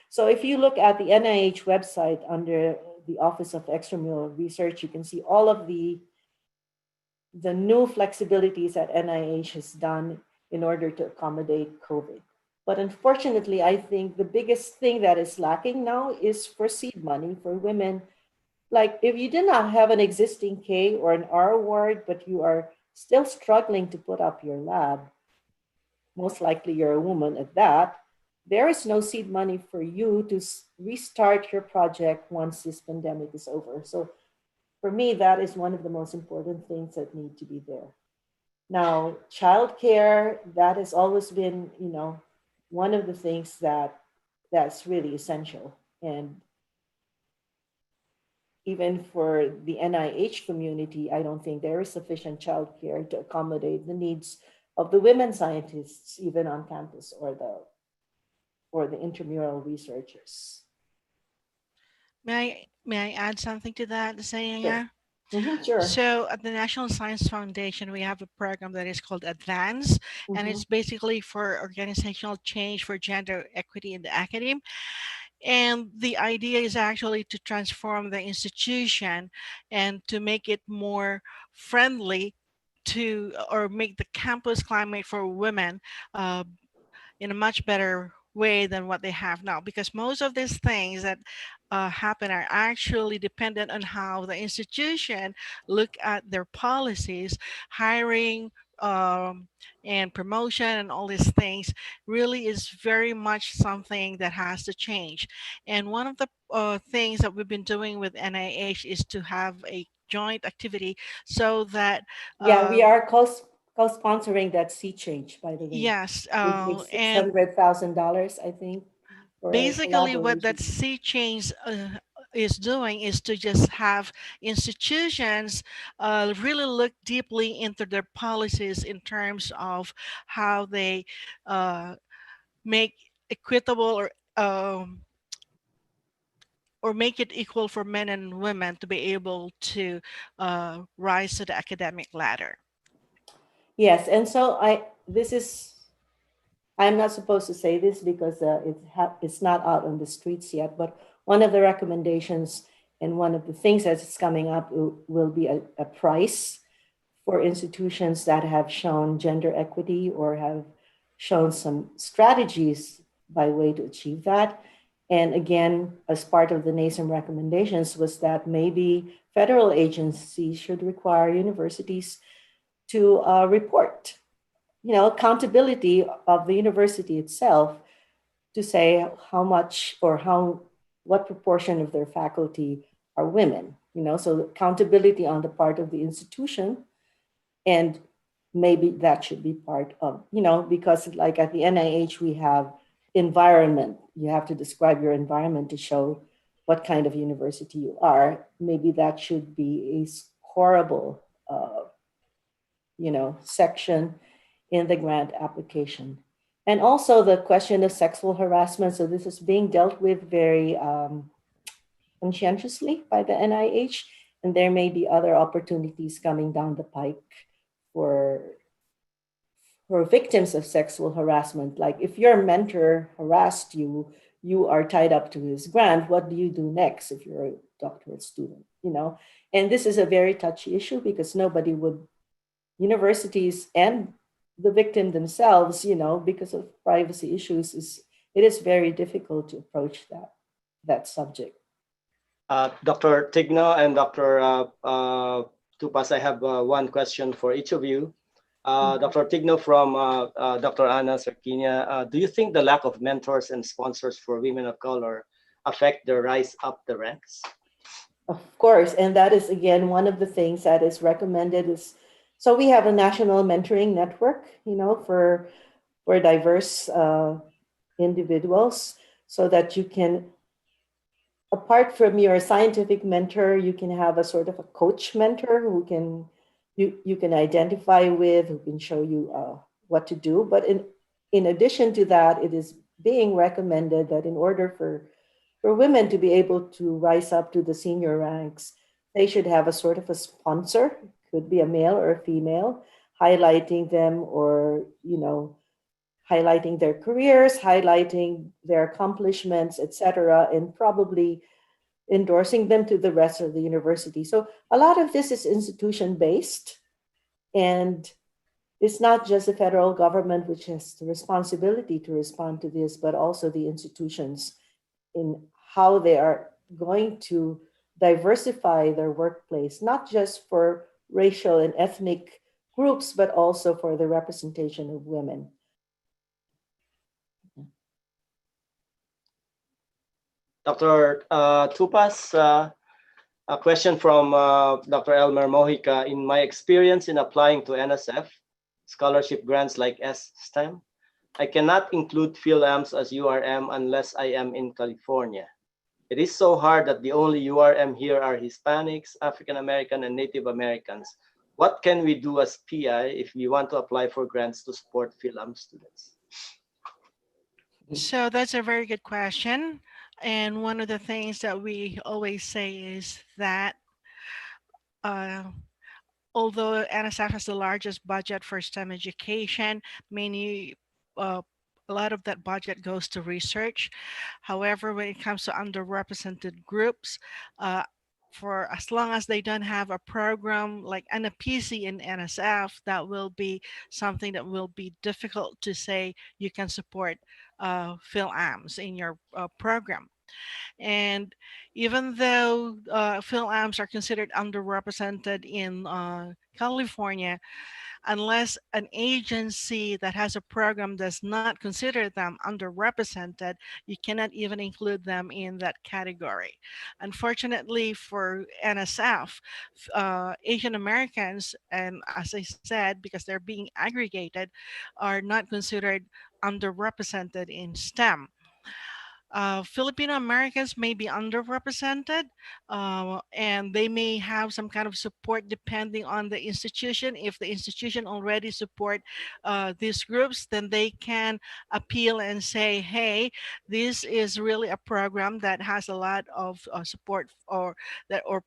So if you look at the NIH website under the Office of Extramural Research, you can see all of the new flexibilities that NIH has done in order to accommodate COVID. But unfortunately, I think the biggest thing that is lacking now is for seed money for women. Like if you did not have an existing K or an R award, but you are still struggling to put up your lab, most likely you're a woman at that, there is no seed money for you to restart your project once this pandemic is over. So for me, that is one of the most important things that need to be there. Now, childcare, that has always been, one of the things that's really essential. And even for the NIH community, I don't think there is sufficient childcare to accommodate the needs of the women scientists, even on campus, or the intramural researchers. May I add something to that, Sayanya? Sure. Sure. So at the National Science Foundation, we have a program that is called Advance, and it's basically for organizational change for gender equity in the academe. And the idea is actually to transform the institution and to make it more friendly to, or make the campus climate for women in a much better way than what they have now, because most of these things that happen are actually dependent on how the institution look at their policies, hiring and promotion and all these things really is very much something that has to change. And one of the things that we've been doing with NIH is to have a joint activity so that yeah, we are co-sponsoring that sea change, by the way. yes, It's and $600,000, I think. For basically what that collaboration. sea change is doing is to just have institutions really look deeply into their policies in terms of how they make equitable or make it equal for men and women to be able to rise to the academic ladder. Yes, and so I'm not supposed to say this because it's not out on the streets yet, but one of the recommendations and one of the things that's coming up will be a price for institutions that have shown gender equity or have shown some strategies by way to achieve that. And again, as part of the NASM recommendations was that maybe federal agencies should require universities to report, accountability of the university itself to say how much or what proportion of their faculty are women, so accountability on the part of the institution and maybe that should be part of, because like at the NIH, we have environment. You have to describe your environment to show what kind of university you are. Maybe that should be a scorable, section in the grant application. And also the question of sexual harassment. So this is being dealt with very conscientiously by the NIH, and there may be other opportunities coming down the pike for victims of sexual harassment. Like if your mentor harassed you, you are tied up to his grant. What do you do next if you're a doctorate student? And this is a very touchy issue because nobody would, universities and the victim themselves, because of privacy issues, it is very difficult to approach that subject. Dr. Tigno and Dr. Tupas, I have one question for each of you. Dr. Tigno from Dr. Ana Sarkinia, do you think the lack of mentors and sponsors for women of color affect their rise up the ranks? Of course, and that is again one of the things that is recommended is, so we have a national mentoring network, for diverse individuals, so that you can, apart from your scientific mentor, you can have a sort of a coach mentor who can you can identify with, who can show you what to do. But in addition to that, it is being recommended that in order for women to be able to rise up to the senior ranks, they should have a sort of a sponsor, could be a male or a female, highlighting them, or highlighting their careers, highlighting their accomplishments, etc., and probably endorsing them to the rest of the university. So a lot of this is institution-based, and it's not just the federal government which has the responsibility to respond to this, but also the institutions in how they are going to diversify their workplace, not just for racial and ethnic groups, but also for the representation of women. Dr. Tupas, a question from Dr. Elmer Mojica. In my experience in applying to NSF scholarship grants like STEM, I cannot include PhilAMs as URM unless I am in California. It is so hard that the only URM here are Hispanics, African American, and Native Americans. What can we do as PI if we want to apply for grants to support PhilAM students? So that's a very good question. And one of the things that we always say is that although NSF has the largest budget for STEM education, uh, a lot of that budget goes to research. However, when it comes to underrepresented groups, for as long as they don't have a program like an APAMS in NSF, that will be something that will be difficult to say you can support PhilAMs in your program. And even though PhilAMs are considered underrepresented in California, unless an agency that has a program does not consider them underrepresented, you cannot even include them in that category. Unfortunately for NSF, Asian Americans, and as I said, because they're being aggregated, are not considered underrepresented in STEM. Filipino Americans may be underrepresented, and they may have some kind of support depending on the institution. If the institution already support these groups, then they can appeal and say, "Hey, this is really a program that has a lot of support, or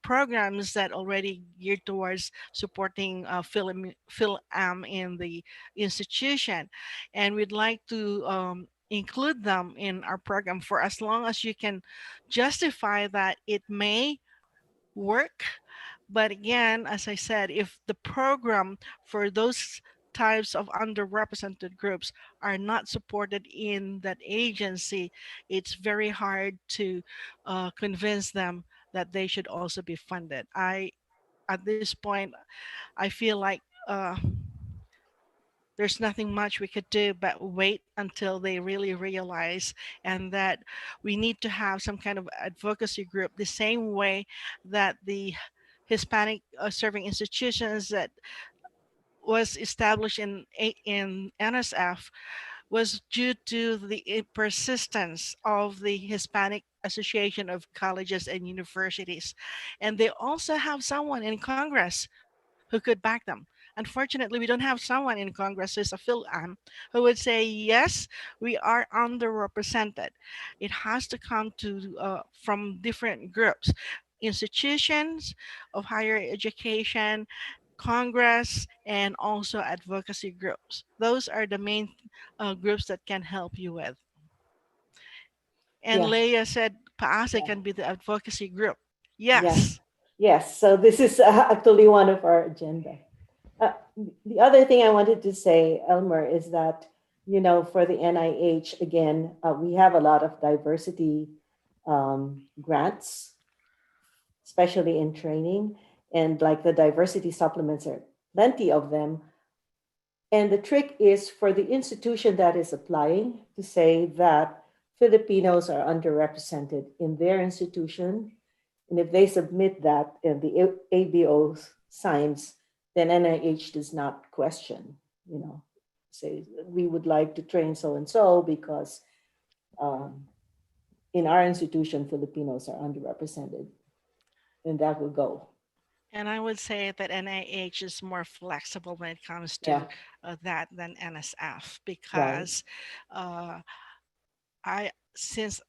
programs that already geared towards supporting PhilAM in the institution, and we'd like to." Include them in our program for as long as you can justify that it may work. But again, as I said, if the program for those types of underrepresented groups are not supported in that agency, it's very hard to convince them that they should also be funded. At this point, I feel like there's nothing much we could do but wait until they really realize, and that we need to have some kind of advocacy group the same way that the Hispanic serving institutions that was established in NSF was due to the persistence of the Hispanic Association of Colleges and Universities. And they also have someone in Congress who could back them. Unfortunately, we don't have someone in Congress who's a PhilAm who would say, yes, we are underrepresented. It has to come from different groups, institutions of higher education, Congress, and also advocacy groups. Those are the main groups that can help you with. And Yeah, Leah said PAASE yeah, can be the advocacy group. yeah. Yes. Yes, so this is actually one of our agenda. The other thing I wanted to say, Elmer, is that, for the NIH, again, we have a lot of diversity grants, especially in training, and like the diversity supplements are plenty of them. And the trick is for the institution that is applying to say that Filipinos are underrepresented in their institution. And if they submit that and the ABO signs, then NIH does not question, say we would like to train so and so because in our institution, Filipinos are underrepresented. And that will go. And I would say that NIH is more flexible when it comes Yeah, to that than NSF right. because since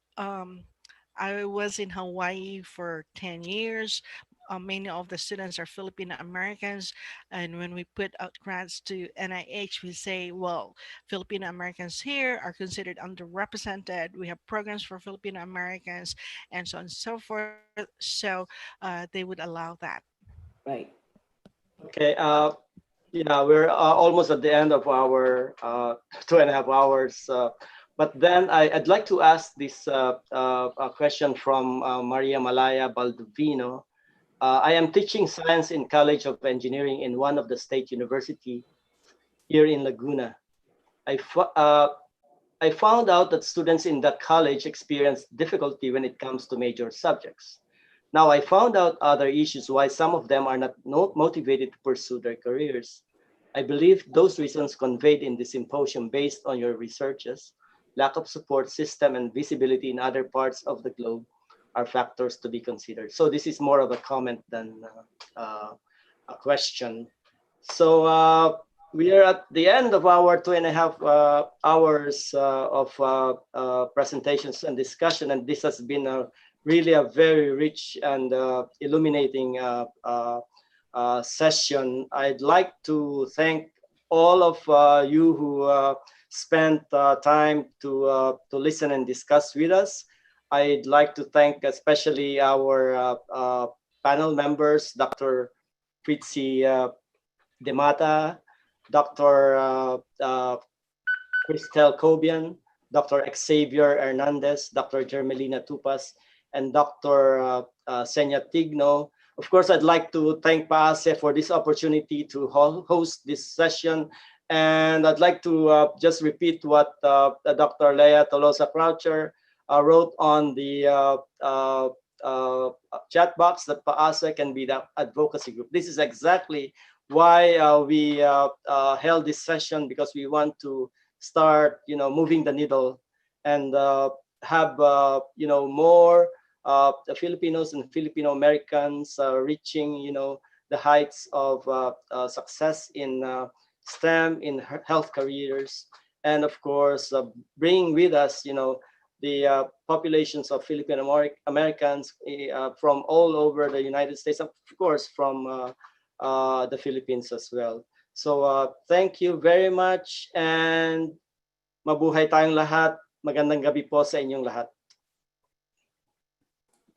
I was in Hawaii for 10 years. Many of the students are Filipino Americans. And when we put out grants to NIH, we say, well, Filipino Americans here are considered underrepresented. We have programs for Filipino Americans and so on and so forth. So they would allow that. Right. Okay. Yeah, we're almost at the end of our 2.5 hours. But then I'd like to ask this a question from Maria Malaya Baldovino. I am teaching science in College of Engineering in one of the state university here in Laguna. I, I found out that students in that college experience difficulty when it comes to major subjects. Now I found out other issues why some of them are not motivated to pursue their careers. I believe those reasons conveyed in the symposium based on your researches, lack of support system and visibility in other parts of the globe are factors to be considered. So this is more of a comment than a question. So we are at the end of our 2.5 hours of presentations and discussion, and this has been really a very rich and illuminating session. I'd like to thank all of you who spent time to listen and discuss with us. I'd like to thank especially our panel members, Dr. Fritzi Demata, Dr. Christel Cobian, Dr. Xavier Hernandez, Dr. Germelina Tupas, and Dr. Senya Tigno. Of course, I'd like to thank PAASE for this opportunity to host this session. And I'd like to just repeat what Dr. Leah Tolosa Croucher wrote on the chat box, that PAASE can be the advocacy group. This is exactly why we held this session, because we want to start, moving the needle and have, more Filipinos and Filipino Americans reaching, the heights of success in STEM, in health careers, and of course, bringing with us, the populations of Filipino Americans from all over the United States, of course, from the Philippines as well. So thank you very much, and mabuhay tayong lahat. Magandang gabi po sa inyong lahat.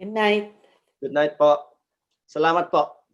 Good night. Good night po. Salamat po.